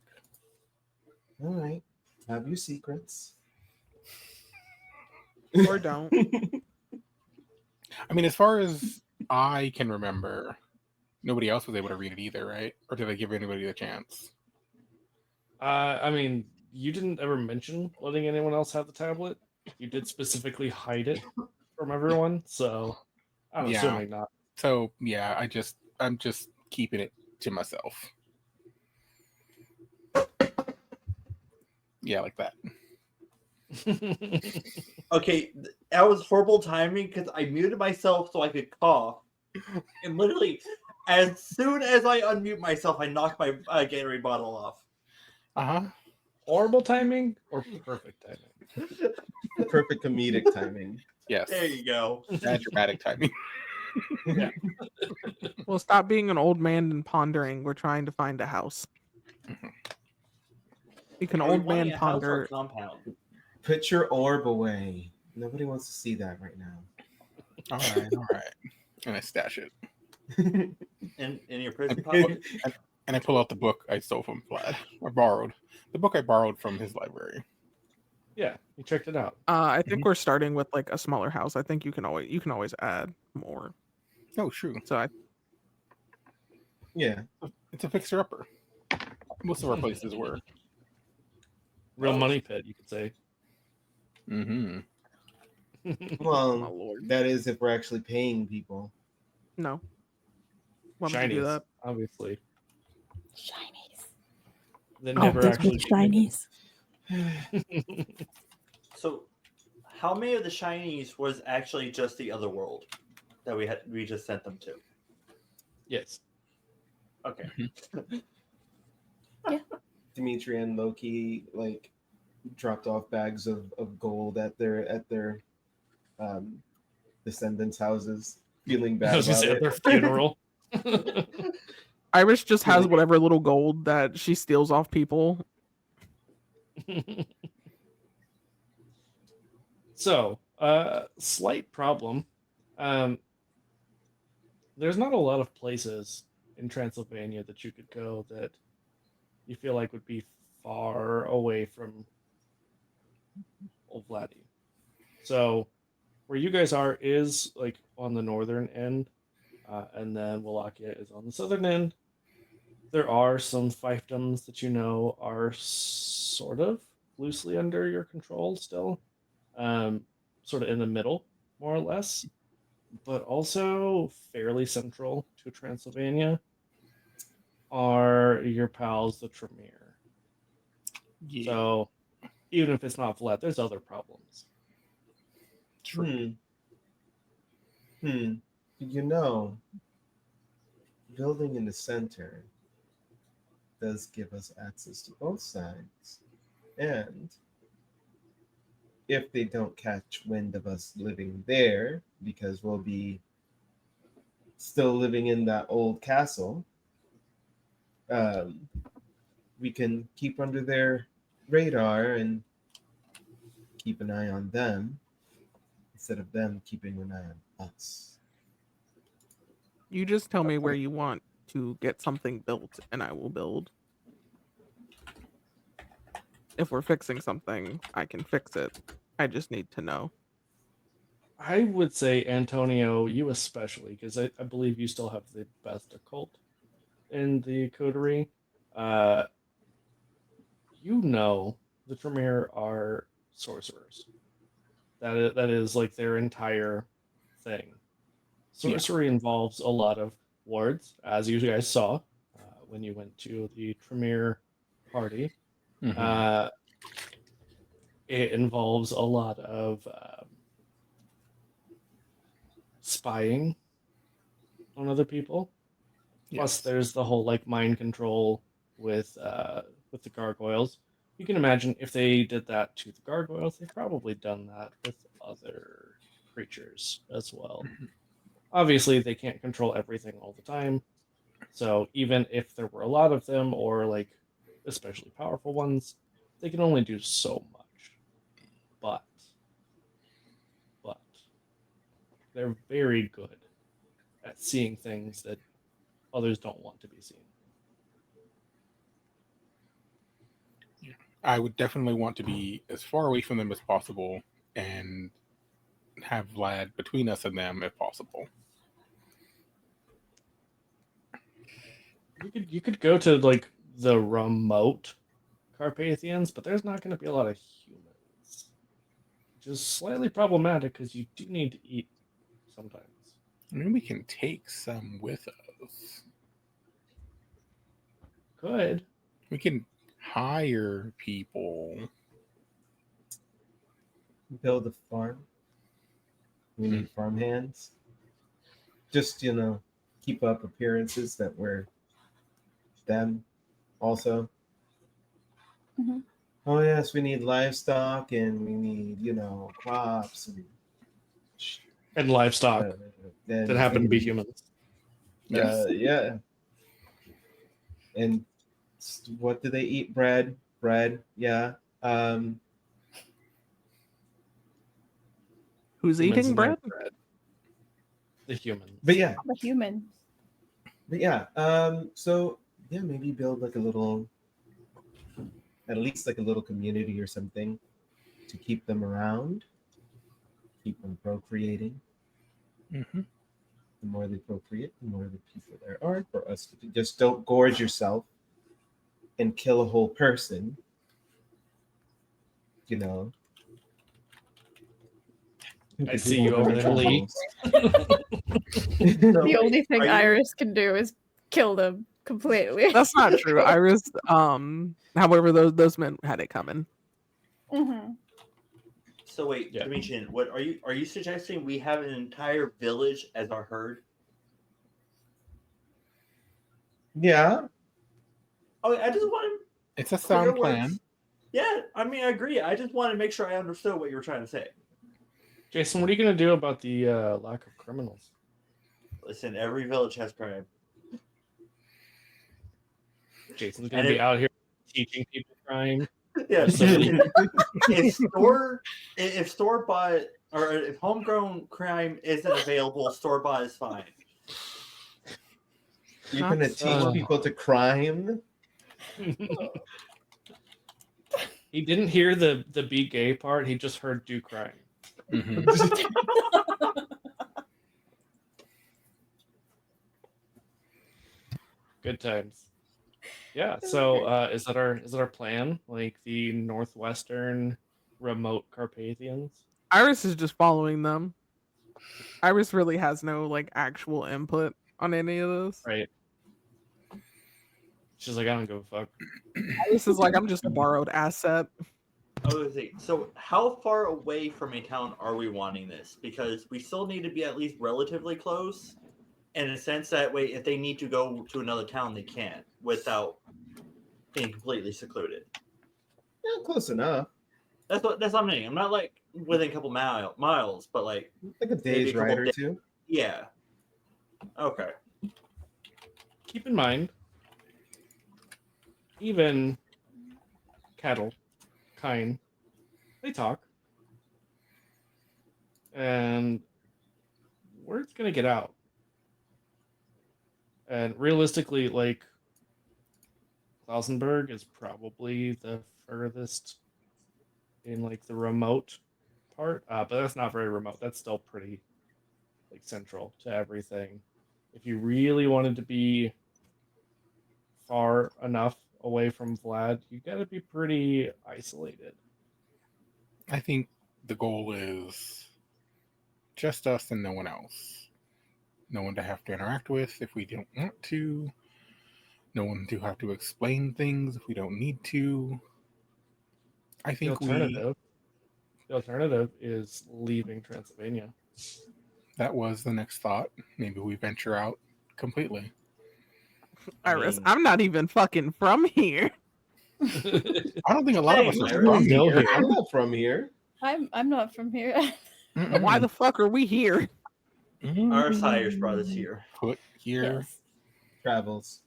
[SPEAKER 5] All right. Have your secrets.
[SPEAKER 3] Or don't?
[SPEAKER 2] I mean, as far as I can remember, nobody else was able to read it either, right? Or did I give anybody the chance?
[SPEAKER 8] I mean, you didn't ever mention letting anyone else have the tablet. You did specifically hide it from everyone, so I'm
[SPEAKER 2] Yeah.
[SPEAKER 8] assuming not.
[SPEAKER 2] So yeah, I'm just keeping it to myself. Yeah, like that.
[SPEAKER 6] Okay, that was horrible timing because I muted myself so I could cough. And literally, as soon as I unmute myself, I knocked my Gatorade bottle off.
[SPEAKER 2] Uh-huh.
[SPEAKER 8] Horrible timing or perfect timing?
[SPEAKER 5] Perfect comedic timing.
[SPEAKER 2] Yes.
[SPEAKER 6] There you go.
[SPEAKER 2] Bad dramatic timing.
[SPEAKER 8] Yeah.
[SPEAKER 3] Well, stop being an old man and pondering. We're trying to find a house. You can
[SPEAKER 6] Are we
[SPEAKER 3] old man
[SPEAKER 6] wanting a house or
[SPEAKER 3] ponder.
[SPEAKER 6] a compound?
[SPEAKER 5] Put your orb away. Nobody wants to see that right now.
[SPEAKER 2] All right. And I stash it.
[SPEAKER 6] In your prison pocket?
[SPEAKER 2] And I pull out the book I stole from Vlad. Or borrowed. The book I borrowed from his library.
[SPEAKER 8] Yeah, you checked it out.
[SPEAKER 3] I think we're starting with like a smaller house. I think you can always add more.
[SPEAKER 2] Oh, true.
[SPEAKER 3] So
[SPEAKER 5] Yeah.
[SPEAKER 2] It's a fixer-upper. Most of our places were.
[SPEAKER 8] Real money pit, you could say.
[SPEAKER 2] Mm-hmm.
[SPEAKER 5] Well,
[SPEAKER 3] my lord,
[SPEAKER 5] that is if we're actually paying people.
[SPEAKER 3] no. Why would you do
[SPEAKER 8] Shinies,
[SPEAKER 3] that?
[SPEAKER 8] obviously.
[SPEAKER 4] Shinies.
[SPEAKER 8] They
[SPEAKER 4] Oh,
[SPEAKER 8] never
[SPEAKER 4] those
[SPEAKER 8] actually
[SPEAKER 4] big shinies.
[SPEAKER 6] So, how many of the shinies was actually just the other world that we just sent them to?
[SPEAKER 8] Yes.
[SPEAKER 6] Okay.
[SPEAKER 5] Dimitri and Loki like dropped off bags of gold at their descendants' houses, feeling
[SPEAKER 8] I
[SPEAKER 5] bad
[SPEAKER 8] was gonna
[SPEAKER 5] about
[SPEAKER 8] say at
[SPEAKER 5] it.
[SPEAKER 8] their funeral.
[SPEAKER 3] Iris just has
[SPEAKER 5] Really?
[SPEAKER 3] whatever little gold that she steals off people.
[SPEAKER 8] So, slight problem. There's not a lot of places in Transylvania that you could go that you feel like would be far away from Old Vladdy. So, where you guys are is like on the northern end, and then Wallachia is on the southern end. There are some fiefdoms that you know are sort of loosely under your control still, sort of in the middle, more or less, but also fairly central to Transylvania are your pals, the Tremere.
[SPEAKER 2] Yeah.
[SPEAKER 8] So even if it's not Vlad, there's other problems.
[SPEAKER 2] True.
[SPEAKER 5] You know, building in the center does give us access to both sides. And if they don't catch wind of us living there, because we'll be still living in that old castle, we can keep under their radar and keep an eye on them instead of them keeping an eye on us.
[SPEAKER 3] You just tell me where you want to get something built, and I will build. If we're fixing something, I can fix it. I just need to know.
[SPEAKER 8] I would say, Antonio, you especially, because I believe you still have the best occult in the coterie. Uh, you know the Tremere are sorcerers. That is like their entire thing. Sorcery involves a lot of wards, as you guys saw when you went to the Tremere party.
[SPEAKER 2] Mhm.
[SPEAKER 8] It involves a lot of spying on other people. Plus,
[SPEAKER 2] Yes.
[SPEAKER 8] there's the whole like mind control with the gargoyles. You can imagine if they did that to the gargoyles, they've probably done that with other creatures as well. Obviously, they can't control everything all the time. So even if there were a lot of them, or like especially powerful ones, they can only do so much. But they're very good at seeing things that others don't want to be seen.
[SPEAKER 2] I would definitely want to be as far away from them as possible and have Vlad between us and them if possible.
[SPEAKER 8] You could go to like the remote Carpathians, but there's not going to be a lot of humans, which is slightly problematic because you do need to eat sometimes.
[SPEAKER 2] I mean, we can take some with us.
[SPEAKER 8] Could.
[SPEAKER 2] We can hire people.
[SPEAKER 5] Build a farm. We need farm hands. Just, keep up appearances that we're them also.
[SPEAKER 4] Mhm.
[SPEAKER 5] Oh, yes, we need livestock and we need, crops
[SPEAKER 8] And livestock
[SPEAKER 5] then
[SPEAKER 8] that happen to be
[SPEAKER 5] food.
[SPEAKER 8] humans.
[SPEAKER 2] Yes.
[SPEAKER 5] Yeah. And what do they eat? Bread. Yeah.
[SPEAKER 3] Who's
[SPEAKER 8] Humans
[SPEAKER 3] eating
[SPEAKER 8] and their
[SPEAKER 3] bread?
[SPEAKER 8] bread. The humans.
[SPEAKER 5] But yeah.
[SPEAKER 4] The humans.
[SPEAKER 5] So yeah, maybe build like at least like a little community or something to keep them around, keep them procreating.
[SPEAKER 2] Mm-hmm.
[SPEAKER 5] The more they procreate, the more the people there are for us to do. Just don't gorge yourself and kill a whole person.
[SPEAKER 8] I see you over there, Lee.
[SPEAKER 4] The only thing
[SPEAKER 6] are you-
[SPEAKER 4] Iris can do is kill them completely.
[SPEAKER 3] That's not true. Iris, however, those men had it coming.
[SPEAKER 4] Mhm.
[SPEAKER 6] So wait,
[SPEAKER 8] Yeah.
[SPEAKER 6] Dimitri, what are you suggesting we have an entire village as our herd?
[SPEAKER 5] Yeah.
[SPEAKER 6] Oh, I just want
[SPEAKER 2] It's a
[SPEAKER 6] to clear
[SPEAKER 2] sound
[SPEAKER 6] words.
[SPEAKER 2] plan.
[SPEAKER 6] Yeah, I mean, I agree. I just want to make sure I understood what you were trying to say.
[SPEAKER 8] Jason, what are you going to do about the lack of criminals?
[SPEAKER 6] Listen, every village has crime.
[SPEAKER 8] Jason's going
[SPEAKER 6] And
[SPEAKER 8] to be
[SPEAKER 6] it-
[SPEAKER 8] out here teaching people crime.
[SPEAKER 6] Yeah,
[SPEAKER 8] So
[SPEAKER 6] if store bought or if homegrown crime isn't available, store bought is fine.
[SPEAKER 5] You're going to teach people to crime?
[SPEAKER 8] He didn't hear the be gay part. He just heard do crime.
[SPEAKER 2] Mhm.
[SPEAKER 8] Good times. Yeah. So is that our plan? Like the northwestern remote Carpathians?
[SPEAKER 3] Iris is just following them. Iris really has no like actual input on any of this.
[SPEAKER 8] Right. She's like, I don't give a fuck.
[SPEAKER 3] Iris is like, I'm just a borrowed asset.
[SPEAKER 6] Oh, so how far away from a town are we wanting this? Because we still need to be at least relatively close, in a sense that way, if they need to go to another town, they can without being completely secluded.
[SPEAKER 5] Yeah, close enough.
[SPEAKER 6] That's what I'm saying. I'm not like within a couple miles, but like
[SPEAKER 5] a day's ride or two.
[SPEAKER 6] Yeah. Okay.
[SPEAKER 8] Keep in mind, even cattle, kine, they talk. And word's gonna get out. And realistically, like, Klausenberg is probably the furthest in, like, the remote part. But that's not very remote. That's still pretty, like, central to everything. If you really wanted to be far enough away from Vlad, you gotta be pretty isolated.
[SPEAKER 2] I think the goal is just us and no one else. No one to have to interact with if we don't want to. No one to have to explain things if we don't need to. I think
[SPEAKER 8] the alternative is leaving Transylvania.
[SPEAKER 2] That was the next thought. Maybe we venture out completely.
[SPEAKER 3] Iris, I'm not even fucking from here.
[SPEAKER 2] I don't think a lot of us are from here.
[SPEAKER 5] I'm not from here.
[SPEAKER 4] I'm not from here.
[SPEAKER 3] Why the fuck are we here?
[SPEAKER 6] Our sires brought us here.
[SPEAKER 2] Put here.
[SPEAKER 4] Yes.
[SPEAKER 5] Travels.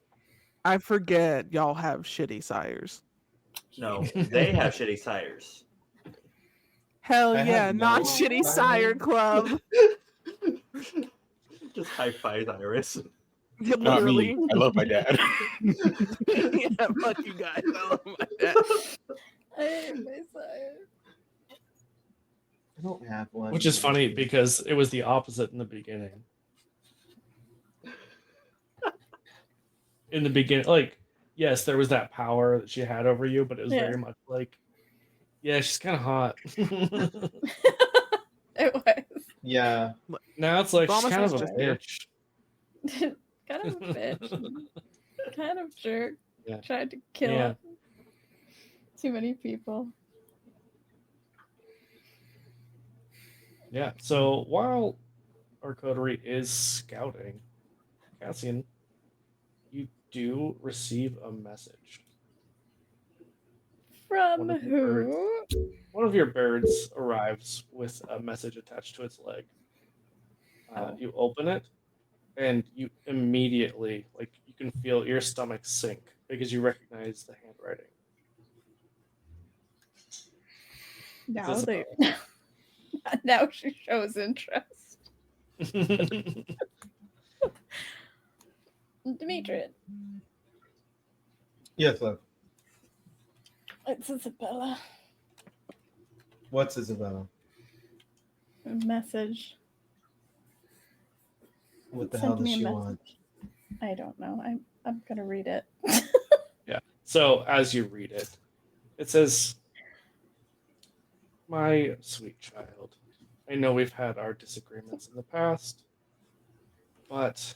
[SPEAKER 3] I forget y'all have shitty sires.
[SPEAKER 6] No, they have shitty sires.
[SPEAKER 3] Hell
[SPEAKER 5] I
[SPEAKER 3] yeah,
[SPEAKER 5] have
[SPEAKER 3] not
[SPEAKER 5] no
[SPEAKER 3] shitty
[SPEAKER 5] sire.
[SPEAKER 3] sire club.
[SPEAKER 6] Just high five, Iris.
[SPEAKER 3] Yeah,
[SPEAKER 2] Not
[SPEAKER 3] literally.
[SPEAKER 2] me. I love my dad.
[SPEAKER 3] Yeah, fuck you guys. I love my dad.
[SPEAKER 4] I hate my sire.
[SPEAKER 5] I don't have one.
[SPEAKER 8] Which is funny because it was the opposite in the beginning. In the beginning, like, yes, there was that power that she had over you, but it was very much like, yeah, she's kind of hot.
[SPEAKER 4] It was.
[SPEAKER 5] Yeah.
[SPEAKER 8] Now it's like, she's
[SPEAKER 3] Thomas
[SPEAKER 8] kind of
[SPEAKER 3] was
[SPEAKER 8] a
[SPEAKER 3] just here.
[SPEAKER 8] bitch.
[SPEAKER 4] Kind of a bitch. Kind of jerk.
[SPEAKER 8] Yeah.
[SPEAKER 4] Tried to kill
[SPEAKER 8] Yeah.
[SPEAKER 4] too many people.
[SPEAKER 8] Yeah, so while our coterie is scouting, Cassian, you do receive a message.
[SPEAKER 4] From
[SPEAKER 8] One of your
[SPEAKER 4] who?
[SPEAKER 8] One of your birds arrives with a message attached to its leg. You open it, and you immediately, like, you can feel your stomach sink because you recognize the handwriting.
[SPEAKER 4] Now
[SPEAKER 8] Is
[SPEAKER 4] they now she shows interest. Dimitri,
[SPEAKER 5] Yes, love.
[SPEAKER 4] it's Isabella.
[SPEAKER 5] What's Isabella?
[SPEAKER 4] A message.
[SPEAKER 5] What the
[SPEAKER 4] Sent
[SPEAKER 5] hell does
[SPEAKER 4] me a
[SPEAKER 5] she
[SPEAKER 4] message.
[SPEAKER 5] want?
[SPEAKER 4] I don't know. I'm gonna read it.
[SPEAKER 8] Yeah. So as you read it, it says, "My sweet child, I know we've had our disagreements in the past, but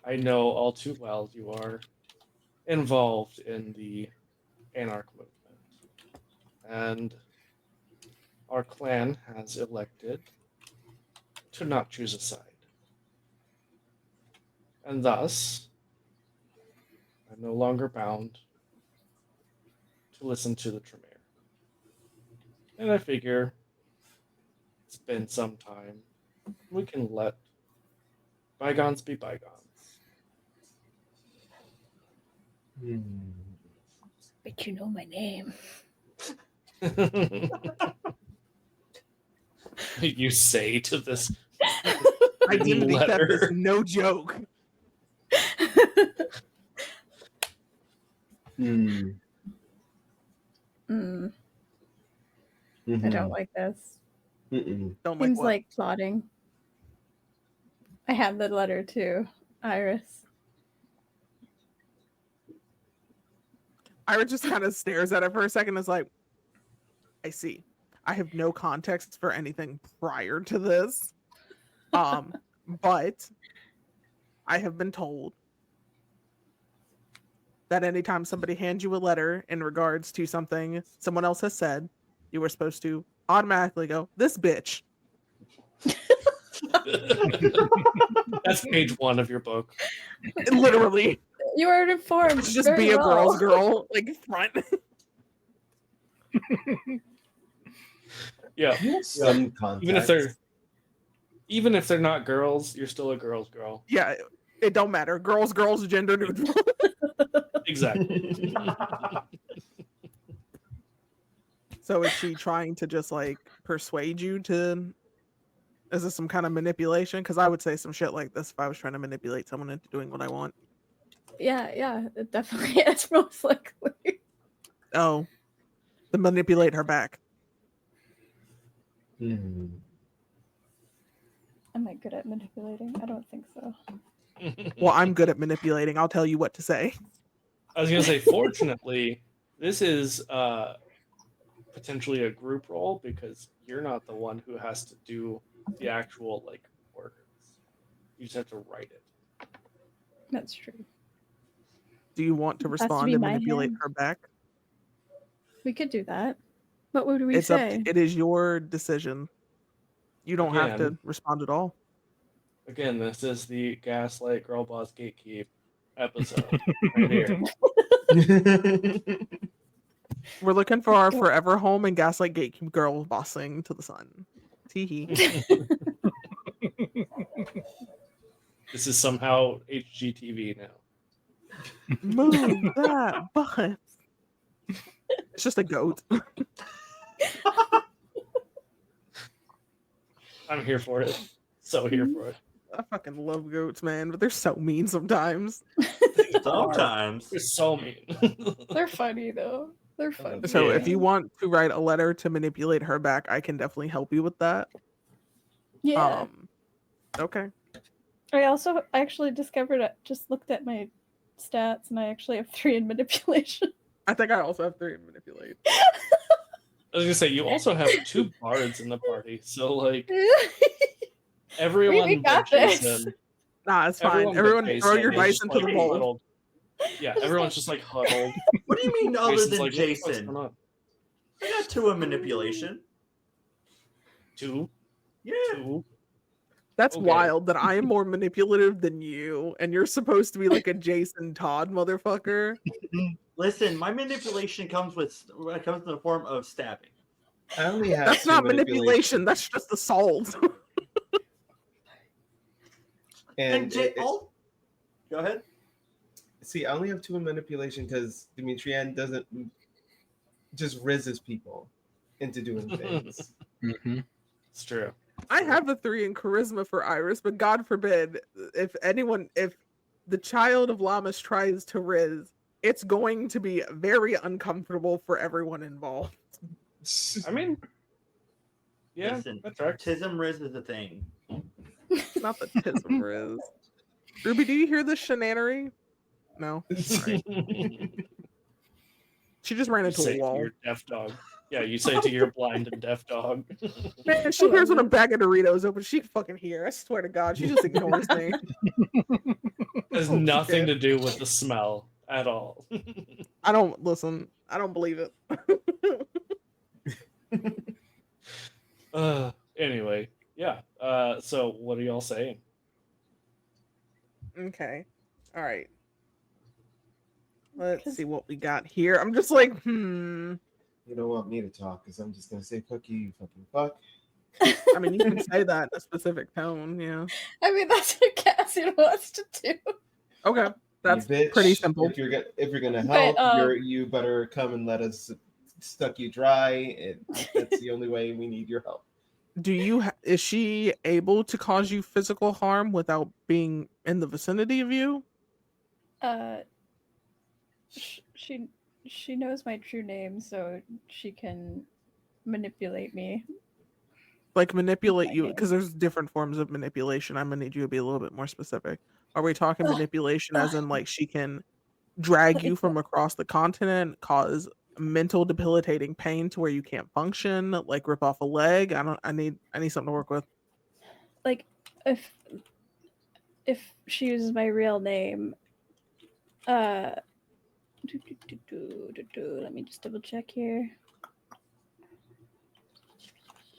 [SPEAKER 8] I know all too well you are involved in the Anarch movement. And our clan has elected to not choose a side. And thus, I'm no longer bound to listen to the Tremere. And I figure it's been some time. We can let bygones be bygones.
[SPEAKER 4] But you know my name.
[SPEAKER 8] You say to this
[SPEAKER 3] Identity theft is
[SPEAKER 8] letter.
[SPEAKER 3] no joke.
[SPEAKER 5] Hmm.
[SPEAKER 4] I
[SPEAKER 5] Mhm.
[SPEAKER 4] don't like this.
[SPEAKER 5] Mm-mm.
[SPEAKER 3] Don't like
[SPEAKER 4] Seems
[SPEAKER 3] what?
[SPEAKER 4] like plotting. I have the letter too, Iris.
[SPEAKER 3] Ira just kind of stares at it for a second and is like, I see. I have no context for anything prior to this. But I have been told that anytime somebody hands you a letter in regards to something someone else has said, you were supposed to automatically go, this bitch.
[SPEAKER 8] That's page 1 of your book.
[SPEAKER 3] Literally.
[SPEAKER 4] You are informed.
[SPEAKER 3] Just
[SPEAKER 4] very
[SPEAKER 3] be a
[SPEAKER 4] well.
[SPEAKER 3] girl's girl, like front.
[SPEAKER 8] Yeah.
[SPEAKER 5] Some context.
[SPEAKER 8] Even if they're not girls, you're still a girl's girl.
[SPEAKER 3] Yeah, it don't matter. Girls, gender neutral.
[SPEAKER 8] Exactly.
[SPEAKER 3] So is she trying to just like persuade you to? Is this some kind of manipulation? Because I would say some shit like this if I was trying to manipulate someone into doing what I want.
[SPEAKER 4] Yeah, it definitely is most likely.
[SPEAKER 3] Oh, to manipulate her back.
[SPEAKER 5] Hmm.
[SPEAKER 4] Am I good at manipulating? I don't think so.
[SPEAKER 3] Well, I'm good at manipulating. I'll tell you what to say.
[SPEAKER 8] I was gonna say, fortunately, this is potentially a group role because you're not the one who has to do the actual like words. You just have to write it.
[SPEAKER 4] That's true.
[SPEAKER 3] Do you want to
[SPEAKER 4] Has to
[SPEAKER 3] respond
[SPEAKER 4] be
[SPEAKER 3] and
[SPEAKER 4] my
[SPEAKER 3] manipulate
[SPEAKER 4] hand.
[SPEAKER 3] her back?
[SPEAKER 4] We could do that. What would we
[SPEAKER 3] It's up.
[SPEAKER 4] say?
[SPEAKER 3] It is your decision. You don't have to
[SPEAKER 8] Again.
[SPEAKER 3] respond at all.
[SPEAKER 8] Again, this is the Gaslight Girl Boss Gatekeep episode right here.
[SPEAKER 3] We're looking for our forever home and Gaslight Gatekeep girl bossing to the sun. Teehee.
[SPEAKER 8] This is somehow HGTV now.
[SPEAKER 3] Move that butt. It's just a goat.
[SPEAKER 8] I'm here for it. So here for it.
[SPEAKER 3] I fucking love goats, man, but they're so mean sometimes.
[SPEAKER 6] Sometimes.
[SPEAKER 8] They're so mean.
[SPEAKER 4] They're funny though. They're funny.
[SPEAKER 3] So if
[SPEAKER 8] Yeah.
[SPEAKER 3] you want to write a letter to manipulate her back, I can definitely help you with that.
[SPEAKER 4] Yeah.
[SPEAKER 3] Okay.
[SPEAKER 4] I also actually discovered just looked at my stats and I actually have 3 in manipulation.
[SPEAKER 3] I think I also have 3 in manipulate.
[SPEAKER 8] I was gonna say you also have 2 bards in the party, so like everyone
[SPEAKER 4] We got
[SPEAKER 8] but
[SPEAKER 4] this.
[SPEAKER 8] Jason.
[SPEAKER 3] Nah, it's fine.
[SPEAKER 8] but
[SPEAKER 3] Everyone throw
[SPEAKER 8] Jason
[SPEAKER 3] your
[SPEAKER 8] is
[SPEAKER 3] dice
[SPEAKER 8] just,
[SPEAKER 3] into
[SPEAKER 8] like,
[SPEAKER 3] the bowl.
[SPEAKER 8] huddled. Yeah, everyone's just like huddled.
[SPEAKER 6] What do you mean other
[SPEAKER 8] Jason's
[SPEAKER 6] than
[SPEAKER 8] like, what the fuck's
[SPEAKER 6] Jason?
[SPEAKER 8] going on?
[SPEAKER 6] I got 2 in manipulation.
[SPEAKER 8] 2?
[SPEAKER 6] Yeah.
[SPEAKER 8] 2?
[SPEAKER 3] That's
[SPEAKER 8] Okay.
[SPEAKER 3] wild that I am more manipulative than you, and you're supposed to be like a Jason Todd motherfucker.
[SPEAKER 6] Listen, my manipulation comes in the form of stabbing.
[SPEAKER 5] I only have
[SPEAKER 3] That's
[SPEAKER 5] 2
[SPEAKER 3] not manipulation. That's just assault.
[SPEAKER 6] And go ahead.
[SPEAKER 5] See, I only have 2 in manipulation because Dimitrian doesn't just rizzes people into doing things.
[SPEAKER 2] Mm-hmm.
[SPEAKER 8] It's true.
[SPEAKER 3] I have a 3 in charisma for Iris, but God forbid if the child of Llamas tries to riz, it's going to be very uncomfortable for everyone involved.
[SPEAKER 8] I mean, yeah,
[SPEAKER 6] Listen,
[SPEAKER 8] that's right.
[SPEAKER 6] Tism Riz is a thing.
[SPEAKER 3] Not the tism riz. Ruby, do you hear this shenanery? No. Alright. She just ran
[SPEAKER 8] You
[SPEAKER 3] into
[SPEAKER 8] say
[SPEAKER 3] a
[SPEAKER 8] to
[SPEAKER 3] wall.
[SPEAKER 8] your deaf dog. Yeah, you say to your blind and deaf dog.
[SPEAKER 3] Man, she hears when a bag of Doritos open. She can fucking hear. I swear to God, she just ignores me.
[SPEAKER 8] Has
[SPEAKER 3] Oh,
[SPEAKER 8] nothing
[SPEAKER 3] shit.
[SPEAKER 8] to do with the smell at all.
[SPEAKER 3] I don't listen. I don't believe it.
[SPEAKER 8] Anyway, yeah. So what are y'all saying?
[SPEAKER 3] Okay. All right. Let's see what we got here. I'm just like,
[SPEAKER 5] You don't want me to talk because I'm just gonna say fuck you, you fucking fuck.
[SPEAKER 3] I mean, you can say that in a specific tone, yeah.
[SPEAKER 4] I mean, that's what Cassian wants to do.
[SPEAKER 3] Okay, that's
[SPEAKER 5] You bitch.
[SPEAKER 3] pretty simple.
[SPEAKER 5] If you're gonna
[SPEAKER 4] But,
[SPEAKER 5] help, you better come and let us suck you dry. That's the only way we need your help.
[SPEAKER 3] Is she able to cause you physical harm without being in the vicinity of you?
[SPEAKER 4] She knows my true name, so she can manipulate me.
[SPEAKER 3] Like manipulate you,
[SPEAKER 4] Okay.
[SPEAKER 3] because there's different forms of manipulation. I'm gonna need you to be a little bit more specific. Are we talking manipulation as in like she can drag you from across the continent, cause mental debilitating pain to where you can't function, like rip off a leg? I need something to work with.
[SPEAKER 4] Like if she uses my real name, let me just double check here.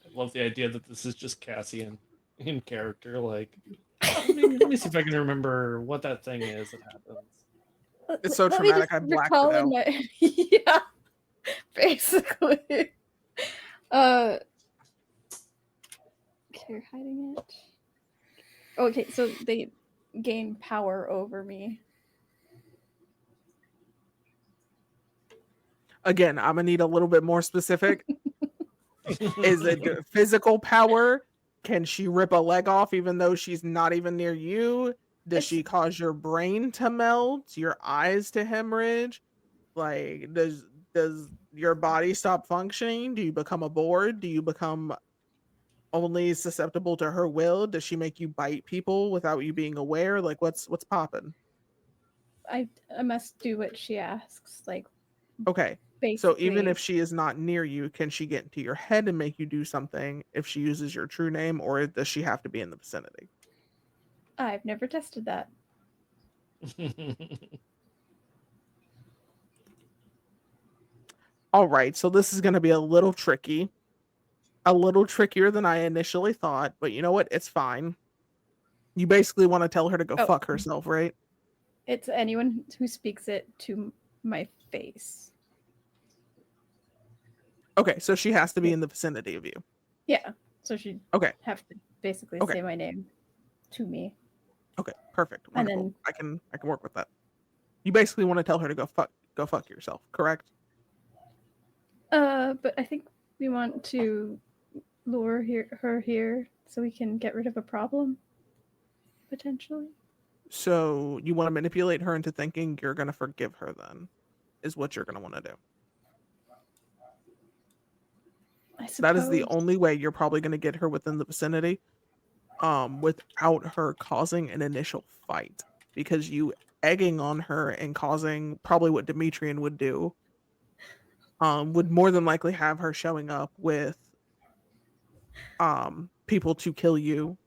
[SPEAKER 8] I love the idea that this is just Cassian in character. Like, let me see if I can remember what that thing is that happens.
[SPEAKER 3] It's so
[SPEAKER 4] Let me
[SPEAKER 3] traumatic,
[SPEAKER 4] just
[SPEAKER 3] I blacked
[SPEAKER 4] recall
[SPEAKER 3] it out.
[SPEAKER 4] in my yeah, basically. Okay, you're hiding it. Okay, so they gain power over me.
[SPEAKER 3] Again, I'm gonna need a little bit more specific. Is it physical power? Can she rip a leg off even though she's not even near you? Does she cause your brain to melt, your eyes to hemorrhage? Like, does your body stop functioning? Do you become a board? Do you become only susceptible to her will? Does she make you bite people without you being aware? Like, what's popping?
[SPEAKER 4] I must do what she asks. Like,
[SPEAKER 3] Okay.
[SPEAKER 4] basically.
[SPEAKER 3] So even if she is not near you, can she get into your head and make you do something if she uses your true name, or does she have to be in the vicinity?
[SPEAKER 4] I've never tested that.
[SPEAKER 3] All right, so this is going to be a little tricky. A little trickier than I initially thought, but you know what? It's fine. You basically want to tell her to go fuck herself, right?
[SPEAKER 4] It's anyone who speaks it to my face.
[SPEAKER 3] Okay, so she has to be in the vicinity of you.
[SPEAKER 4] Yeah, so she'd have to basically say my name to me.
[SPEAKER 3] Okay, perfect. Wonderful.
[SPEAKER 4] And then
[SPEAKER 3] I can work with that. You basically want to tell her to go fuck yourself, correct?
[SPEAKER 4] But I think we want to lure her here so we can get rid of a problem, potentially.
[SPEAKER 3] So you want to manipulate her into thinking you're going to forgive her then, is what you're going to want to do. That is the only way you're probably going to get her within the vicinity, without her causing an initial fight, because you egging on her and causing probably what Demetrian would do, would more than likely have her showing up with people to kill you.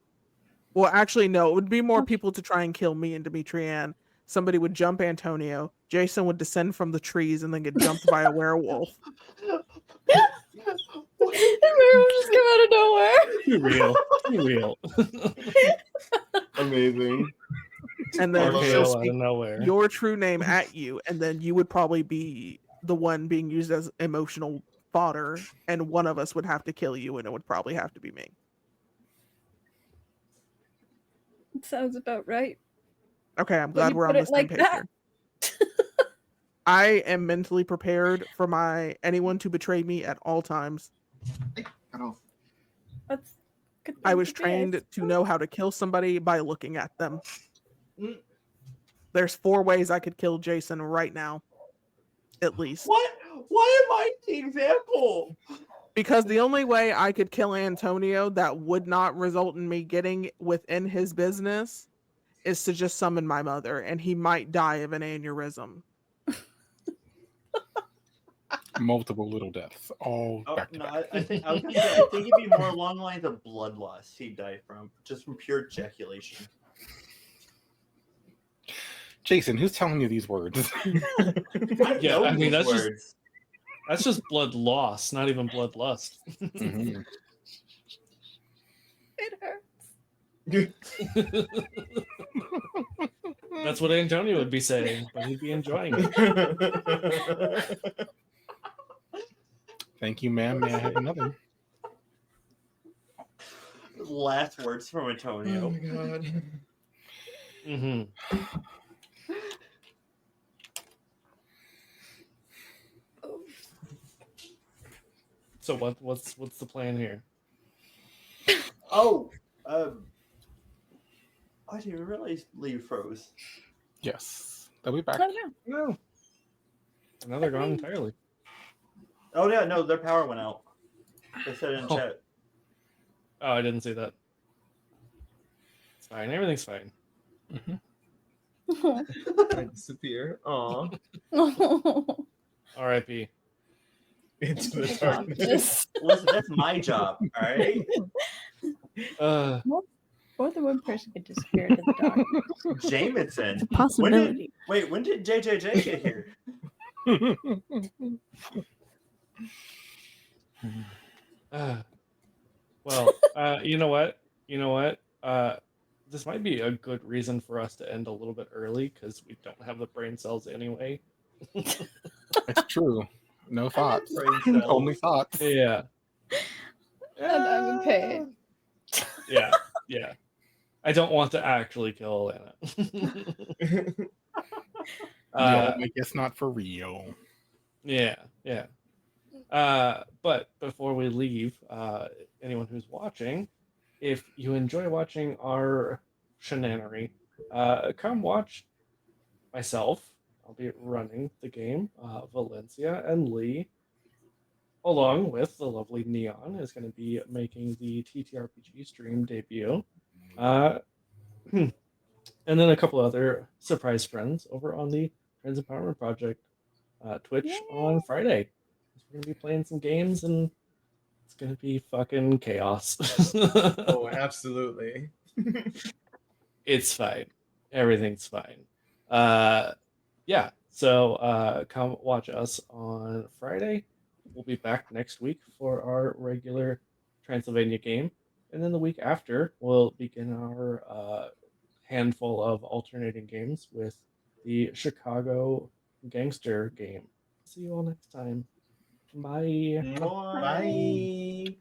[SPEAKER 3] Well, actually, no, it would be more people to try and kill me and Demetrian. Somebody would jump Antonio. Jason would descend from the trees and then get jumped by a werewolf.
[SPEAKER 4] The werewolf just come out of nowhere.
[SPEAKER 8] Be real. Be real.
[SPEAKER 5] Amazing.
[SPEAKER 3] And then she'll
[SPEAKER 8] out
[SPEAKER 3] speak
[SPEAKER 8] of nowhere.
[SPEAKER 3] your true name at you, and then you would probably be the one being used as emotional fodder, and one of us would have to kill you, and it would probably have to be me.
[SPEAKER 4] It sounds about right.
[SPEAKER 3] Okay, I'm glad we're on the same page here. I am mentally prepared for anyone to betray me at all times.
[SPEAKER 4] That's good.
[SPEAKER 3] I was trained to know how to kill somebody by looking at them. There's 4 ways I could kill Jason right now, at least.
[SPEAKER 6] What? Why am I the example?
[SPEAKER 3] Because the only way I could kill Antonio that would not result in me getting within his business is to just summon my mother, and he might die of an aneurysm.
[SPEAKER 2] Multiple little deaths, all back to
[SPEAKER 6] No,
[SPEAKER 2] back.
[SPEAKER 6] I think it'd be more along the lines of bloodlust he'd die from, just from pure ejaculation.
[SPEAKER 2] Jason, who's telling you these words?
[SPEAKER 8] Yeah, I mean that's just blood loss, not even bloodlust.
[SPEAKER 2] Mm-hmm.
[SPEAKER 4] It hurts.
[SPEAKER 8] That's what Antonio would be saying, but he'd be enjoying it.
[SPEAKER 2] Thank you, ma'am. May I have another?
[SPEAKER 6] Last words from
[SPEAKER 5] Oh
[SPEAKER 6] Antonio.
[SPEAKER 5] my god.
[SPEAKER 8] Mm-hmm. So what's the plan here?
[SPEAKER 6] Oh, I didn't even realize Lee froze.
[SPEAKER 2] Yes. They'll be back.
[SPEAKER 4] Oh no.
[SPEAKER 8] No. Now they're gone entirely.
[SPEAKER 6] Oh yeah, no, their power went out. They said in
[SPEAKER 8] Oh.
[SPEAKER 6] chat.
[SPEAKER 8] Oh, I didn't see that. It's fine. Everything's fine.
[SPEAKER 5] I disappear. Aw.
[SPEAKER 8] R.I.P.
[SPEAKER 5] Into the
[SPEAKER 6] Just-
[SPEAKER 5] darkness.
[SPEAKER 6] Listen, that's my job, all right?
[SPEAKER 4] More than one person could disappear into the dark.
[SPEAKER 6] Jameson.
[SPEAKER 4] It's a possibility.
[SPEAKER 6] When did JJJ get here?
[SPEAKER 8] Well, you know what? This might be a good reason for us to end a little bit early because we don't have the brain cells anyway.
[SPEAKER 2] It's true. No thoughts.
[SPEAKER 6] Brain cells.
[SPEAKER 2] Only thoughts.
[SPEAKER 8] Yeah.
[SPEAKER 4] And I'm in pain.
[SPEAKER 8] Yeah. I don't want to actually kill Anna.
[SPEAKER 2] No, I guess not for real.
[SPEAKER 8] Yeah. But before we leave, anyone who's watching, if you enjoy watching our shenanery, come watch myself. I'll be running the game. Valencia and Lee, along with the lovely Neon, is going to be making the TTRPG stream debut. And then a couple other surprise friends over on the Trans Empowerment Project Twitch on Friday. We're going to be playing some games and it's going to be fucking chaos.
[SPEAKER 5] Oh, absolutely.
[SPEAKER 8] It's fine. Everything's fine. Yeah, so come watch us on Friday. We'll be back next week for our regular Transylvania game. And then the week after, we'll begin our handful of alternating games with the Chicago Gangster game. See you all next time. Bye.
[SPEAKER 5] Bye.